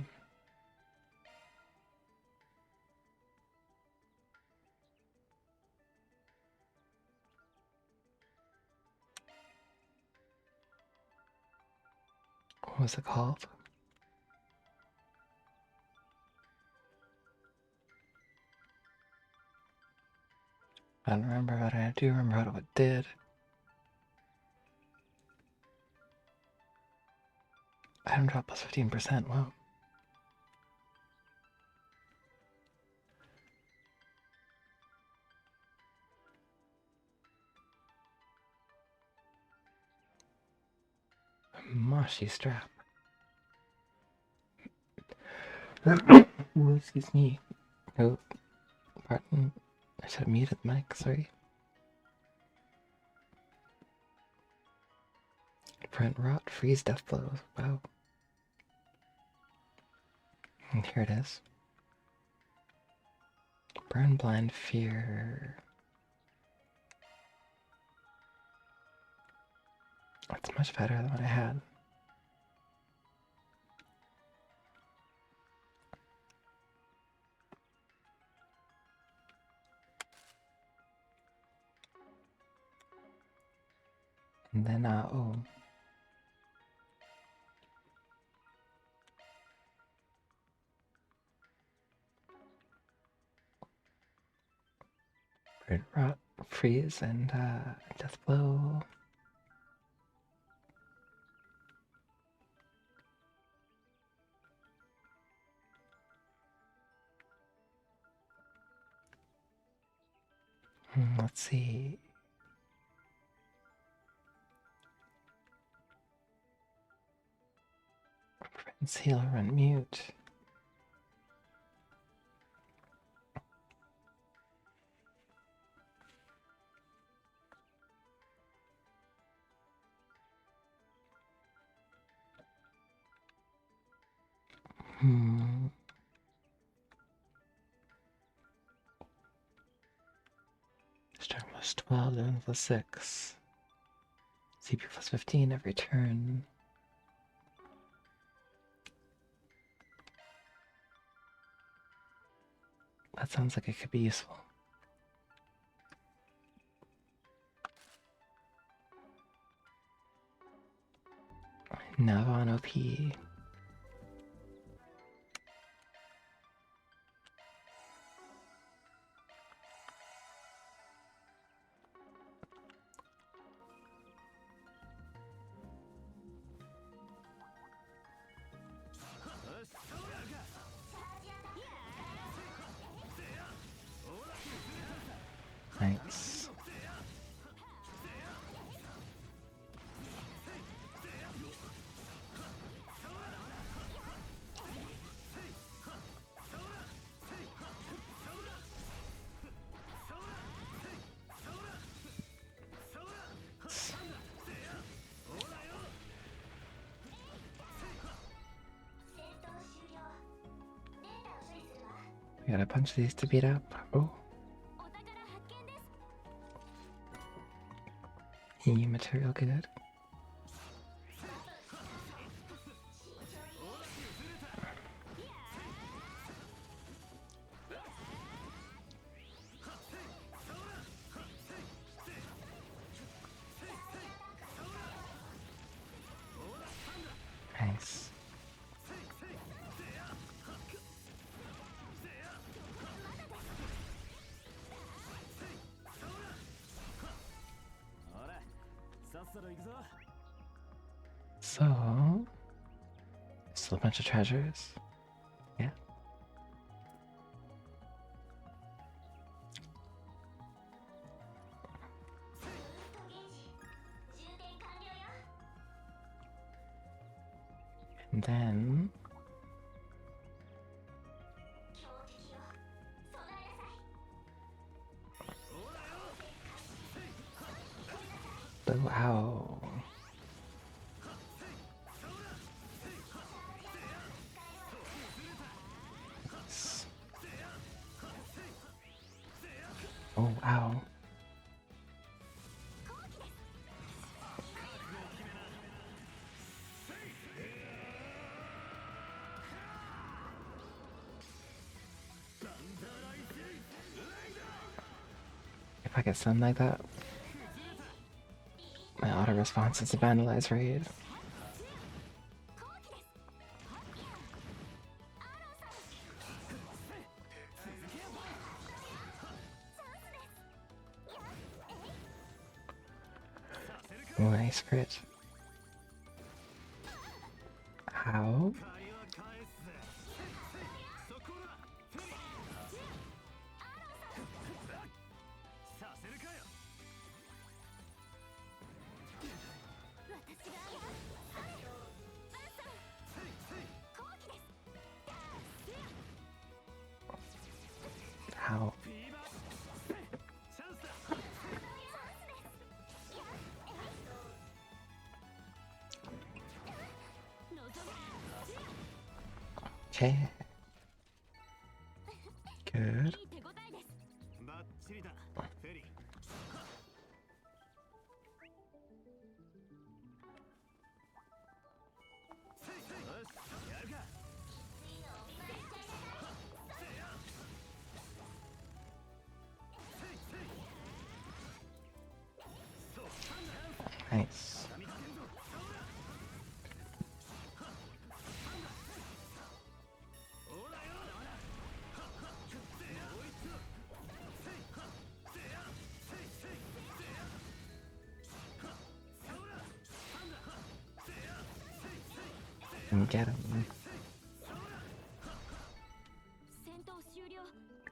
What was it called? I don't remember, but I do remember what it did. Item drop plus 15%, wow. She strap. Ooh, excuse me. Oh, pardon. I should have muted the mic, sorry. Print rot, freeze, death blows. Wow. And here it is. Burn, blind, fear. That's much better than what I had. And then, oh. Burn, rot, freeze, and, death blow. Let's see. Prevents healer on mute. Strength plus 12, then plus 6. CP plus 15 every turn. That sounds like it could be useful. Navon OP. Nice. We got a bunch of these to beat up. Oh. Material good. Nice. So, still a bunch of treasures. Yeah. And then wow. Oh, wow. If I get stunned like that, my auto response is a vandalize raid. Nice crit. How? Okay. Good. Nice. Get him.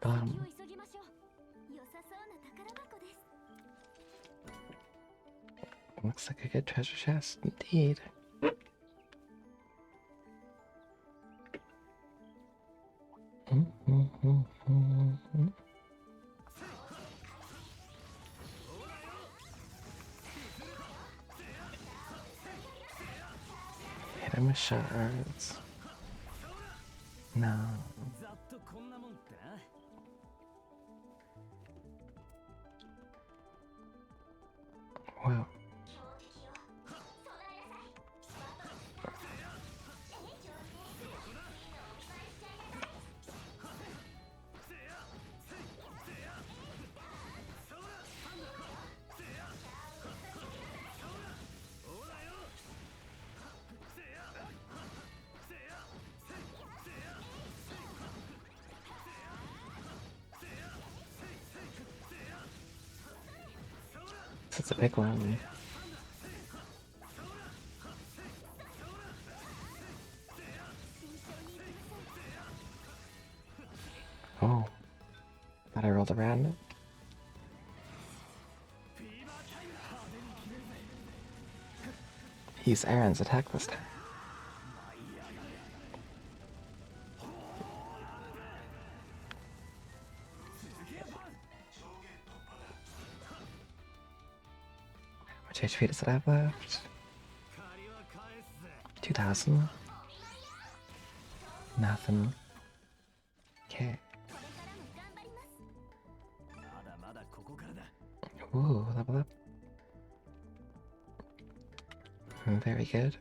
Got him. Looks like a good treasure chest, indeed. Hit him with shards. No. Wow. That's a big one. Oh. Thought I rolled around it. Use Aaron's attack this time. How much HP does it have left? 2,000. Nothing. Okay. Ooh, level up. Very good.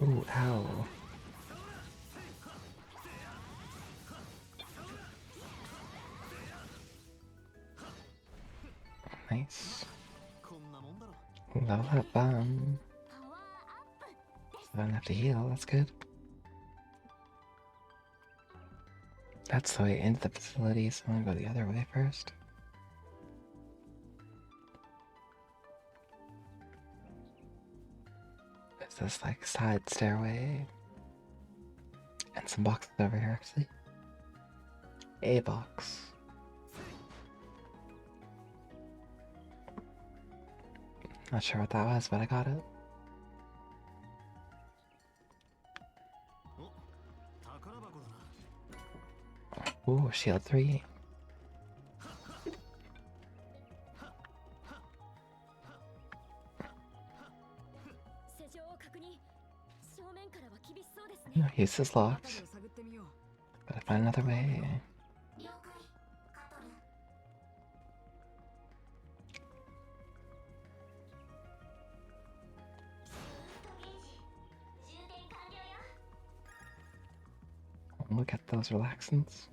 Ooh, ow. Nice. Level up, I don't have to heal, that's good. That's the way into the facility, so I'm gonna go the other way first. There's this like side stairway. And some boxes over here actually. A box. Not sure what that was, but I got it. Ooh, shield 3. No, use this locked. Gotta find another way. Look at those relaxants.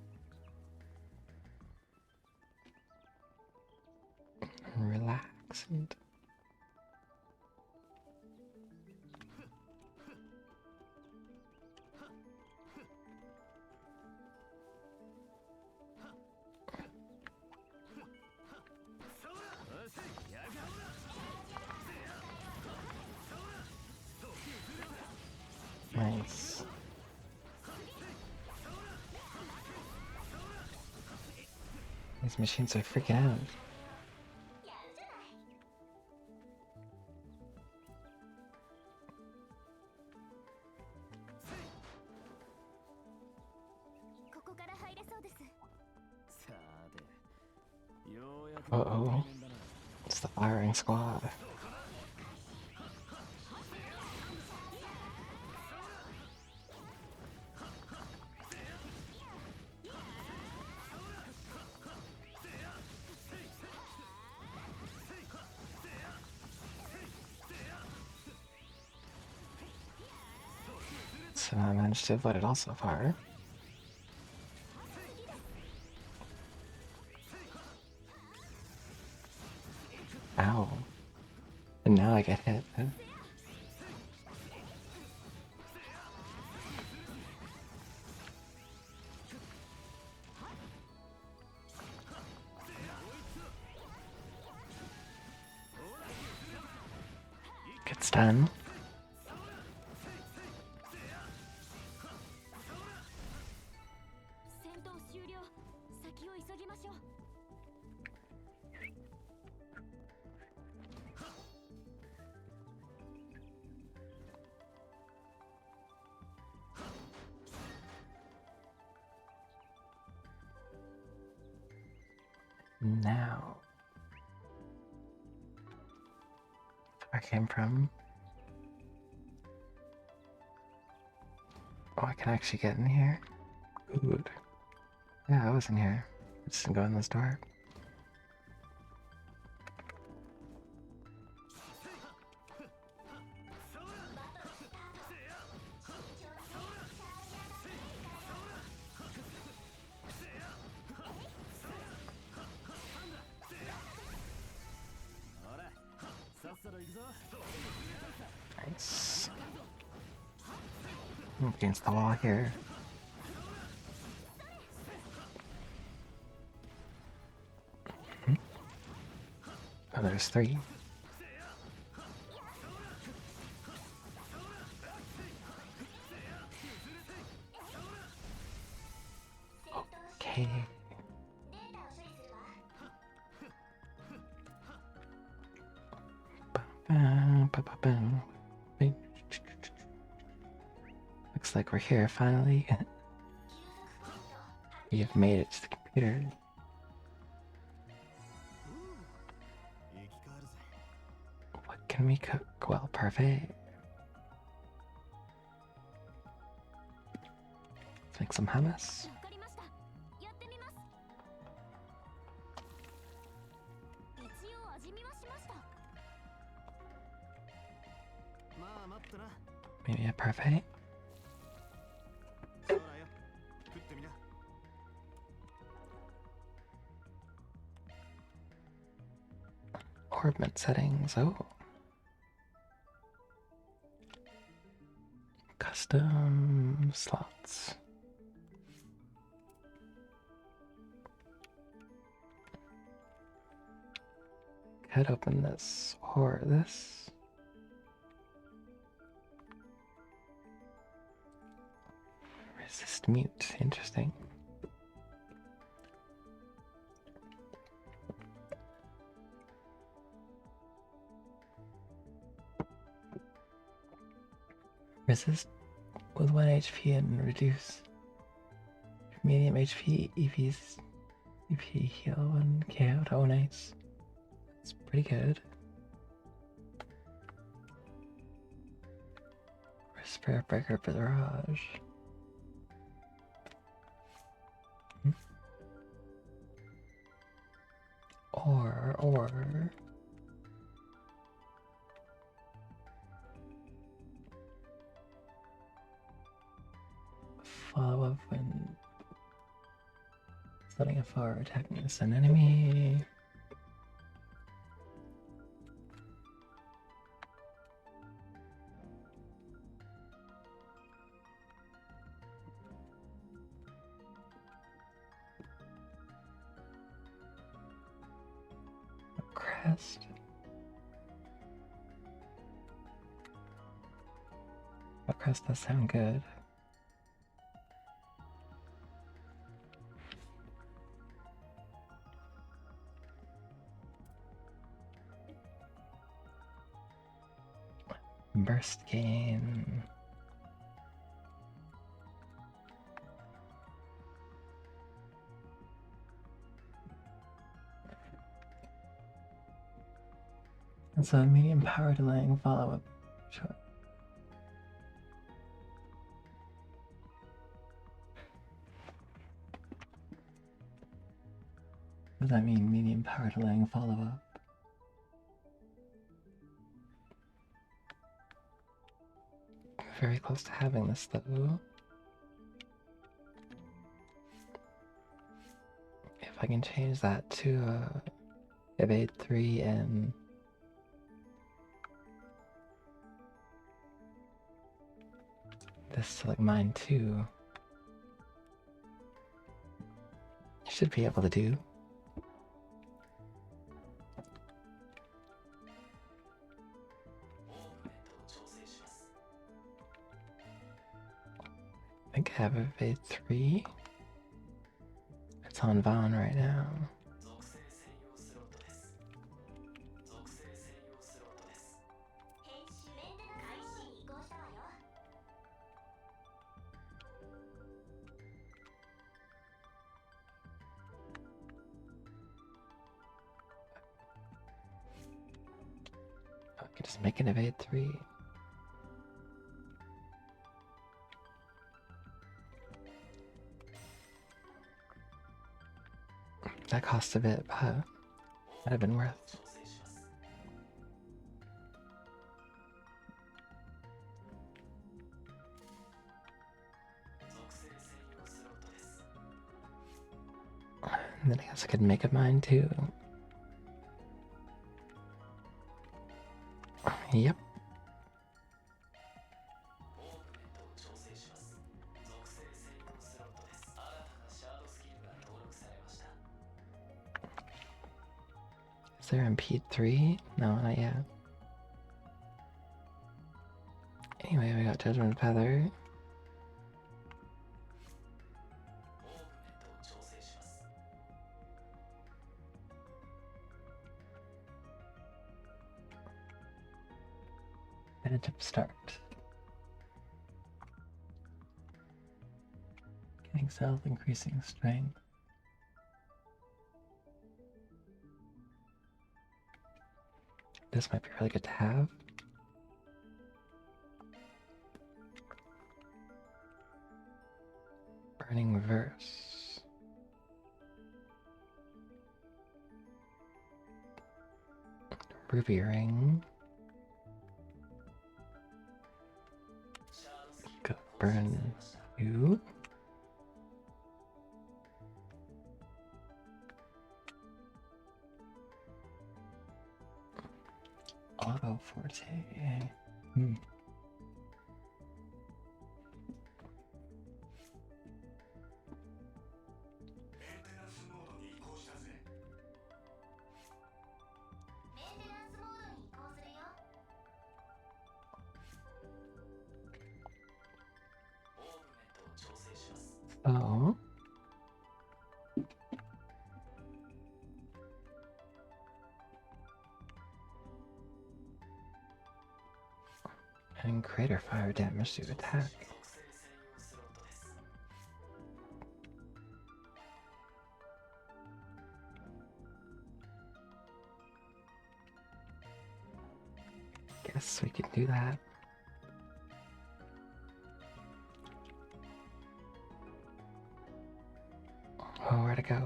Relaxant. Nice. These machines are freaking out. Uh-oh. It's the firing squad. So I managed to avoid it all so far. Ow. And now I get hit. Good stun. Now, where I came from. Oh, I can actually get in here? Good. Yeah, I was in here. I just didn't go in this door. Nice. I'm against the wall here. Oh, there's three. Okay. Looks like we're here finally. We have made it to the computer. What can we cook? Well, perfect. Let's make some hummus. Maybe a parfait? Orbment settings, oh. Custom slots. Could open this or this. Resist mute, interesting. Resist with 1 HP and reduce medium HP EV's EP heal and KO. Oh, nice. It's pretty good. Spirit Breaker Barrage. Or follow up when setting a fire attacking an enemy. Crest. A crest does sound good. Burst gain. It's a medium power delaying follow-up. Sure. Does that mean medium power delaying follow-up? Very close to having this though. If I can change that to evade 3 and this to like mine 2, you should be able to do. I think I have evade 3. It's on Vaughn right now. I can just make an evade 3. That cost a bit, but might have been worth. And then I guess I could make a mine too. Yep. Is there impede 3? No, not yet. Anyway, we got Judgment Feather. Phantom Start. Getting self, increasing strength. This might be really good to have. Burning Reverse. Ruby Ring. Go burn you. Auto Forte. Oh. And greater fire damage to attack. Guess we could do that. Oh, where to go?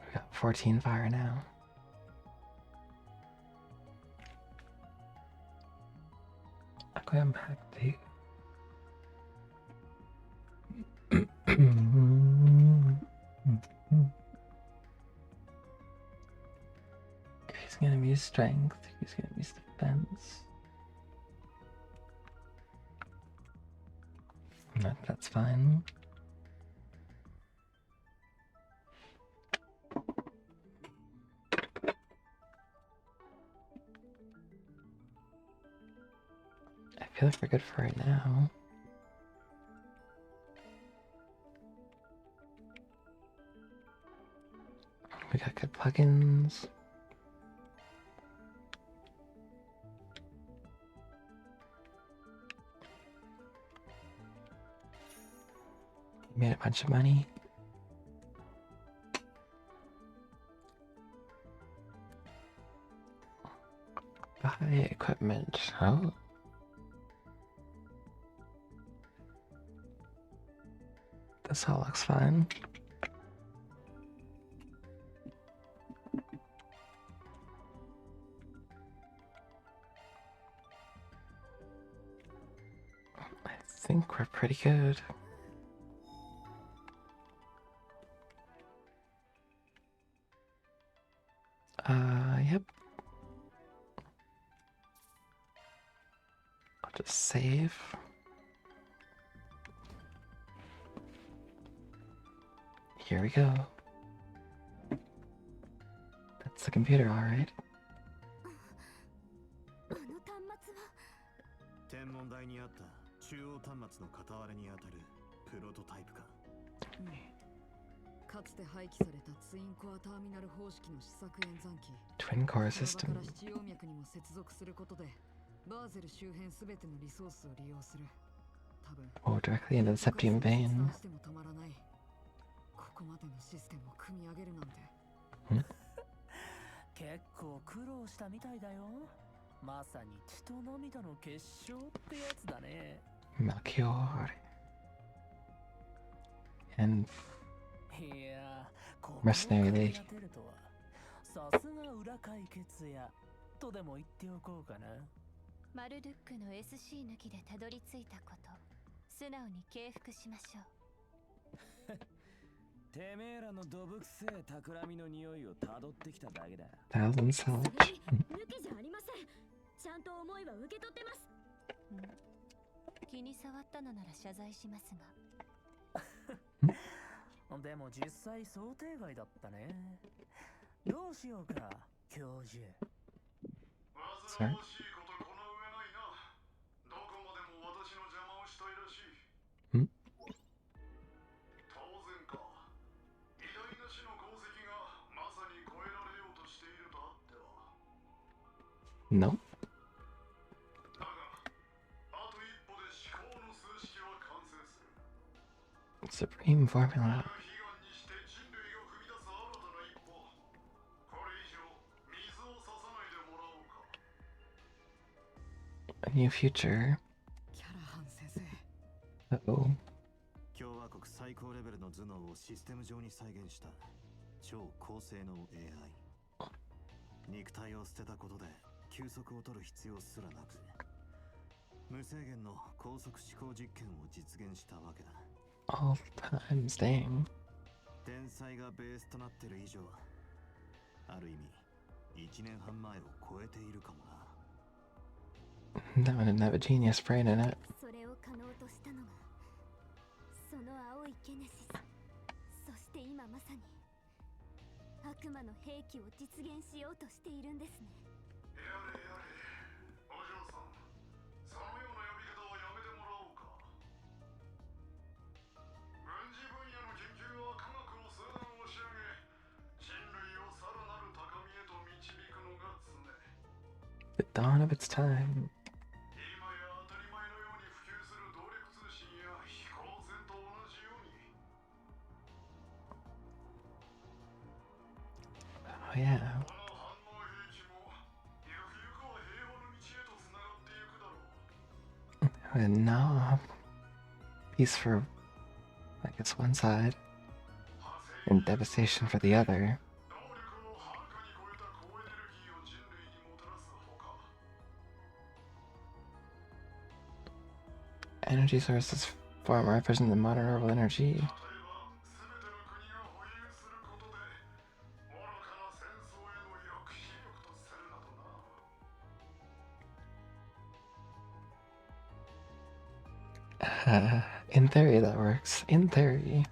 We got 14 fire now. Aqua Pack 2. He's gonna use strength, he's gonna use defense. That's fine. I feel like we're good for right now. We got good plugins. Made a bunch of money. Buy equipment. Oh. This all looks fine. I think we're pretty good. Yep. I'll just save. Here we go. That's the computer, all right. 天文台にあった中央端末の片割れにあたるプロトタイプか。かつて廃棄されたツインコアターミナル方式の試作演算機。 Twin core その system. 場から七葉脈にも接続することでバーゼル周辺すべてのリソースを利用する。多分 Oh, directly into the septium vein. しても止まらない。ここまでのシステムを組み上げるなんて。結構苦労したみたいだよ。まさに血と涙の結晶ってやつだね。Melchior. And いや、 Mercenary League. さすが裏解決やとでも言っておこうかな。マルルックの SC 抜きでたどり着いたこと、素直に敬服しましょう。てめえらのどぶくせえ企みの匂いをたどってきただけだ。 thousand salvage. 抜きじゃありません。ちゃんと思いは受け取ってます。気に障ったのなら謝罪しますが。でも実際想定外だったね。どうしようか、教授。Sir? ん No. Supreme formula. A new future. キャラハン先生。 Uh-oh. 共和国最高レベルの頭脳をシステム上に再現した超高性能 AI。肉体を捨てたことで休息を取る必要すらなく、無制限の高速思考実験を実現したわけだ。All times, dang. 天才がベースとなってる以上、ある意味1年半前を超えているかもな。 That one didn't have a genius brain in it. それを可能としたのがその青いゲネシス。そして今まさに悪魔の兵器を実現しようとしているんですね。やれやれ、お嬢さん、そのような呼び方はやめてもらおうか。軍事分野の研究は科学を数段押し上げ、人類をさらなる高みへと導くのが常。 The dawn of its time. 今や当たり前のように普及する動力通信や飛行船と同じように。 Oh yeah. この反応兵器もゆくゆくは平和の道へとつながっていくだろう。 And now, peace for, I guess, one side, and devastation for the other. 能力をはるかに超えた高エネルギーを人類にもたらすほか。 Energy sources far more efficient than modern orbital energy. 例えば、すべての国が保有することで、愚かな戦争への抑止力とするなどな。 In theory, that works. In theory.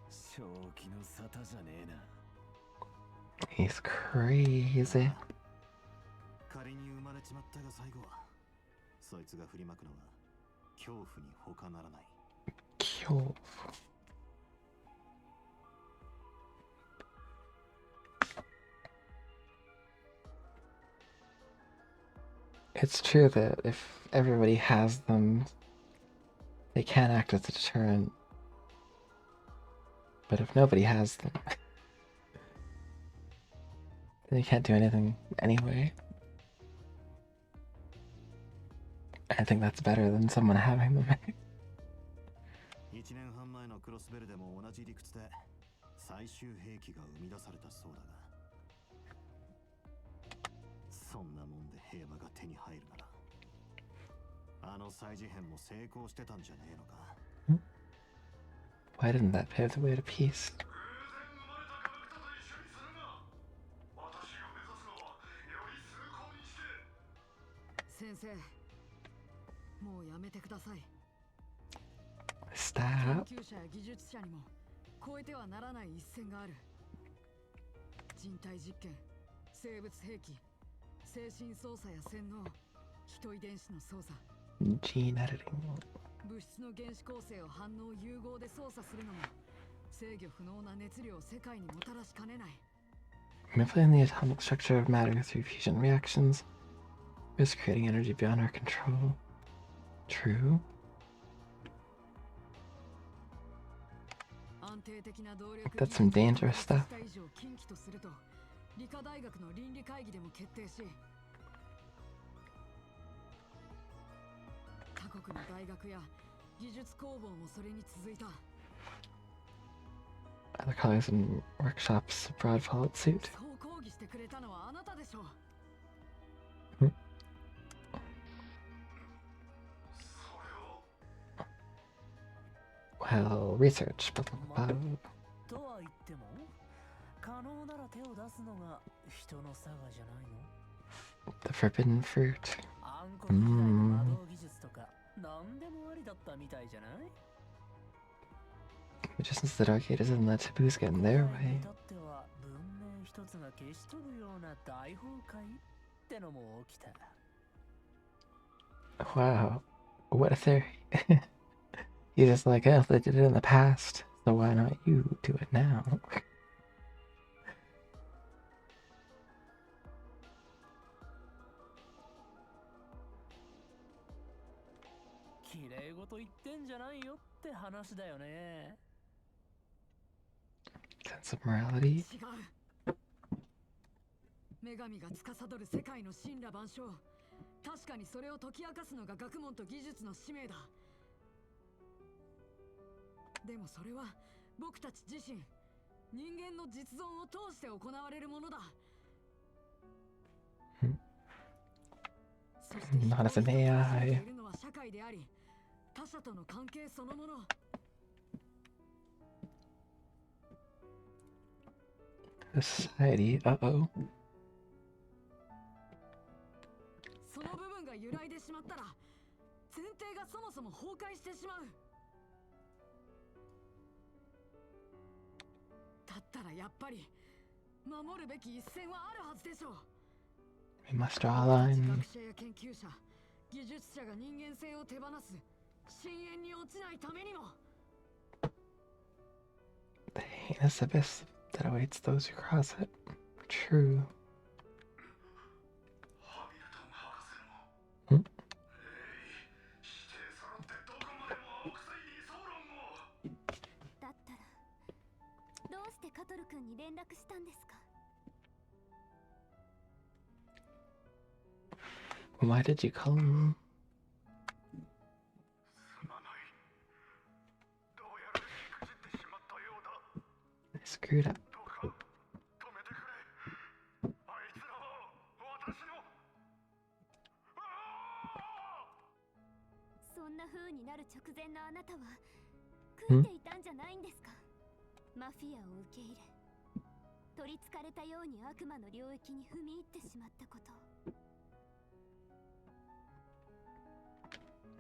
正気の沙汰じゃねえな。 He's crazy. 仮に生まれちまったが最後は、そいつが振りまくのは恐怖に他ならない。Kill. It's true that if everybody has them, they can act as a deterrent. But if nobody has them, they can't do anything anyway. I think that's better than someone having them. 1年半前のクロスベルでも同じ理屈で最終兵器が生み出されたそうだが、そんなもんで平和が手に入るなら、あの祭事変も成功してたんじゃねえのか。Why didn't that pave the way to peace? 先生、もうやめてください。 Stop. 研究者や技術者にも越えてはならない一線がある。人体実験、生物兵器、精神操作や洗脳、人遺伝子の操作、 Gene editing. 物質の原子構成を反応融合で操作するのも制御不能な熱量を世界にもたらしかねない。 Manipulating the atomic structure of matter through fusion reactions is creating energy beyond our control. True. 安定的な動力 That's some dangerous stuff. 以上禁忌とすると理科大学の倫理会議でも決定し、他国の大学や技術工房もそれに続いた。 Other colleagues and workshops abroad followed suit. そう抗議してくれたのはあなたでしょう。 Well, research. Blah, blah, blah. とは言っても可能なら手を出すのが人の差がじゃないの。 The forbidden fruit. 暗黒時代の魔導技術とか何でもありだったみたいじゃない。 Just since the Dark Ages and the taboos get in their way. だっては文明一つが消し飛ぶような大崩壊ってのも起きた。 Wow. What a theory. You're just like, oh, they did it in the past, so why not you do it now? 綺麗事言ってんじゃないよって話だよね。 Sense of morality. 違う。女神が司る世界の神羅万象。確かにそれを解き明かすのが学問と技術の使命だ。でもそれは僕たち自身、人間の実存を通して行われるものだ。そして Not as an AI. いるのは社会であり、他者との関係そのもの。 The society. Uh-oh. その部分が揺らいでしまったら、前提がそもそも崩壊してしまう。だったらやっぱり守るべき一線はあるはずでしょう。 We must draw a 学 line. 者や研究者、技術者が人間性を手放す深淵に落ちないためにも。 The heinous abyss that awaits those who cross it. True. ハミルトン博士のん？指定揃ってどこまでも青臭い理想論を。だったらどうしてカトル君に連絡したんですか？ Why did you call him? すまない。どうやらしくじってしまったようだ。 I screwed up. どうか止めてくれ。あいつらは私の。そんな風になる直前のあなたは食っていたんじゃないんですか？マフィアを受け入れ、取りつかれたように悪魔の領域に踏み入ってしまったこと。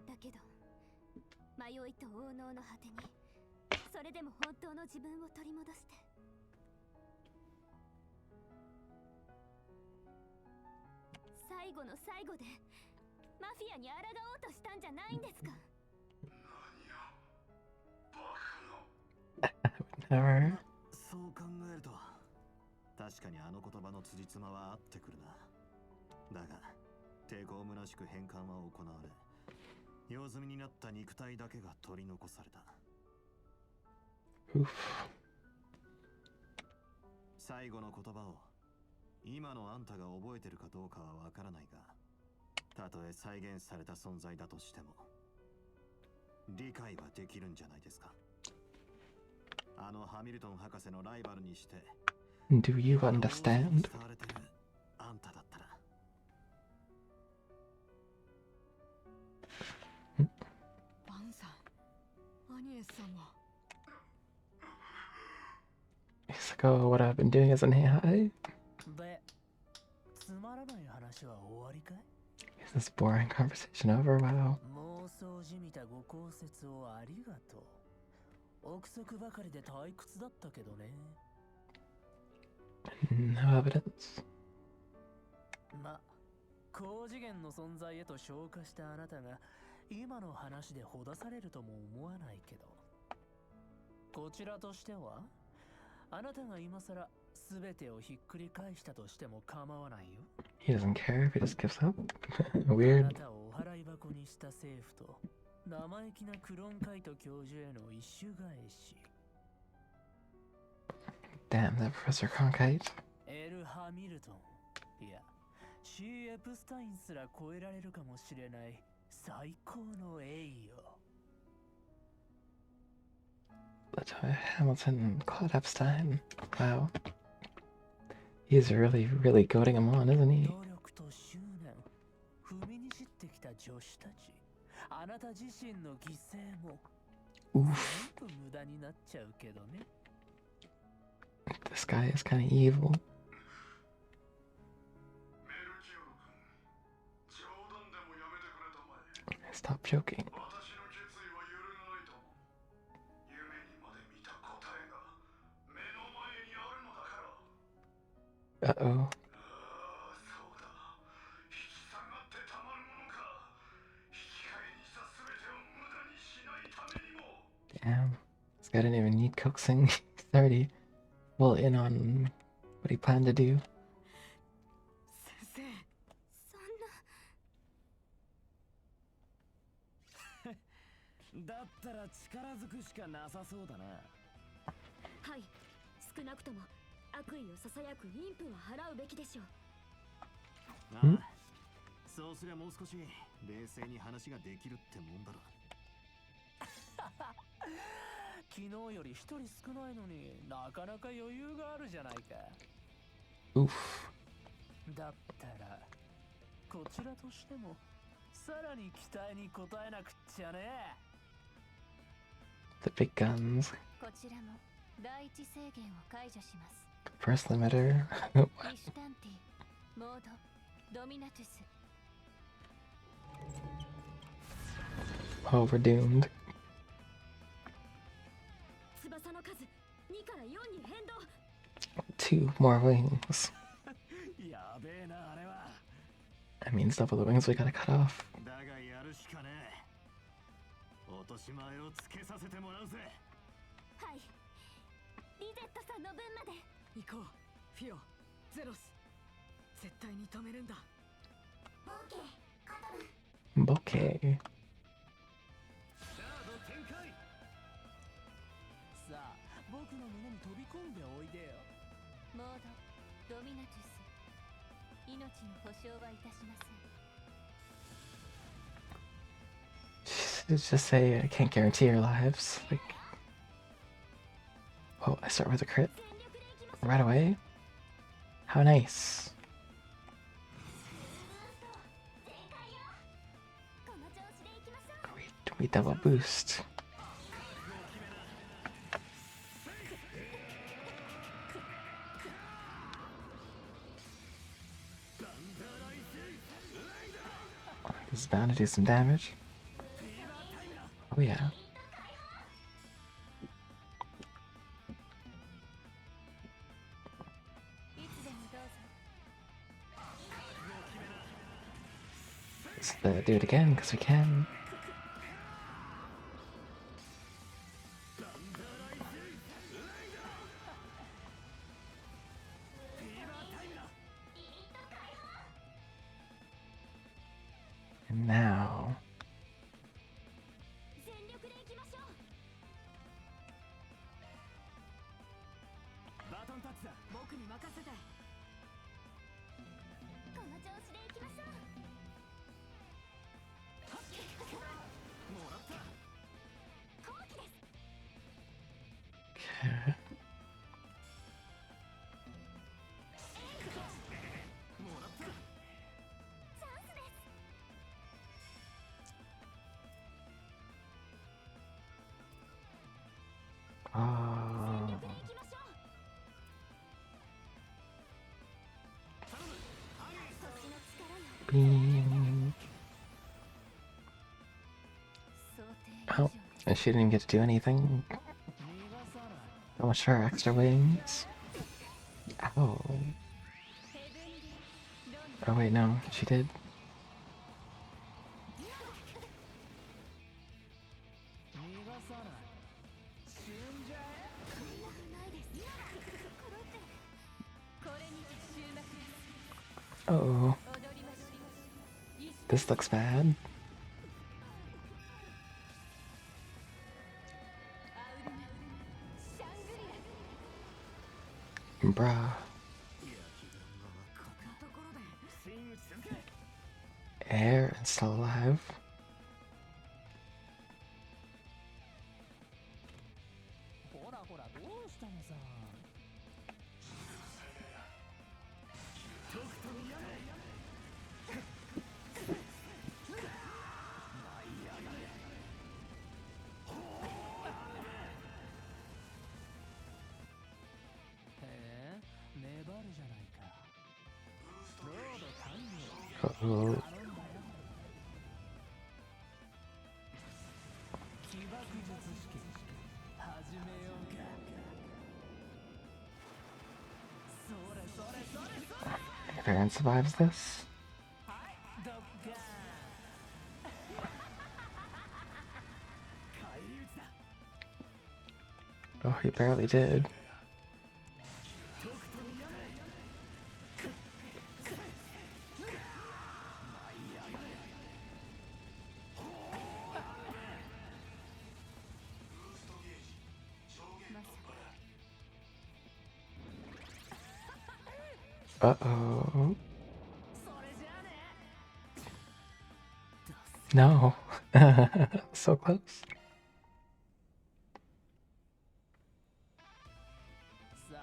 だけど迷いと応能の果てにそれでも本当の自分を取り戻して、最後の最後でマフィアに抗おうとしたんじゃないんですか？ Never. そう考えると確かにあの言葉の辻褄は合ってくるな。だが抵抗むなしく返還は行われ、用済みになった肉体だけが取り残された。 Oof. 最後の言葉を今のあんたが覚えてるかどうかはわからないが、たとえ再現された存在だとしても理解はできるんじゃないですか。あのハミルトン博士のライバルにして Do you understand? 慕われてるあんただったら。バンさん、アニエスさんも。 He's like, oh, what I've been doing isn't AI. で、つまらない話は終わりかい？ Is this boring conversation over? Wow. 妄想じみたご考説をありがとう。憶測ばかりで退屈だったけどね。No evidence. ま、高次元の存在へと昇華したあなたが今の話でほだされるとも思わないけど、こちらとしてはあなたが今さら全てをひっくり返したとしても構わないよ。 He doesn't care if he just gives up. あ Weird. なたをお払い箱にした政府と生意気なクロンカイト教授への一種返し。 Damn, that Professor Cronkite. エル・ハミルトン、いや、シー・エプスタインすら超えられるかもしれない最高の栄誉。 Latoya Hamilton, Claude Epstein. Wow. He's really, really goading him on, isn't he? 努力と執念、踏みにじってきた女子たち、あなた自身の犠牲も Oof. 全部無駄になっちゃうけどね。 This guy is kind of evil. メルキオル君、冗談でもやめてくれたまえ。 Stop joking. 私の決意は揺るがないと思う。夢にまで見た答えが目の前にあるのだから。 Uh-oh. ああ、そうだ。引き下がってたまるものか。引き換えにした全てを無駄にしないためにも。 Damn. This guy didn't even need coaxing. He's already well in on what he planned to do. 先生。そんな。だったら力ずくしかなさそうだな。はい、少なくとも悪意をささやく妊婦は払うべきでしょう。ああ、そうすりゃもう少し冷静に話ができるってもんだろ。昨日より一人少ないのになかなか余裕があるじゃないか。 Oof. だったらこちらとしてもさらに期待に応えなくっちゃね。 The big guns. こちらも第一制限を解除します。 First limiter. リシュタンティ、モード、ドミナトゥス。 Oh, we're doomed. 翼の数2から4に変動。 2 more wings. やべえなあれは。 That means double the wings we gotta cut off. だがやるしかねえ。落とし前をつけさせてもらうぜ。はい、リゼットさんの分まで。行こう、フィオ、ゼロス。絶対に止めるんだ。オーケー、カトム。 Bokeh. シャード展開。さあ、僕の胸に飛び込んでおいでよ。モード、ドミナトゥス。命の保証はいたしません。 Just say I can't guarantee your lives. Like, oh, I start with a crit 全力でいきましょう。 right away. How nice. 全開よ。この調子でいきましょう。 We double boost. This is bound to do some damage. Oh yeah. いつでもどうぞ。 Let's do it again because we can. 僕に任せて。この調子でいきましょう。もらった。好機です。 Okay. もらった。チャンスです。 Ah. 全力でいきましょう。星の力よ。 Beam. 想定以 Oh, 上です。 and she didn't even get to do anything. How much for her extra wings? Ow. ヘブンリーロン Oh wait, no, she did. 逃がさない。死んじゃえ。こんなふないです。これってこれにて終幕です。 Oh, 踊りましょう。石 this looks bad. アウルナシャングリラ。 Bruh. ところで真打ち先生。 Air and still alive. ほらほら、どうしたのさ。とくと見やがれ。へえ、粘るじゃないか。ロード完了。 Uh-oh. 頼んだよ。起爆術式始めようか。それそれそれそれ。 Baron survives this? はい、ドッカーン。返り討ちだ。 Oh, he barely did. とくと見やがれ。舞い上がれ。 Uh-oh. それじゃあね。 No. So close. さあ、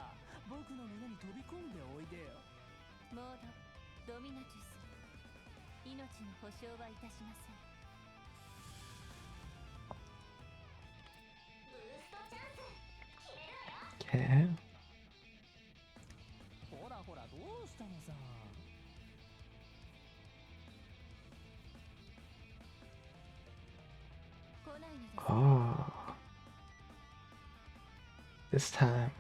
僕の胸に飛び込んでおいでよ。モードドミナチュス、命の保証はいたしません。 Okay. ほらほら、どうしたのさ。来ないのですか。 Oh. This time.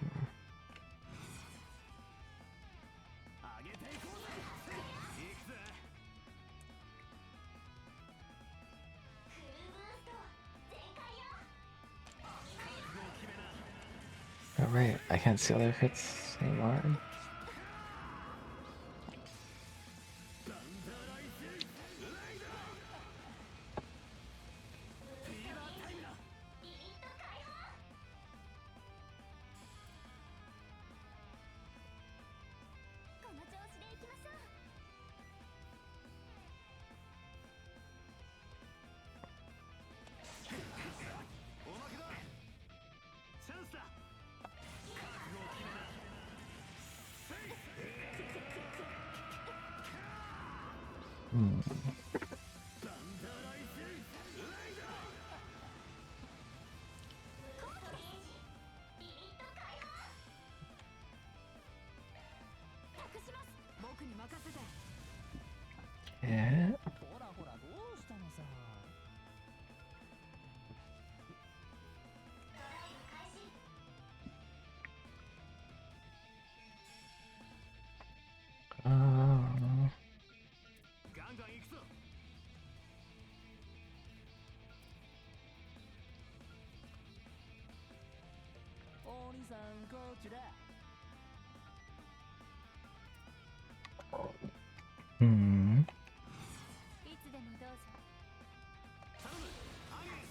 上げていこうぜ。行くぜ。 フルブースト全開よ。 覚悟を決めな。 Alright, I can't see all their hits anymore. ダンダライズレイダー。フィーバータイムだ。リミット解放。 この調子でいきましょう。 おまけだ。チャンスだ。覚悟を決めな。せい。 Hmm. ダンダライズレイダー。 コードレイジリミット解放。 託します。僕に任せて。 Yeah. ほらほら、どうしたのさ。 ドライブ開始。 Uh, ガンガン行くぞ。 お兄さん、こちら。 hmm. いつでもどうぞ。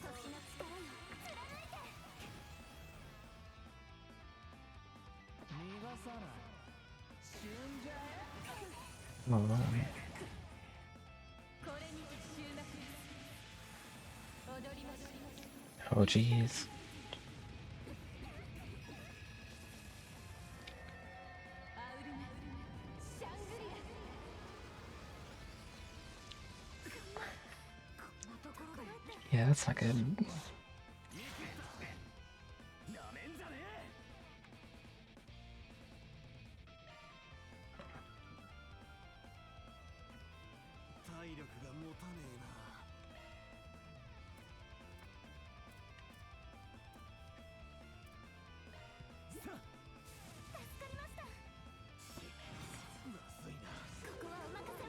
星の力よ。貫いて。 逃がさない。Oh, これにて終幕です。踊りましょう。 oh jeez. アウルメシャングリラ。こんなところで Yeah, that's not good. なめんじゃねえ。体力が持たねえな。まずいな。ここはお任せを。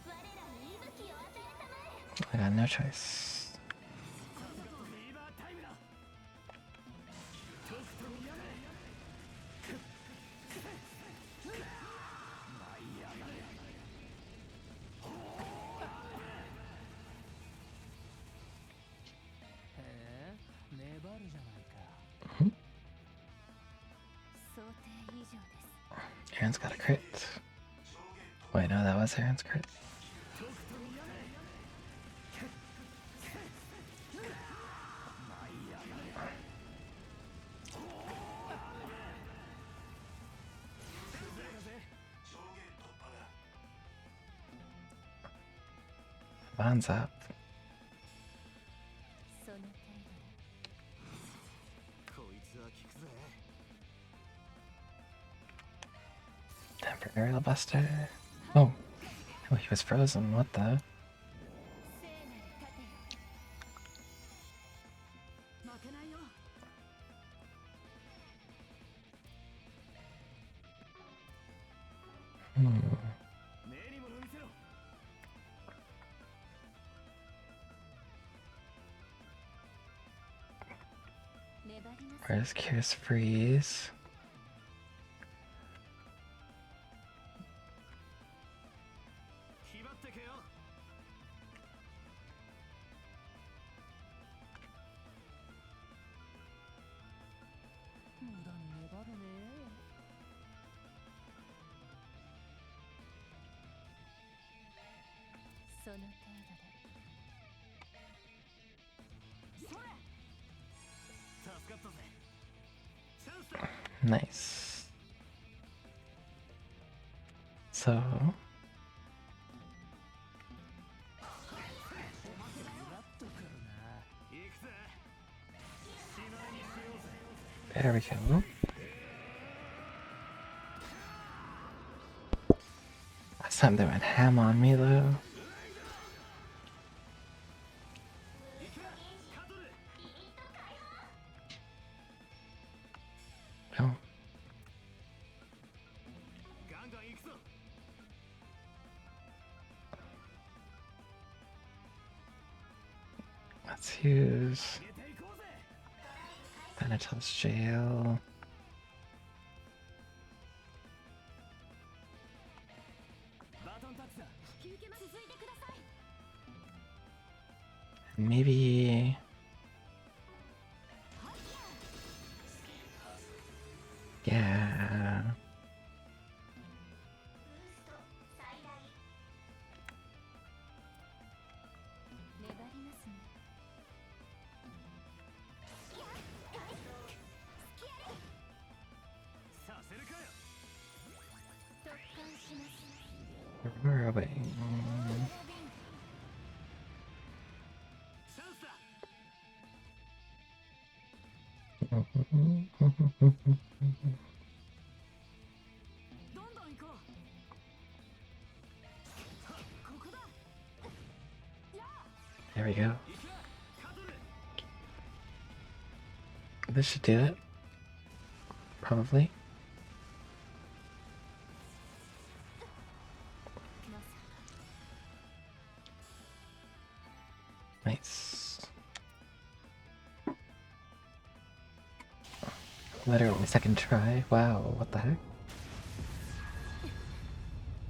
我らに息吹を与えたまえ。 I got no choice. リーバータイムだ。とくと見やれ。舞い上がれ。へえ、粘るじゃないか。想定以上です。 Aaron's got a crit. Wait, no, that was Aaron's crit. とくと見やれ。舞い上がれ。Vaughn's up. その程度だ。こいつは効くぜ。 Temporary buster. Oh. Oh, he was frozen. What the? 聖なる盾よ。負けないよ。 Hmm. 目にもの見せろ。 粘ります。 Where's Kyr's freeze? 気張ってけよ。無駄に粘るね。その程度で。助かったぜ。チャンスだ。 Nice. So, ラッとくるな。行くぜ。しまいにしようぜ。 there we go. Last time they went ham on me though. Oh, ガンガン行くぞ。 let's use 入れていこうぜ。 Thanatos Jail. バトンタッチだ。休憩ま続いてください。 Maybe. Yeah. 粘りますね。させるかよ。突貫します。 Where are we? チャンスだ。 どんどん行こう。ここだ。 There we go. This should do it. Probably. まさ Nice. Literally second try. Wow, what the heck?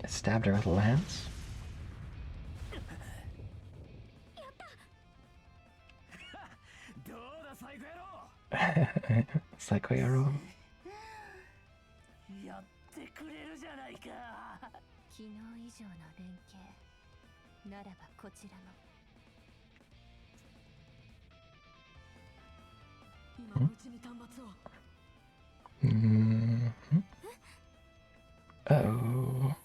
Just stabbed her with a lance? どうだサイコ野郎。 Psycho arrow. ってくれるじゃないか。昨日以上の連携ならばこちらも。今のうちに端末を。Oh.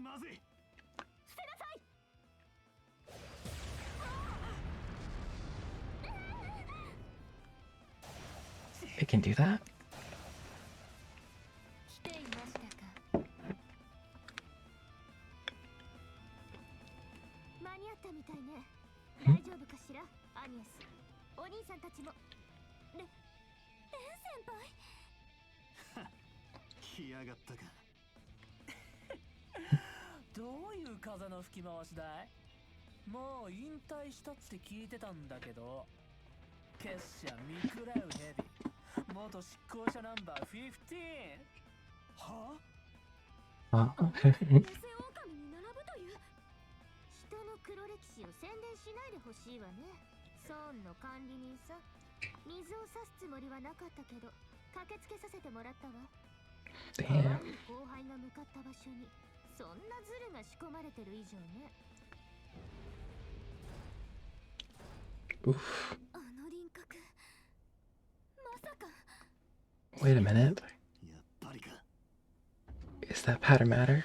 まずい。 It can do that? 来ていましたか。間に合ったみたいね。大丈夫かしら、アニエス。お兄さんたちも。レン先輩。来やがったか。どういう風の吹き回しだい？もう引退したって聞いてたんだけど。結社見くらうヘビ、元執行者ナンバー15。はあ野生狼に並ぶという。人の黒歴史を宣伝しないでほしいわね。ソーンの管理人さ。水を差すつもりはなかったけど駆けつけさせてもらったわ。Damn. 後輩が向かった場所にそんなズルが仕込まれてる以上ね。 Oof. あの輪郭まさか。 Wait a minute. やっぱりか。 Is that pattern matter?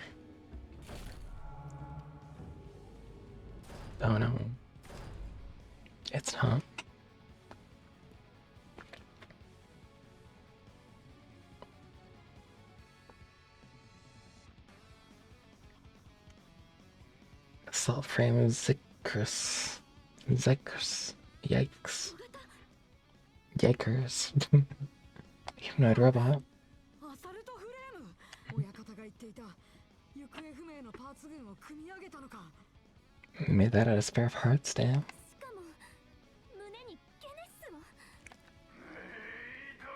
Oh no. It's not. Assault frame Zikris. Zikris. Yikes. Yikers. Humanoid robot. アサルトフレーム。親方が言っていた行方不明のパーツ群を組み上げたのか。 Made that out of spare parts, damn. しかも胸にゲネシスも。ど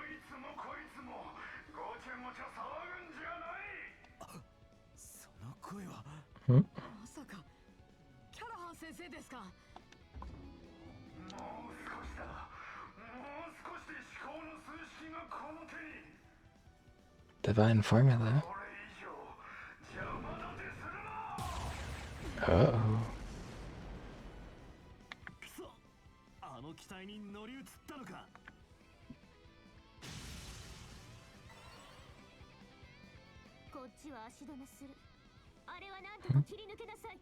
いつもこいつもごちゃごちゃ騒ぐんじゃない。その声は。まさかキャラハン先生ですか。もう少しだ。もう少しで思考の数式がこの手に。 Divine formula. これ以上邪魔だてするな。 Uh-oh. くそ。あの機体に乗り移ったのか。こっちは足止めする。あれはなんとか切り抜けなさい。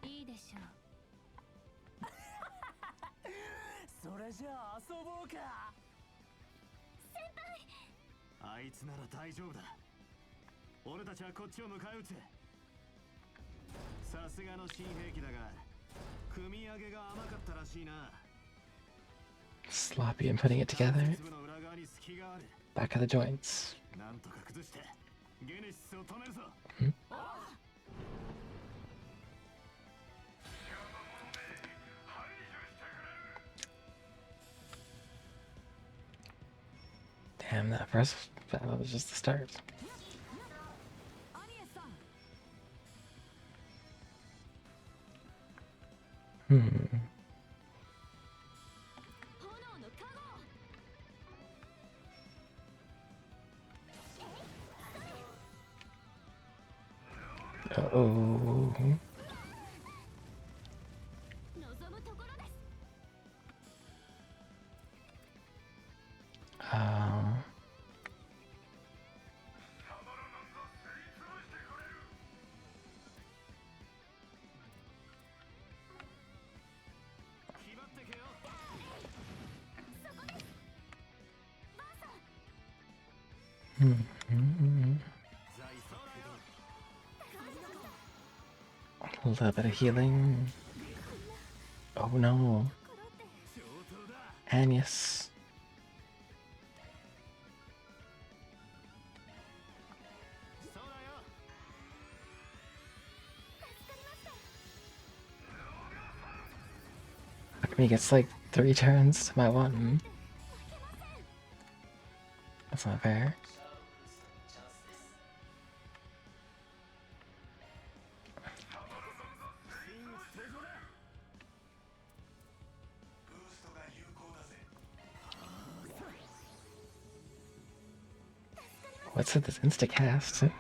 いいでしょう。それじゃあ遊ぼうか。あいつなら大丈夫だ。俺たちはこっちを迎え撃つ。さすがの新兵器だが組み上げが甘かったらしいな。 Sloppy and putting it together. 粒の裏側に隙がある。 Back of the joints. なんとか崩してゲネシスを止めるぞ。 Damn, that first battle was just the start. アニエスさん。 Hmm. 炎の加護。 Uh-oh. 望むところです。 決まってけよ。 財産 A little bit of healing. Oh no. 上等だ。 Anius. そうだよ。 How come he gets like 3 turns to my 1? That's not fair. ブーストが有効だぜ。What's with this instacast?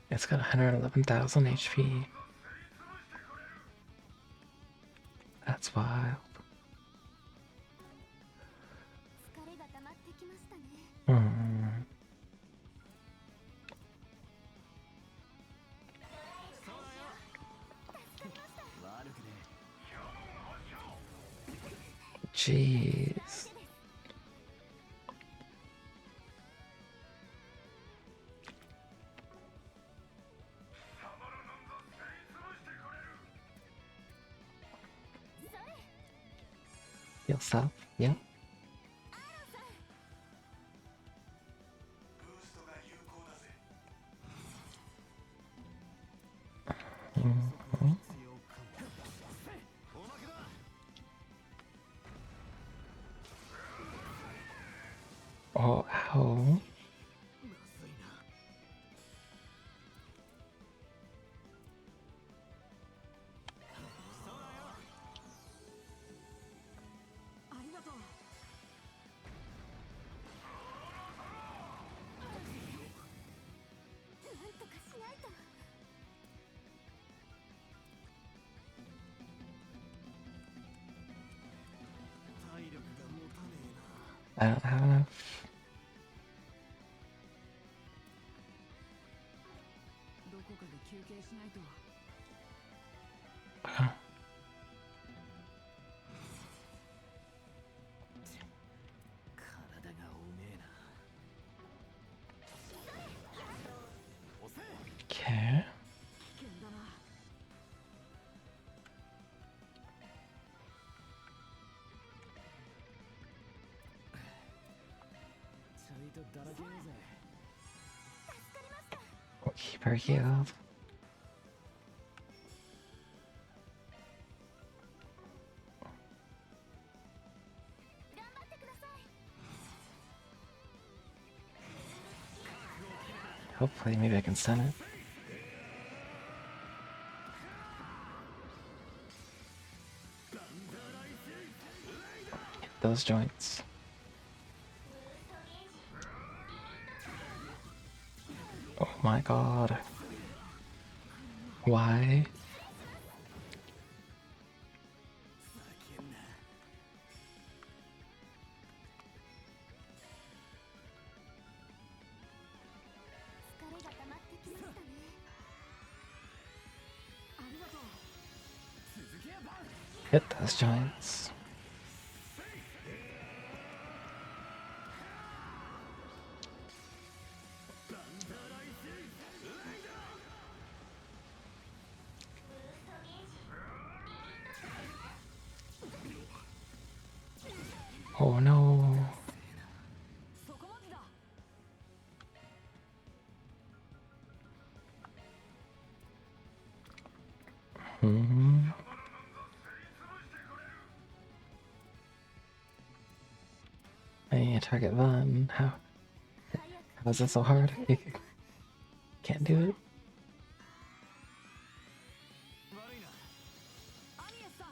It's got 111,000 HP. That's wild. Hmm. Jeez. Yourself? Yeah. ブーストが有効だぜ。 Mhm. Oh, ow. I don't have enough. どこかで休憩しないと。 Huh. 体が重えな。 Okay. 危険だな。 ちょいとだらけねえぜ。 We'll keep her healed. Hopefully, maybe I can stun it. Hit those joints. Oh my god. Why? Hit those giants. Oh no. そこまでだ。 Hmm. I need to target Vaughn. How is this so hard? Can't do it. 悪いな。アニエスさん。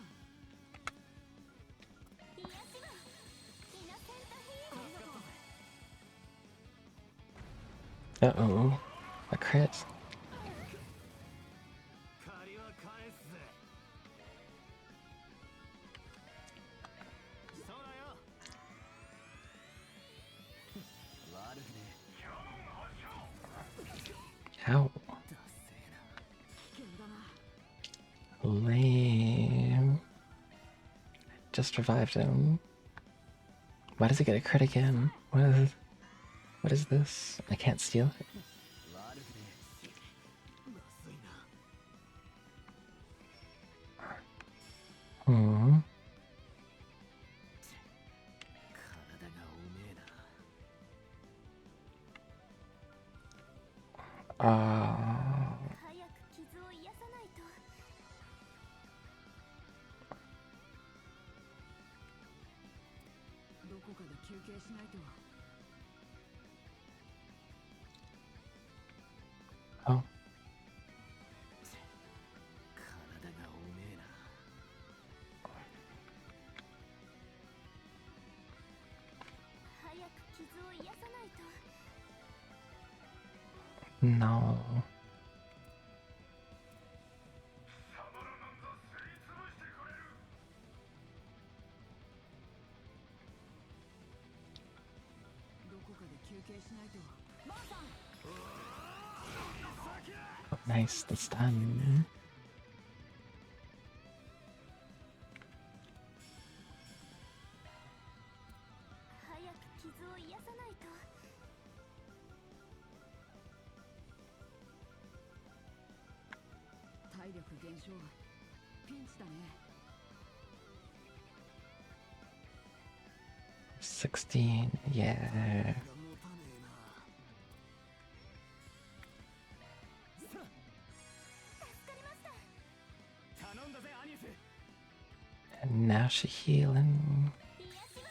Uh-oh. A crit. 借りは返すぜ。そうだよ。悪くねえ。 Ow. ダッセーな。 危険だな。 Lame. Just revived him. Why does he get a crit again? What is this? I can't steal it. 悪くねえ。まずいな。 Hmm. 体が重えな。 早く傷を癒さないと。 どこかで休憩しないと。 Oh. 傷を癒さないと。 No. サマラなんざすりつぶしてくれる。どこかで休憩しないと。マーさん Oh, nice, the stun. 早く傷を癒さないと。体力減少。ピンチだね。 16, yeah. 持たねえな。 助かりました。頼んだぜアニス。 And now she healing. 癒しは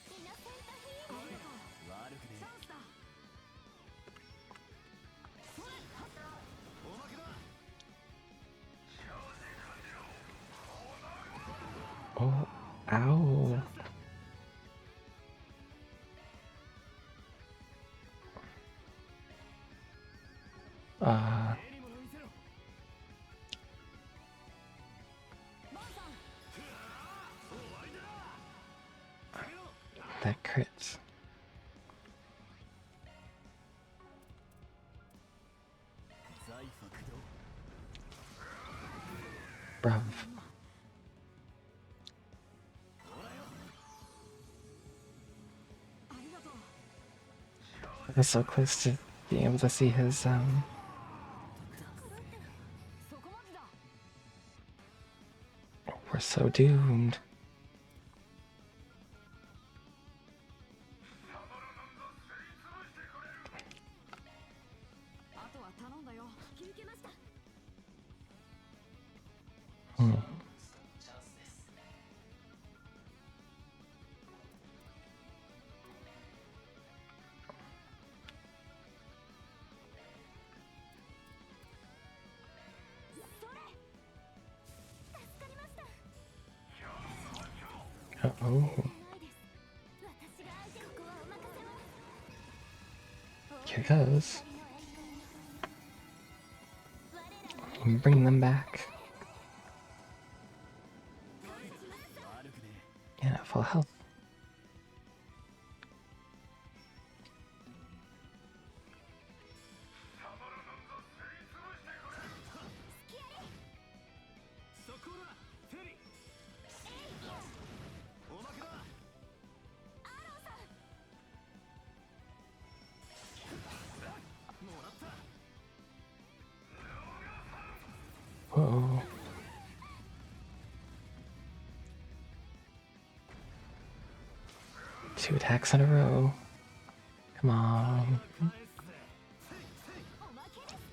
イノセントヒール。悪くねチャンスだ。 おまけだ。 Oh, ow. Uh, え。絵にもの見せろ。 マーさん that crit. 財フ駆動。 Bruv. I was so close to being able to see his, そこまでだ。 we're so doomed. あとは頼んだよ。引き受けました。 Hmm. チャンスです。 それ。助かりました。 Uh-oh. ないです。私が相手。ここはお任せを。 Here goes. Bring them back. 悪くね And at full health. Whoa. Two attacks in a row. Come on. おまけです。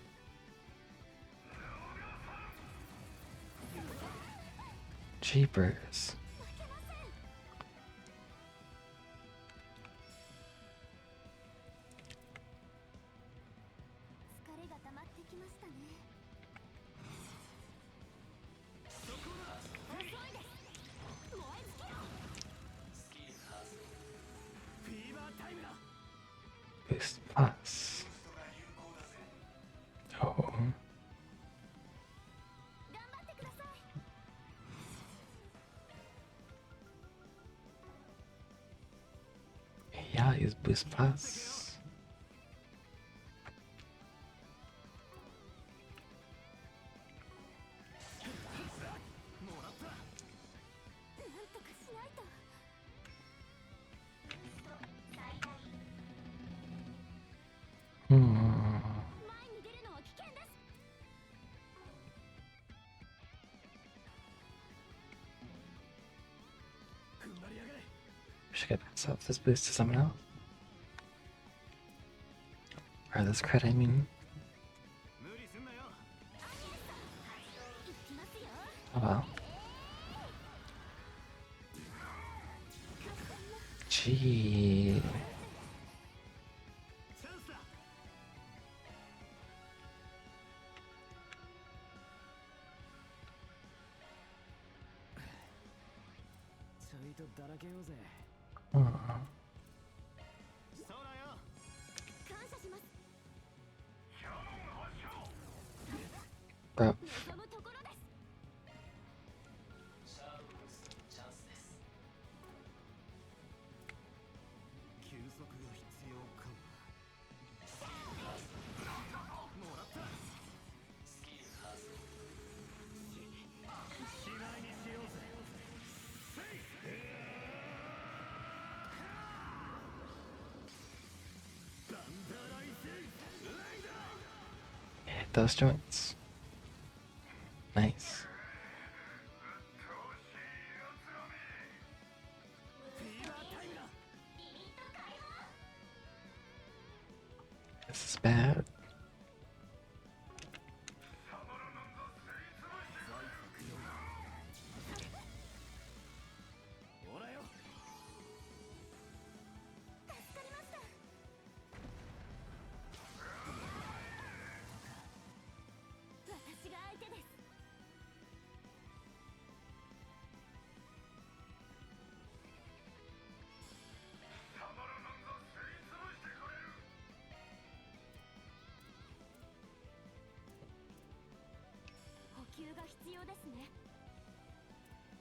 Jeepers. 負けません。 疲れが溜まってきましたね。遅いです。燃え尽きろ。 スキルハース。フィーバータイムだ。 Boost plus. Oh. 頑張ってください。 Yeah, use boost plus. なんとかしないと。 Hmm. 前に出るのは危険です。 踏ん張りやがれ。 We should get ourselves this boost to someone else. Or this crit, I mean. 無理すんなよ。 いきますよ。 Oh well. Gee. チャンスだ。 ちょいとだらけようぜ。 Hmm. Bro. 望むところです。休息が必要かも。もらった。しまいにしようぜ。バンダライスレイダー。 Hit those joints. Nice. This is bad.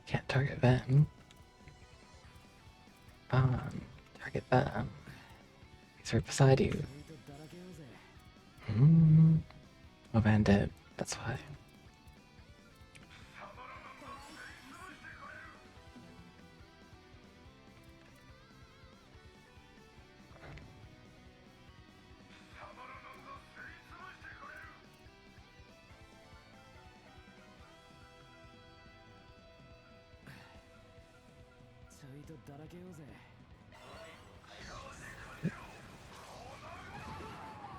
Can't target them. Target them. He's right beside you. Oh, bandit. That's why.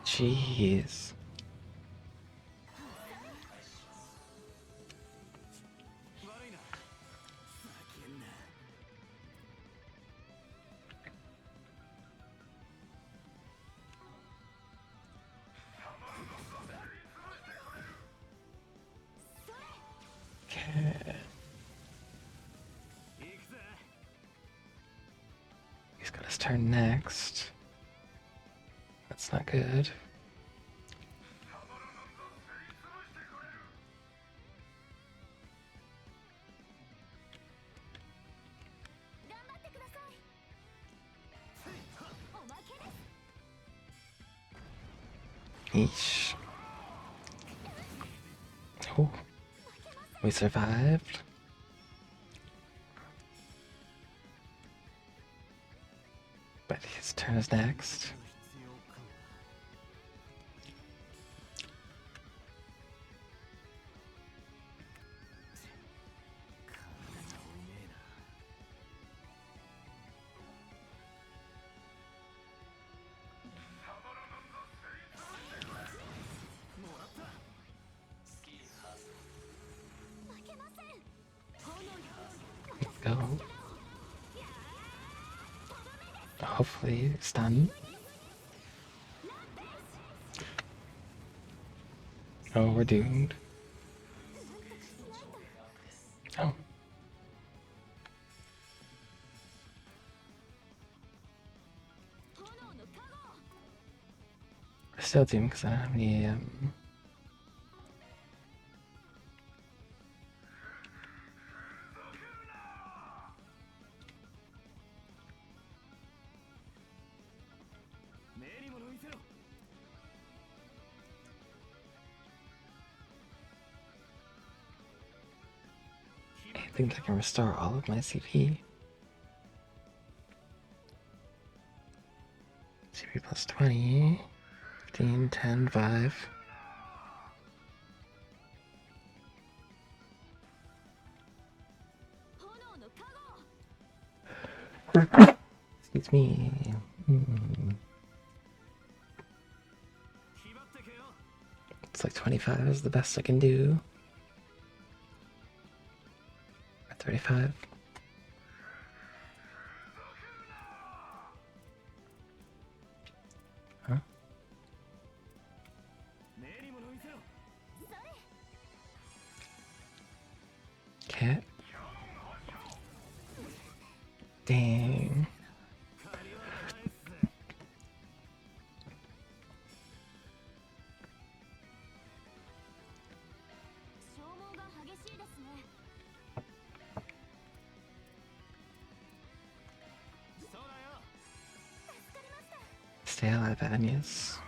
Jeez. Okay. He's got his turn next. That's not good. Yeesh. Oh, we survived. But his turn is next. Go. Hopefully stun. Oh, we're doomed. Oh. We're still doomed because I don't have any I think I can restore all of my CP. CP plus 20, 15, 10, 5. Excuse me. It's like 25 is the best I can do. Or 35. Huh? Cat? Dang. the hell out of Agnes.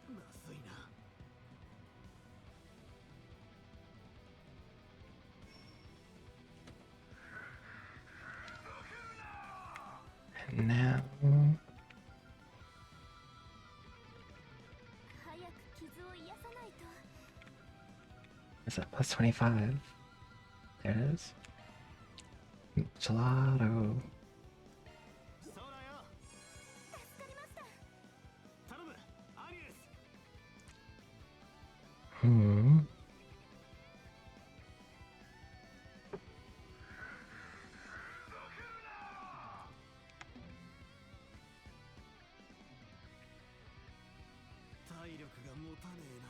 まずいな。 And now, 早く傷を癒さないと。 is that plus 25? There it is. Gelato. そうだよ。助かりました。頼む、アニエス。 Hmm. 体力が持たねえな。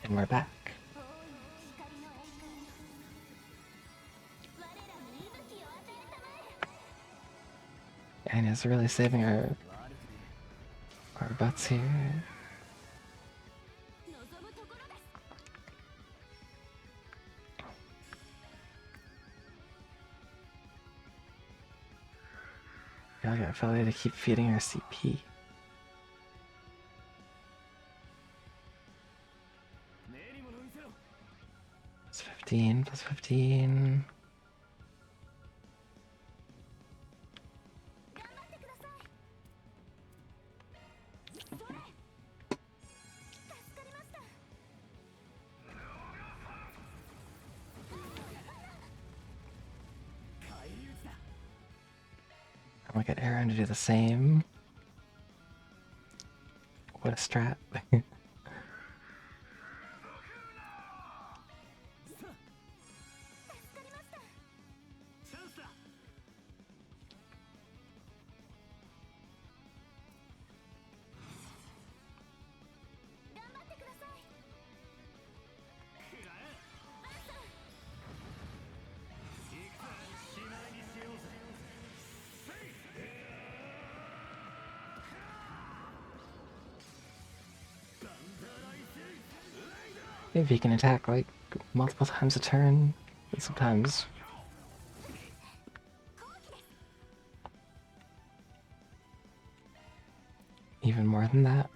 And we're back. 大いなる光の栄光に我らに息吹を与えたまえ。 Agnes really saving our butts here. 望むところです。 Gotta get Felly to keep feeding her CP. 目にもの見せろ。 Plus 15, plus 15. 頑張ってください。それ。助かりました。 返り討ちだ。 I'm gonna get Aaron to do the same. What a strat. さあ。助かりました。チャンスだ。 頑張ってください。くらえ。いくらしないにしようぜ。 If he can attack like multiple times a turn, and sometimes even more than that,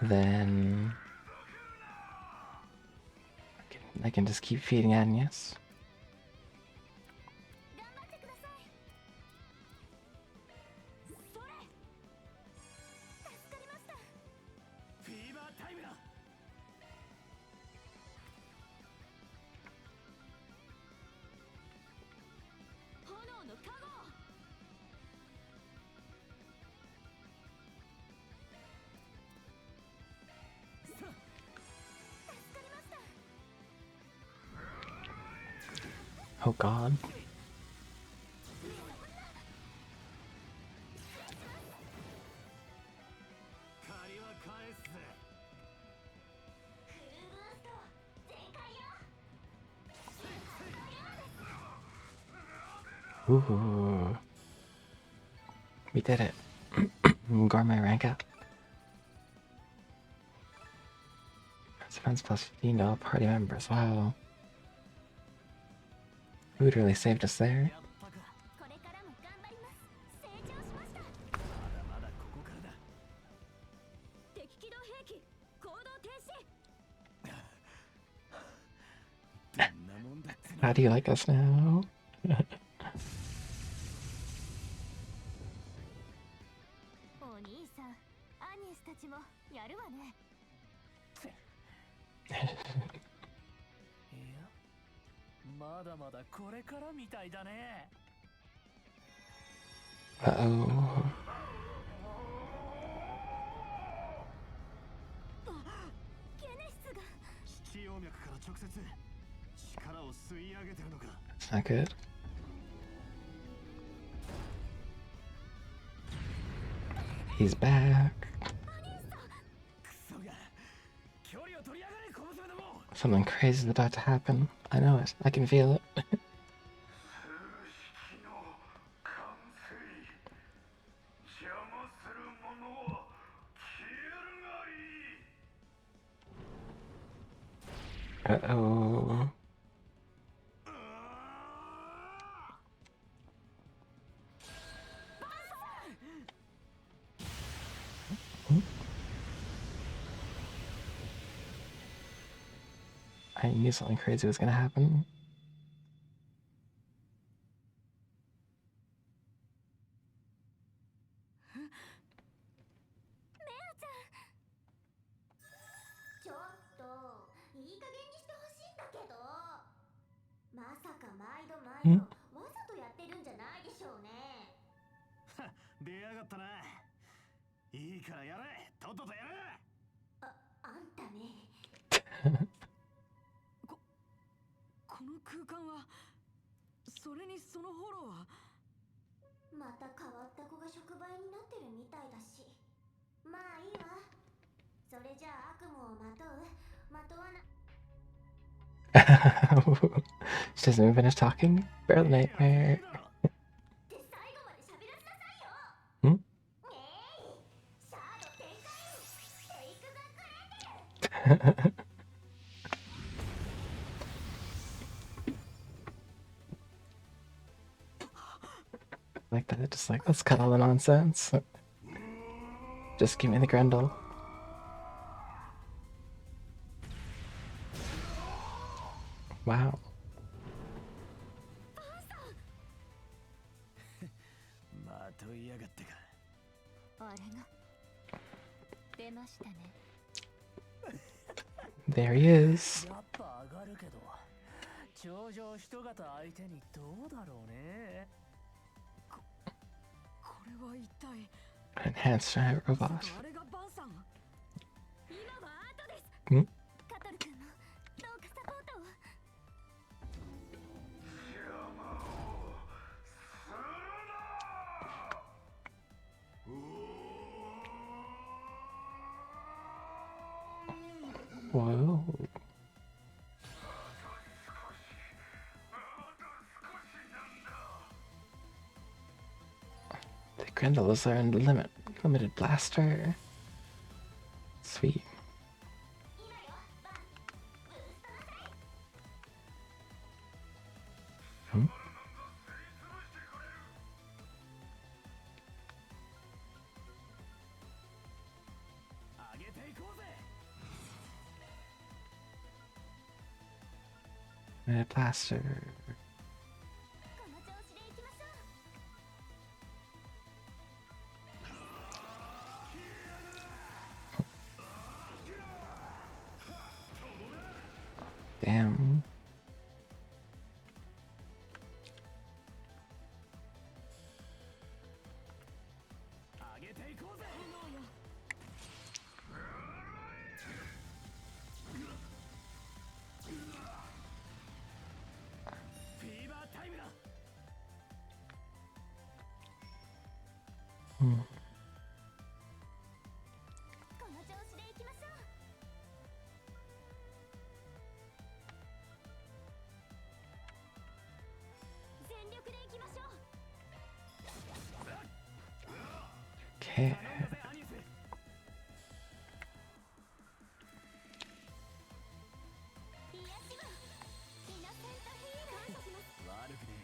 then I can just keep feeding Agnes. 頑張ってください。それ。助かりました。 フィーバータイムだ。 炎の加護。 助かりました。 Oh God. 借りは返すぜ。 フルブースト全開よ。 Ooh. We did it. Gourmet rank up. Defense plus 15 to all party members. Wow. Food really saved us there. やったか。 これからも頑張ります。成長しました。 まだまだここからだ。 敵機動兵器行動停止。 どんなもんだっての。 How do you like us now? お兄さん、アニエスたちもやるわね。 いや、まだまだこれからみたいだね。 Uh-oh. ゲネシスが。 七葉脈から直接力を吸い上げてるのか。 It's not good. He's back. クソが。距離を取りやがれ、小娘ども。 Something crazy is about to happen. I know it. I can feel it. 数式の完成。邪魔する者は消えるがいい。Uh-oh. I knew something crazy was gonna happen. Hmm? 出やがったな。いいからやれ。とっととやれ。この空間は、それにそのフォローは。また変わった子が触媒になってるみたいだし。まあいいわ。それじゃあ悪夢をまとう。まとわな。She doesn't even finish talking? Barely nightmare. で最後まで喋らせなさいよ。 Hmm? シャード展開。テイクザクレーテル。 Like that, just like, let's cut all the nonsense. Just give me the Grendel. Wow. まといやがってか。あれが出ましたね。 There he is. やっぱ上がるけど、頂上人型相手にどうだろうね。これは一体。 An enhanced giant robot. あれがバンさん。今はアートです。 Hmm? カトル君もどうかサポートを。 Whoa. The Grendel is our limited blaster. Sweet. 今よ、バン。ブーストなさい。 Hmm? 上げていこうぜ。 Limited blaster. この調子でいきましょう。 Damn. 上げていこうぜ。 フィーバータイムだ。 Hmm. この調子でいきましょう。 全力でいきましょう。 Okay. 頼むぜアニス。 癒しはイノセントヒーロー。感謝します。 悪くね。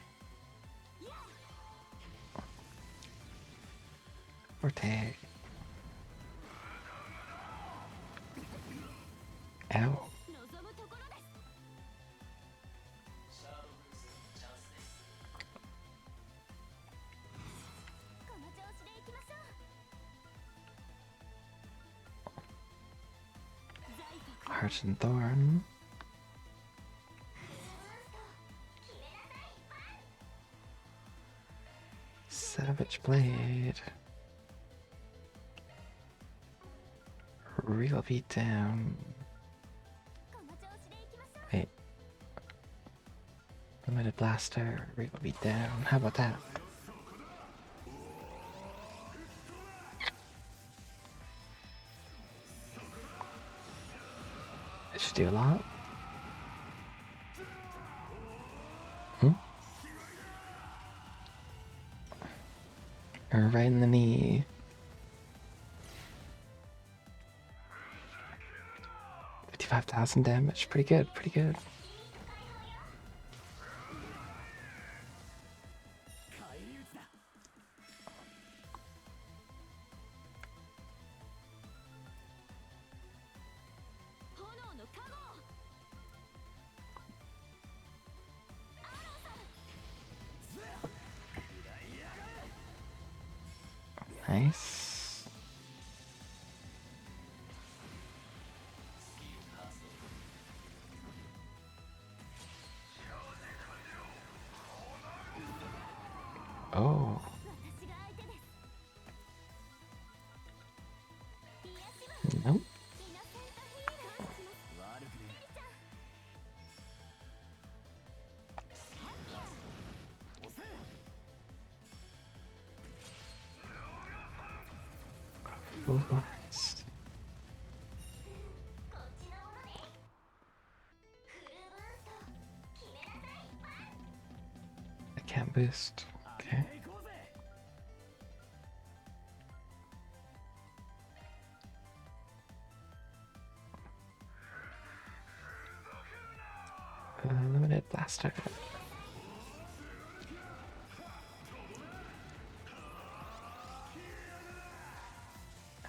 Forte. Ow. 望むところです。 この調子でいきましょう。財宝 Heart and Thorn. 決めなさい。 Savage Blade. Real beatdown. この調子でいきましょう。 Wait. Limited blaster. Real beatdown. How about that? It should do a lot. Hmm? Or right in the knee. 5,000 damage. Pretty good, pretty good. Nice. Oh. Nope. Nice. I can't boost. Okay. Limited blaster.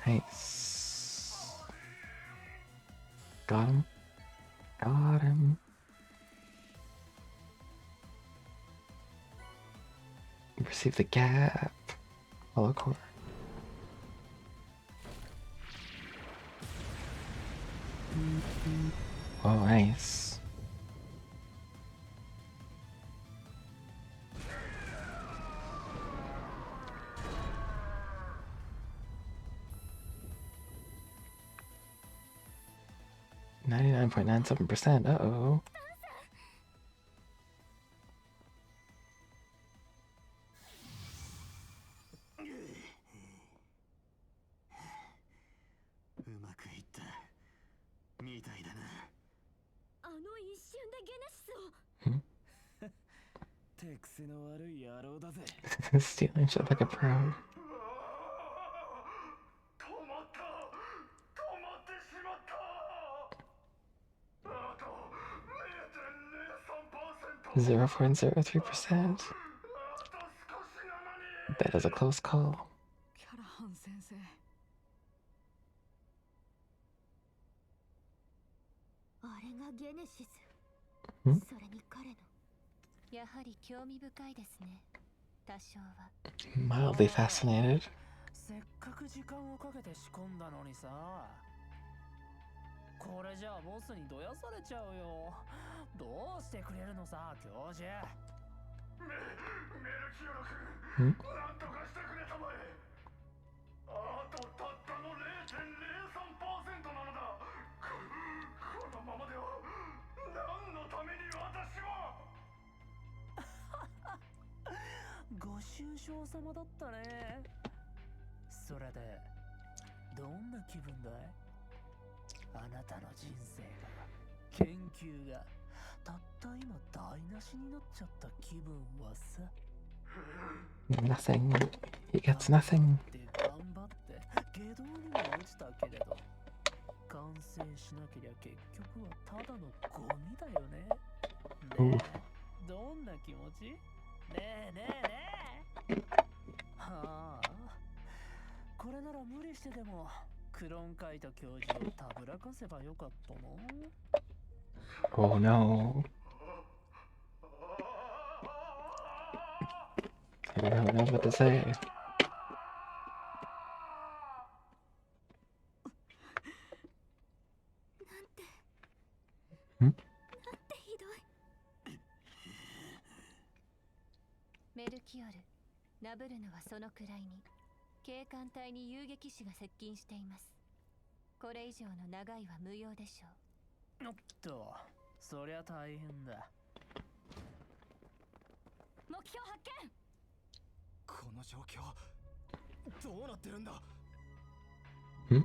Nice. Got him. Got him. Receive the gap. Hollow core. Oh, nice. .97%. Uh-oh. Stealing shit like a pro. Zero point 0.03%. That is a close call. Hmm? Mildly fascinated. せっかく時間をかけて仕込んだのにさ。これじゃあボスにどやされちゃうよ。どうしてくれるのさ、教授。メルキオロ君、なんとかしてくれたまえ。あとたったの 0.03% なのだ。このままでは何のために私は。ご愁傷様だったね。それでどんな気分だい？あなたの人生が、研究がたった今台無しになっちゃった気分はさ。Nothing. He gets nothing. 頑張って下道にも落ちたけれど、完成しなけりゃ結局はただのゴミだよね。ねえ、どんな気持ち？ねえねえねえ。はあ、これなら無理してでもクロンカイト教授をたぶらかせばよかったの。Oh no. I don't know what to say. Hmm? メルキオル、ナブルノはそのくらいに警官隊に遊撃士が接近しています。これ以上の長いは無用でしょう。おっと、そりゃ大変だ。目標発見。この状況どうなってるんだ。 The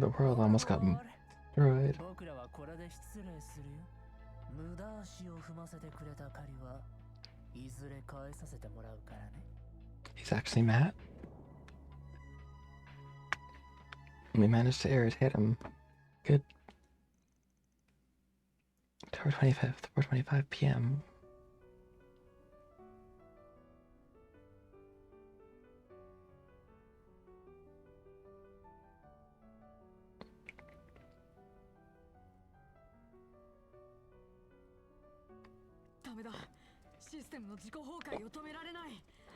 world almost got destroyed. 僕らはこれで失礼するよ。無駄足を踏ませてくれた借りはいずれ返させてもらうからね。He's actually mad. We managed to irritate him. Good. October 25th, 4:25 p.m.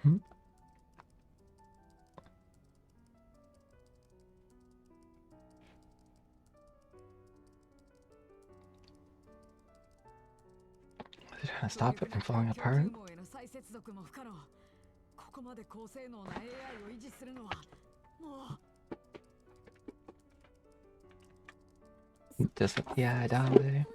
Hmm? Are they trying to stop it from falling apart? Just yeah, I doubt it.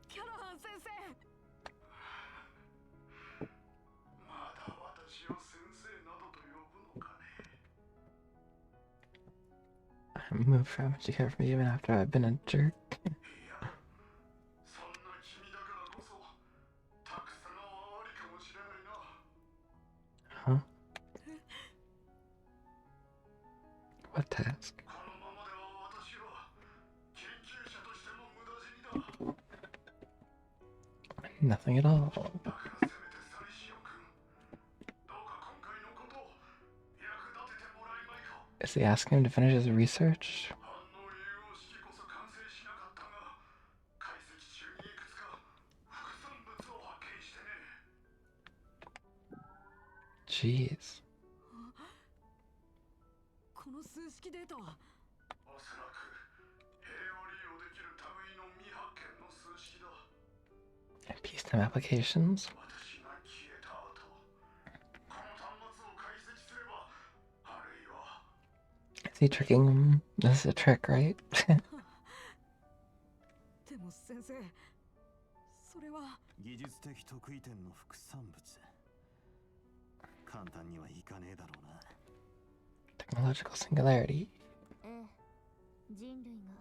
キャラハン先生 I moved from much to care for me even after I've been a jerk. Huh? What task? Nothing at all. Is he asking him to finish his research? Jeez. Peacetime applications? Is he tricking him? This is a trick, right? でも先生、それは技術的得意点の副産物。簡単にはいかねえだろうな。Technological singularity. ええ、人類が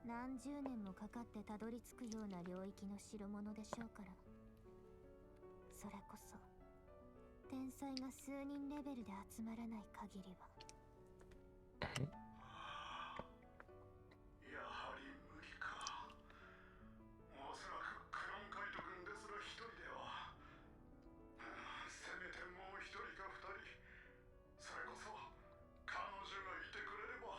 何十年もかかってたどり着くような領域の代物でしょうから。それこそ天才が数人レベルで集まらない限りは。やはり無理か。おそらくクロンカイト君ですら一人では。せめてもう一人か二人。それこそ彼女がいてくれれば。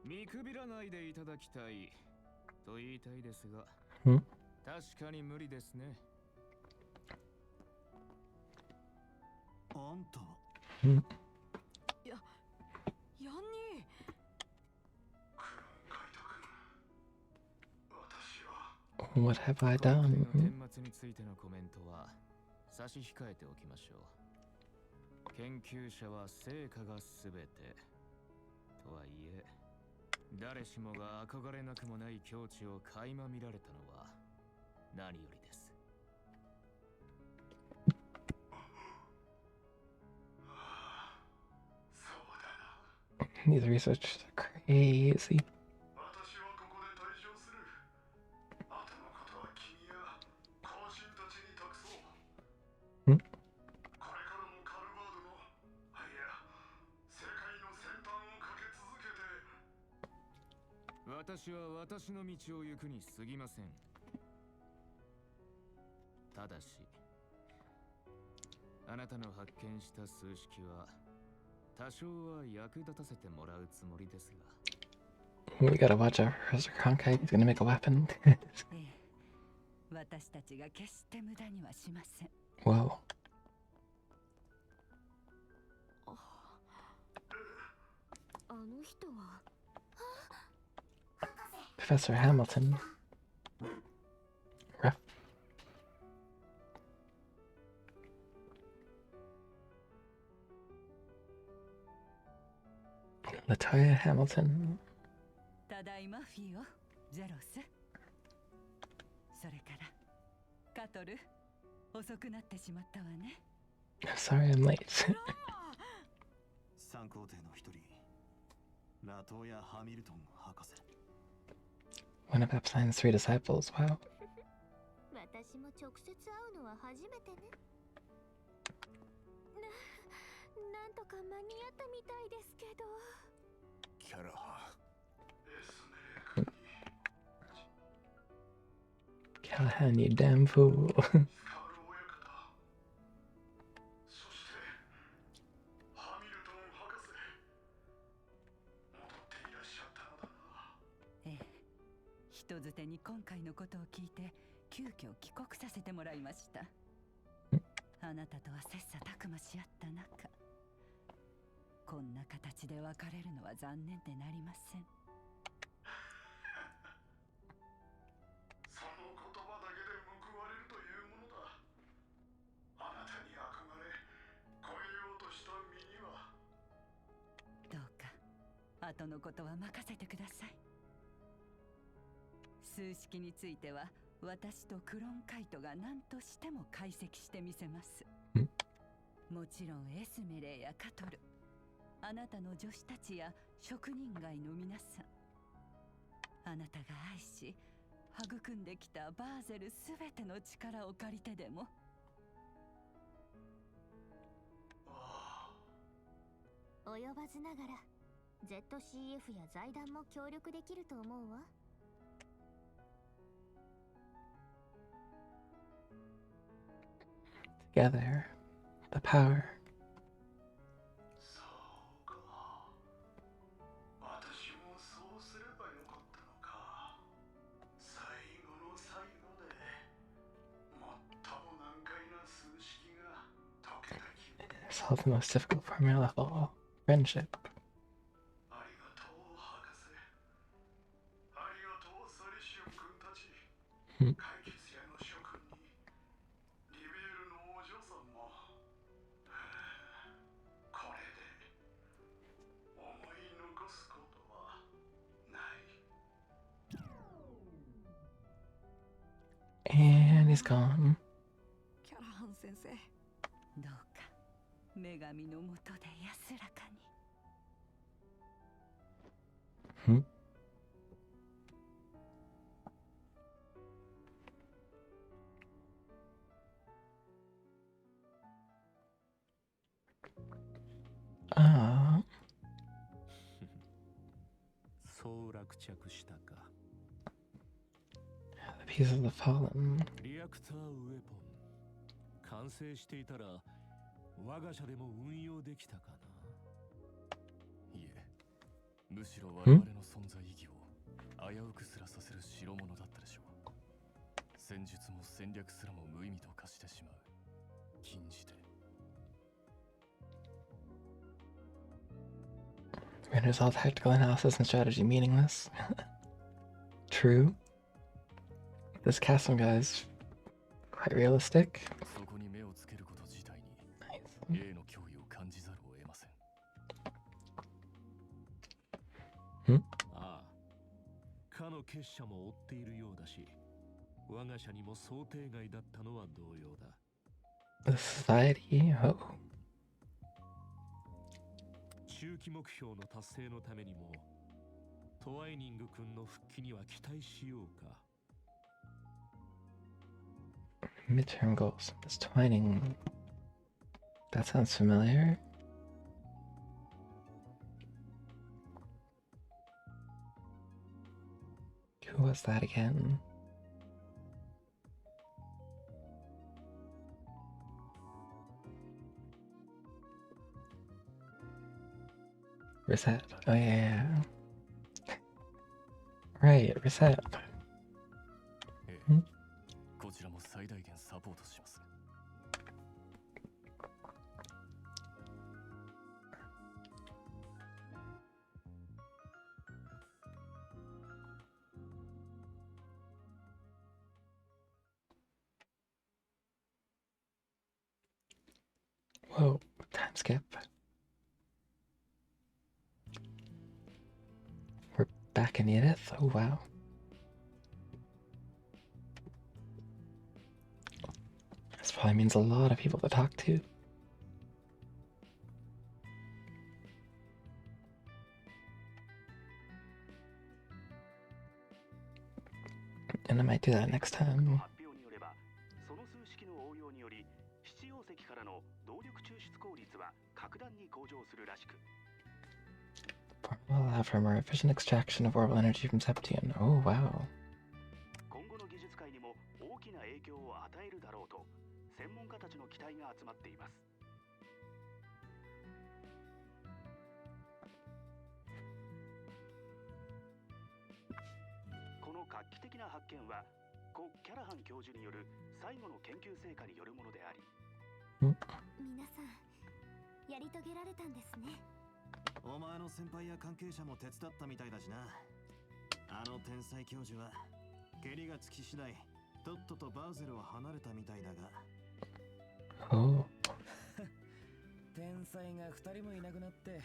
見くびらないでいただきたいと言いたいですが、確かに無理ですね。あんた。ヤンニー。What have I done? 年末についてのコメントは差し控えておきましょう。研究者は成果が全てとはいえ、誰しもが憧れなくもない境地を垣間見られたのは何よりです。These researchers are crazy. 私はここで退場する。あとのことは君や後進たちに託そう。これからもカルバードの、いや、世界の先端を駆け続けて。私は私の道を行くに過ぎません。ただし、あなたの発見した数式は多少は役立たせてもらうつもりですが。We gotta watch out for Professor Cronkite. He's gonna make a weapon. 私たちが決して無駄にはしません。Whoa. 人は Professor Hamilton. Rough. Latoya Hamilton. ただいまフィオ、ゼロス。それからカトル、遅くなってしまったわね。Sorry I'm late. 三皇帝の一人、ラトーヤ・ハミルトン博士。 One of Epstein's 3 disciples. Wow. 私も直接会うのは初めてね。なんとか間に合ったみたいですけど。キャラハ Callahan, you damn fool. スカール親方、そしてハミルトン博士、戻っていらっしゃったのだな。ええ、人づてに今回のことを聞いて急遽帰国させてもらいました。あなたとは切磋琢磨し合った中、こんな形で別れるのは残念でなりません。その言葉だけで報われるというものだ。あなたに憧れ超えようとした身には。どうか後のことは任せてください。数式については私とクロンカイトが何としても解析してみせます。もちろんエスメレイやカトル、あなたの助手たちや職人街の皆さん、あなたが愛し育んできたバーゼルすべての力を借りてでも。及ばずながら ZCF や財団も協力できると思うわ。Together. The power. そうか。私もそうすればよかったのか。最後の最後で最も難解な数式が解けた気分。Solve the most difficult formula of all. Friendship. ありがとう博士。ありがとうサリシオン君たち。解決屋の諸君に、リベールのお嬢さんも。これで思い残すことはない。 And he's gone. キャラハン先生、どうか女神のもとで安らかに。Ah. そう落着したか。 The pieces of the fallen. リアクターウェポン完成していたら我が社でも運用できたかな。いえ、むしろ我々の存在意義を危うくすらさせる代物だったでしょう。戦術も戦略すらも無意味と化してしまう。禁じて。 Renders all tactical analysis and strategy meaningless. True. This castle guy is quite realistic. そこに目をつけること自体に Nice. A の脅威を感じざるを得ません。ああ、かの結社も追っているようだし、我が社にも想定外だったのは同様だ。 The society? Oh. 中期目標の達成のためにもトワイニング君の復帰には期待しようか。 Midterm goals. This twining. That sounds familiar. Who was that again? Reset. Oh yeah. Right, reset. ええ、こちらも最大限サポートします。 Reset. Whoa, time skip. We're back in Edith. Oh wow. This probably means a lot of people to talk to. And I might do that next time. 発表によれば、その数式の応用により、七曜石からの動力抽出効率は格段に向上するらしく。Will allow for more efficient extraction of orbital energy from Septian. Oh wow. 今後の技術界にも大きな影響を与えるだろうと、専門家たちの期待が集まっています。この画期的な発見は、故キャラハン教授による最後の研究成果によるものであり、皆さんやり遂げられたんですね。お前の先輩や関係者も手伝ったみたいだしな。あの天才教授は蹴りがつき次第とっととバーゼルを離れたみたいだが。Oh. 天才が2人もいなくなって、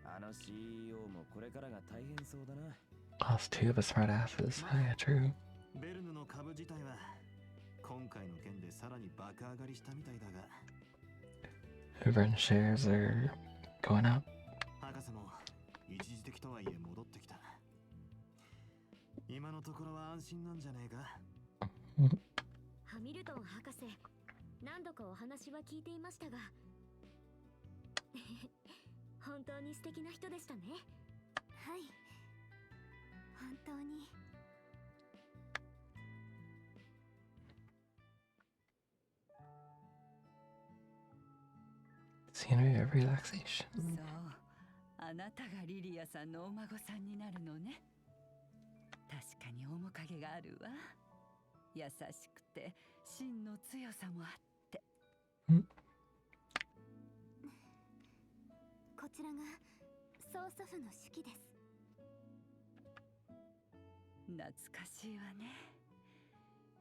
あの CEO もこれからが大変そうだな。Lost two of the smart asses. Oh yeah, true. ベルヌの株自体は今回の件でさらに爆上がりしたみたいだが。Everyone's shares are going up. 博士も一時的とはいえ戻ってきた。今のところは安心なんじゃねえか。ハミルトン博士、何度かお話は聞いていましたが本当に素敵な人でしたね。はい、本当に。Scenery of relaxation. そう、あなたがリリアさんのお孫さんになるのね。確かに面影があるわ。優しくて芯の強さもあって。こちらが曽祖父の式です。懐かしいわね。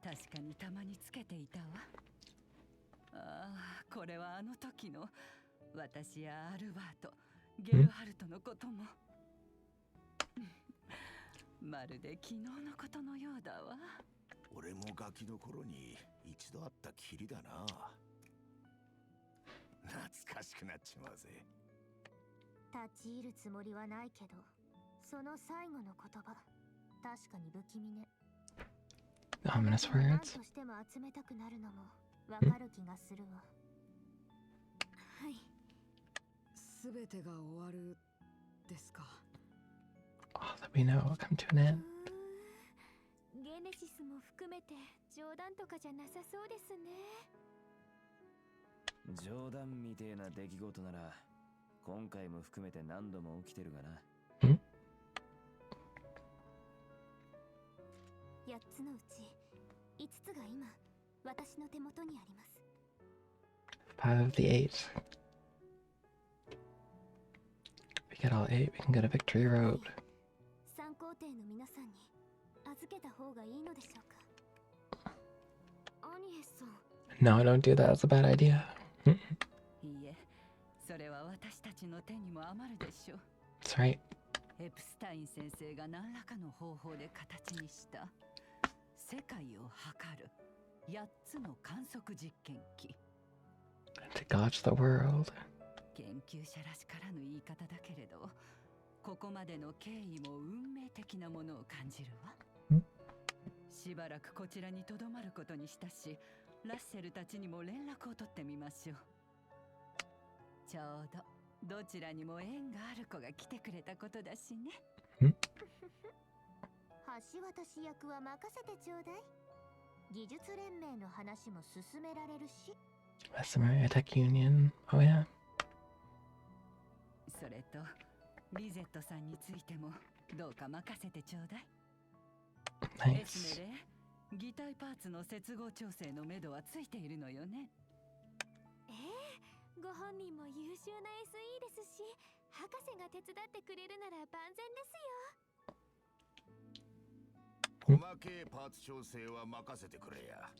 確かにたまにつけていたわ。ああ、これはあの時の私やアルバート、ゲルハルトのこともまるで昨日のことのようだわ。俺もガキの頃に一度会ったきりだな。懐かしくなっちまうぜ。立ち入るつもりはないけど、その最後の言葉、確かに不気味ね。 Ominous 何 words. としても集めたくなるのもわかる気がするわ。はい。すべてが終わるですか。 All that we know will come to an end. ゲネシスも含めて冗談とかじゃなさそうですね。冗談みてえな出来事なら、今回も含めて何度も起きてるがな。8つのうち5つが今私の手元にあります。 5 of the 8. If we get all 8, we can go to Victory Road. 参考艇の皆さんに預けた方がいいのでしょうか。アニエスさん。 No, don't do that. That's a bad idea. いいえ、それは私たちの手にも余るでしょう。 That's right. エプスタイン先生が何らかの方法で形にした世界を測る8つの観測実験機。 To gauge the world. 研究者らしからぬ言い方だけれど、ここまでの経緯も運命的なものを感じるわ。しばらくこちらにとどまることにしたし、ラッセルたちにも連絡を取ってみましょう。ちょうどどちらにも縁がある子が来てくれたことだしね。橋渡し役は任せてちょうだい。技術連盟の話も進められるし。 Western Tech Union. Oh yeah. それとリゼットさんについてもどうか任せてちょうだい。エス Nice. メレ、擬態パーツの接合調整のめどはついているのよね。ご本人も優秀な SE ですし、博士が手伝ってくれるなら万全ですよ。細けいパーツ調整は任せてくれや。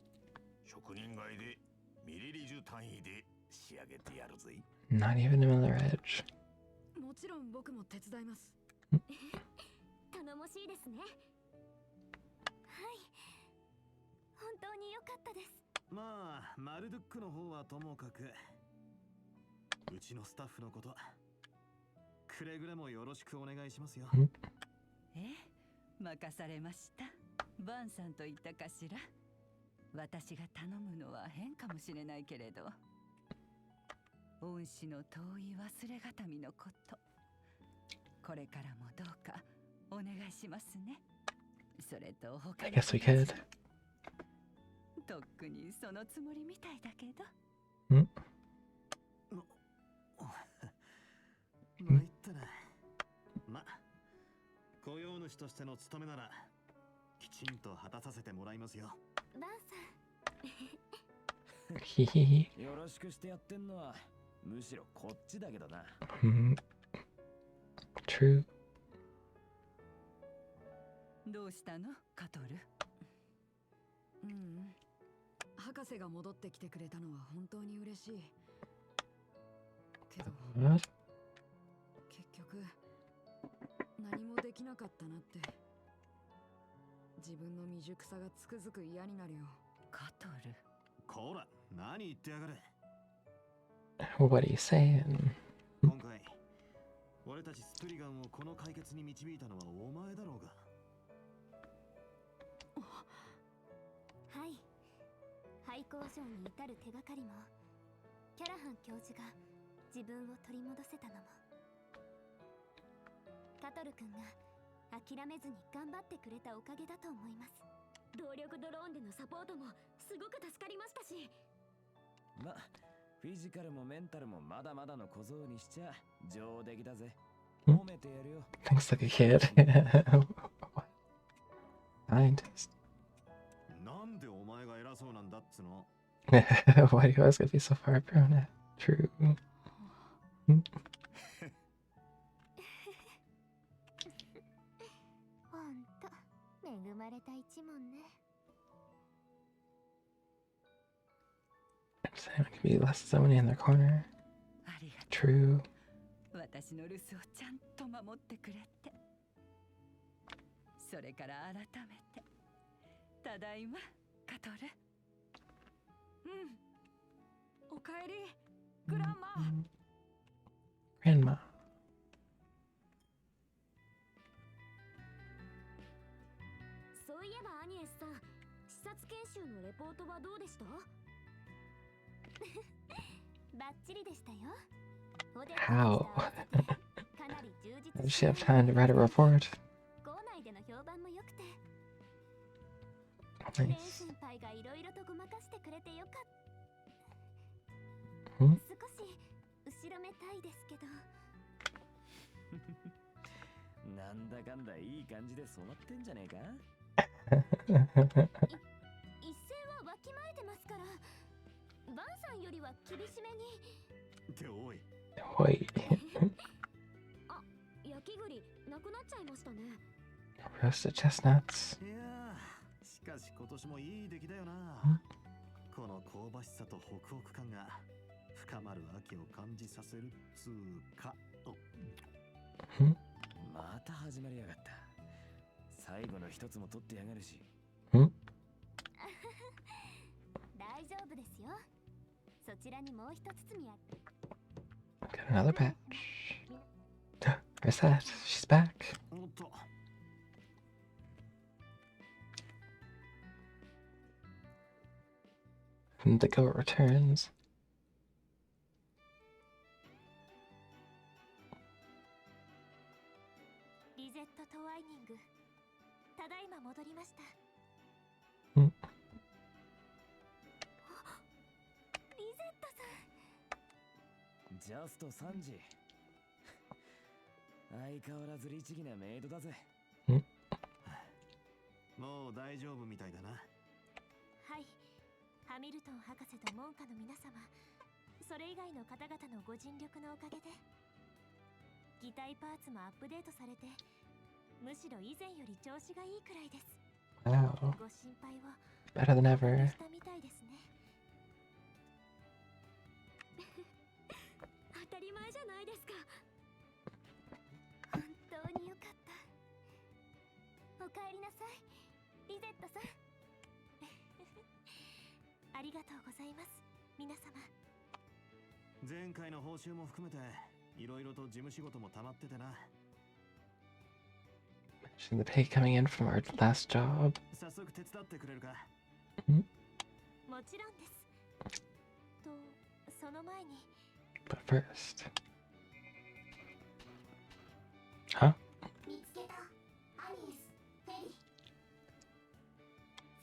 職人外でミリリジュ単位で仕上げてやるぜ。 Not even another edge. もちろん僕も手伝います。頼もしいですね。はい、本当に良かったです。まあマルドゥックの方はともかく、うちのスタッフのこと、くれぐれもよろしくお願いしますよ。任されました。バンさんと言ったかしら。私が頼むのは変かもしれないけれど、恩師の遠い忘れがたみのこと、これからもどうかお願いしますね。それと他 I guess we could. とっくにそのつもりみたいだけど。参ったな。ま、雇用主としての務めならきちんと果たさせてもらいますよ。バンさん。Hehe. よろしくしてやってんのはむしろこっちだけどな。True. どうしたのカトル？博士が戻ってきてくれたのは本当に嬉しいけど、 What? 結局何もできなかったなって、自分の未熟さがつくづく嫌になるよ。カトル。こら、何言ってやがる。 What are you saying? 今回俺たちスプリガンをこの解決に導いたのはお前だろうが。はい、廃工場に至る手がかりも、キャラハン教授が自分を取り戻せたのも、カトル君が諦めずに頑張ってくれたおかげだと思います。動力ドローンでのサポートもすごく助かりましたし、ま、フィジカルもメンタルもまだまだの小僧にしちゃ上出来だぜ。褒めてやるよ。Looks like a kid. Scientist. なんでお前が偉そうなんだっつの。 Why do you always gotta be so far up your own head? True. ほんと恵まれた一門ね。 Everyone can be less somebody in their corner. ありがと True. う。私の留守をちゃんと守ってくれて。それから改めてただいまカトル。おかえりグランマ。 Grandma. そういえばアニエスさん、視察研修のレポートはどうでした？バッチリでしたよ。 How? かなり充実 How did she have time to write a report? 校内での評判も良くて、 Nice. レン先輩がいろいろとごまかしてくれてよかった。 Hmm? 少し後ろめたいですけど。なんだかんだいい感じで染まってんじゃねえか。一線はわきまえてますから、バンさんよりは厳しめに。っておい。Wait. あ、焼き栗なくなっちゃいましたね。 Roasted chestnuts. いやー、しかし今年もいい出来だよな。この香ばしさとホクホク感が深まる秋を感じさせるつーか。また始まりやがった。最後の一つも取ってやがるし。大丈夫ですよ。そちらにもう一包みあって。 Got another patch. Where's that? She's back. おっと。 And the goat returns. リゼット・トワイニング、ただいま戻りました。うん。リゼットさん。ジャスト3時。相変わらず律儀なメイドだぜ。もう大丈夫みたいだな。はい、ハミルトン博士と門下の皆様、それ以外の方々のご尽力のおかげで擬態パーツもアップデートされて、むしろ以前より調子がいいくらいです。 Wow. ご心配を Better than ever. したみたいですね。たり前じゃないですか。本当によかった。おかえりなさい、リゼットさん。ありがとうございます、皆様。前回の報酬も含めていろいろと事務仕事も溜まっててな。Mention the pay coming in from our last job. 早速手伝ってくれるか？もちろんです。と、その前に。But first. Huh? 見つけた。アニエス、フェリー。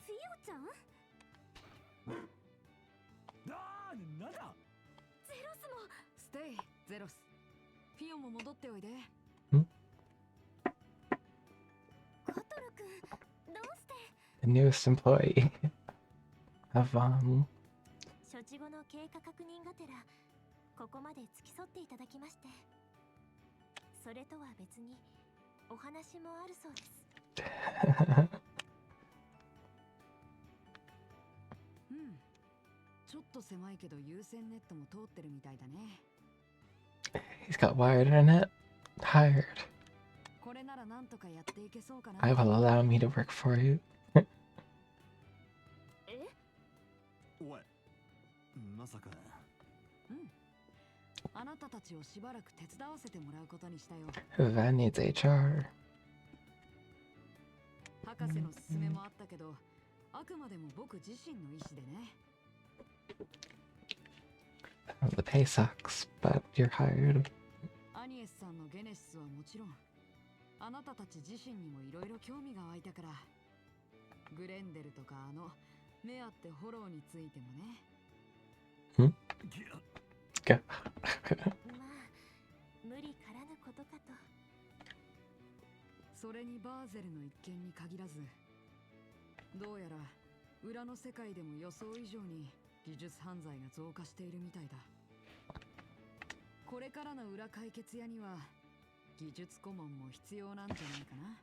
フィオちゃん？なんだ？ゼロスも。ステイ、ゼロス。フィオも戻っておいで。コトル君、どうして？ The newest employee of 処置後の経過確認がてらここまで付き添っていただきまして、それとは別にお話もあるそうです。ちょっと狭いけど有線ネットも通ってるみたいだね。 He's got wired internet. Hired. これならなんとかやっていけそうかな。 I will allow me to work for you. おい、まさか。あなたたちをしばらく手伝わせてもらうことにしたよ。 Van needs HR. 博士の勧めもあったけど、あくまでも僕自身の意思でね。The pay sucks, but you're hired. アニエスさんのゲネシスはもちろん、あなたたち自身にもいろいろ興味が湧いたから、グレンデルとか目あってフォローについてもね。まあ無理からぬことかと。それにバーゼルの一件に限らず、どうやら裏の世界でも予想以上に技術犯罪が増加しているみたいだ。これからの裏解決屋には技術顧問も必要なんじゃないかな。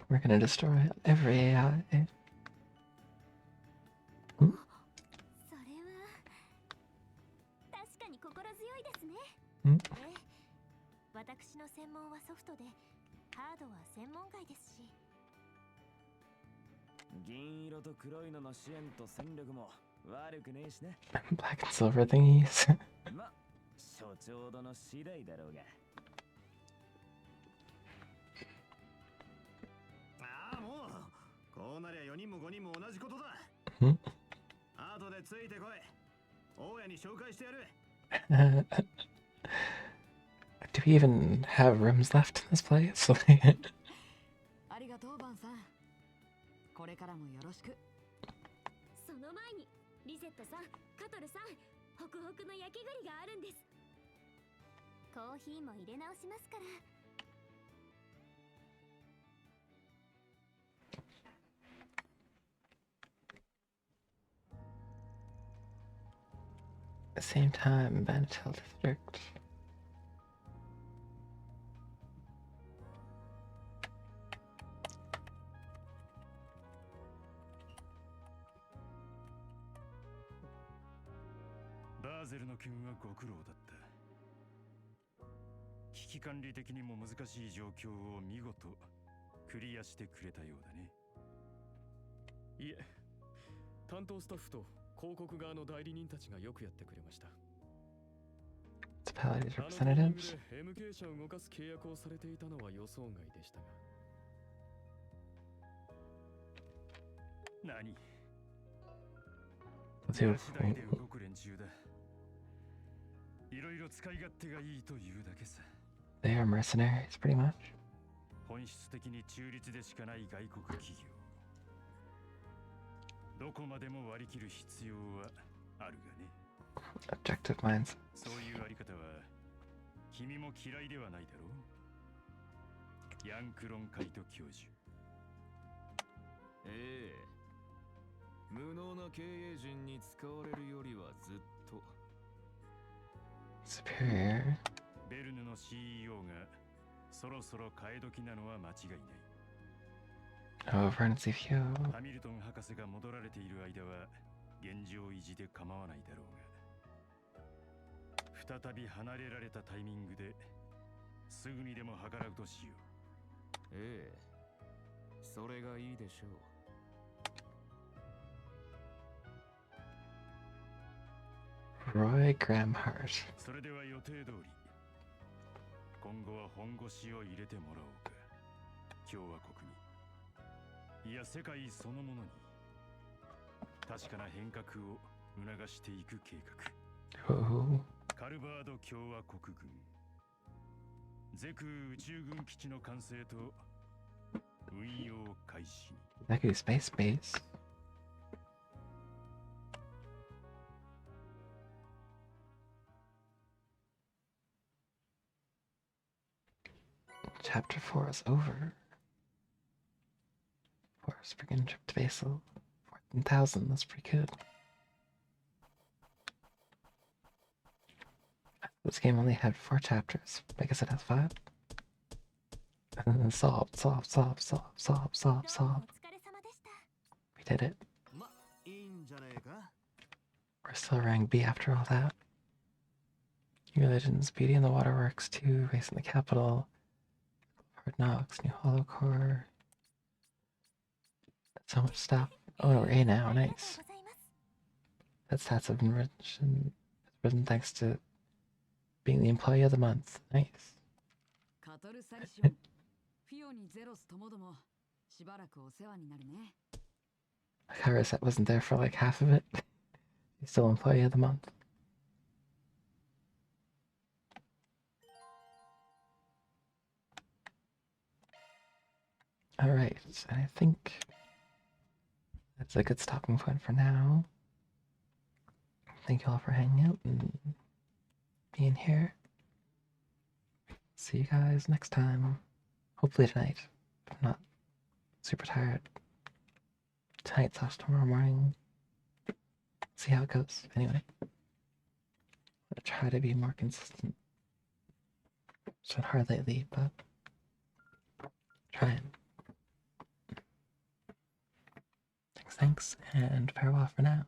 We're gonna destroy every AI. それは確かに心強いですね。私の専門はソフトで、ハードは専門外ですし。銀色と黒いのの支援と戦力も悪くねえしね。Black and silver thingies. ま、所長殿次第だろうが。ああ、もうこうなりゃ4人も5人も同じことだ。後でついてこい。大家に紹介してやる。Do we even have rooms left in this place? ありがとうバンさん。これからもよろしく。その前にリゼットさん、カトルさん、ホクホクの焼き栗があるんです。コーヒーも入れ直しますから。The same time, Bantel District. バーゼルの件はご苦労だった。危機管理的にも難しい状況を見事クリアしてくれたようだね。いえ、担当スタッフと広告側の代理人たちがよくやってくれました。Municipalities あのタイミング representatives. で MK 社を動かす契約をされていたのは予想外でしたが。何？ Let's see 次第で動く連中だ。いろいろ使い勝手がいいというだけさ。They are mercenaries, pretty much. 本質的に中立でしかない外国企業。どこまでも割り切る必要はあるがね。Objective minds. そういうあり方は君も嫌いではないだろう。ヤンクロンカイト教授。ええ、無能な経営陣に使われるよりはずっと。Superior. ベルヌの CEO がそろそろ替え時なのは間違いない。Oh, Vernon's few. ハミルトン博士が戻られている間は現状維持で構わないだろうが、再び離れられたタイミングですぐにでも計らうとしよう。ええ、それがいいでしょう。Roy Gramhart. それでは予定通り今後は本腰を入れてもらおうか。共和国に、いや世界そのものに確かな変革を促していく計画。カルバード共和国軍ゼク宇宙軍基地の完成と運用開始。 That could be space base. Chapter 4 is over. Forest Brigand trip to Basel. 14,000, that's pretty good. This game only had 4 chapters. I guess it has 5. Solved. We did it. We're still rank B after all that. New Legends, Beauty and the Waterworks 2, Race in the Capital, Hard Knocks, New Hollow Core. So much stuff. Oh, we're A now, nice. That stats have been risen thanks to being the Employee of the Month. Nice. Karaset wasn't there for like half of it. He's still Employee of the Month. Alright, and I think that's a good stopping point for now. Thank you all for hanging out and being here. See you guys next time. Hopefully tonight. I'm not super tired. Tonight / tomorrow morning. See how it goes. Anyway. I'm gonna try to be more consistent. It's been hard lately, but trying. Thanks, and farewell for now.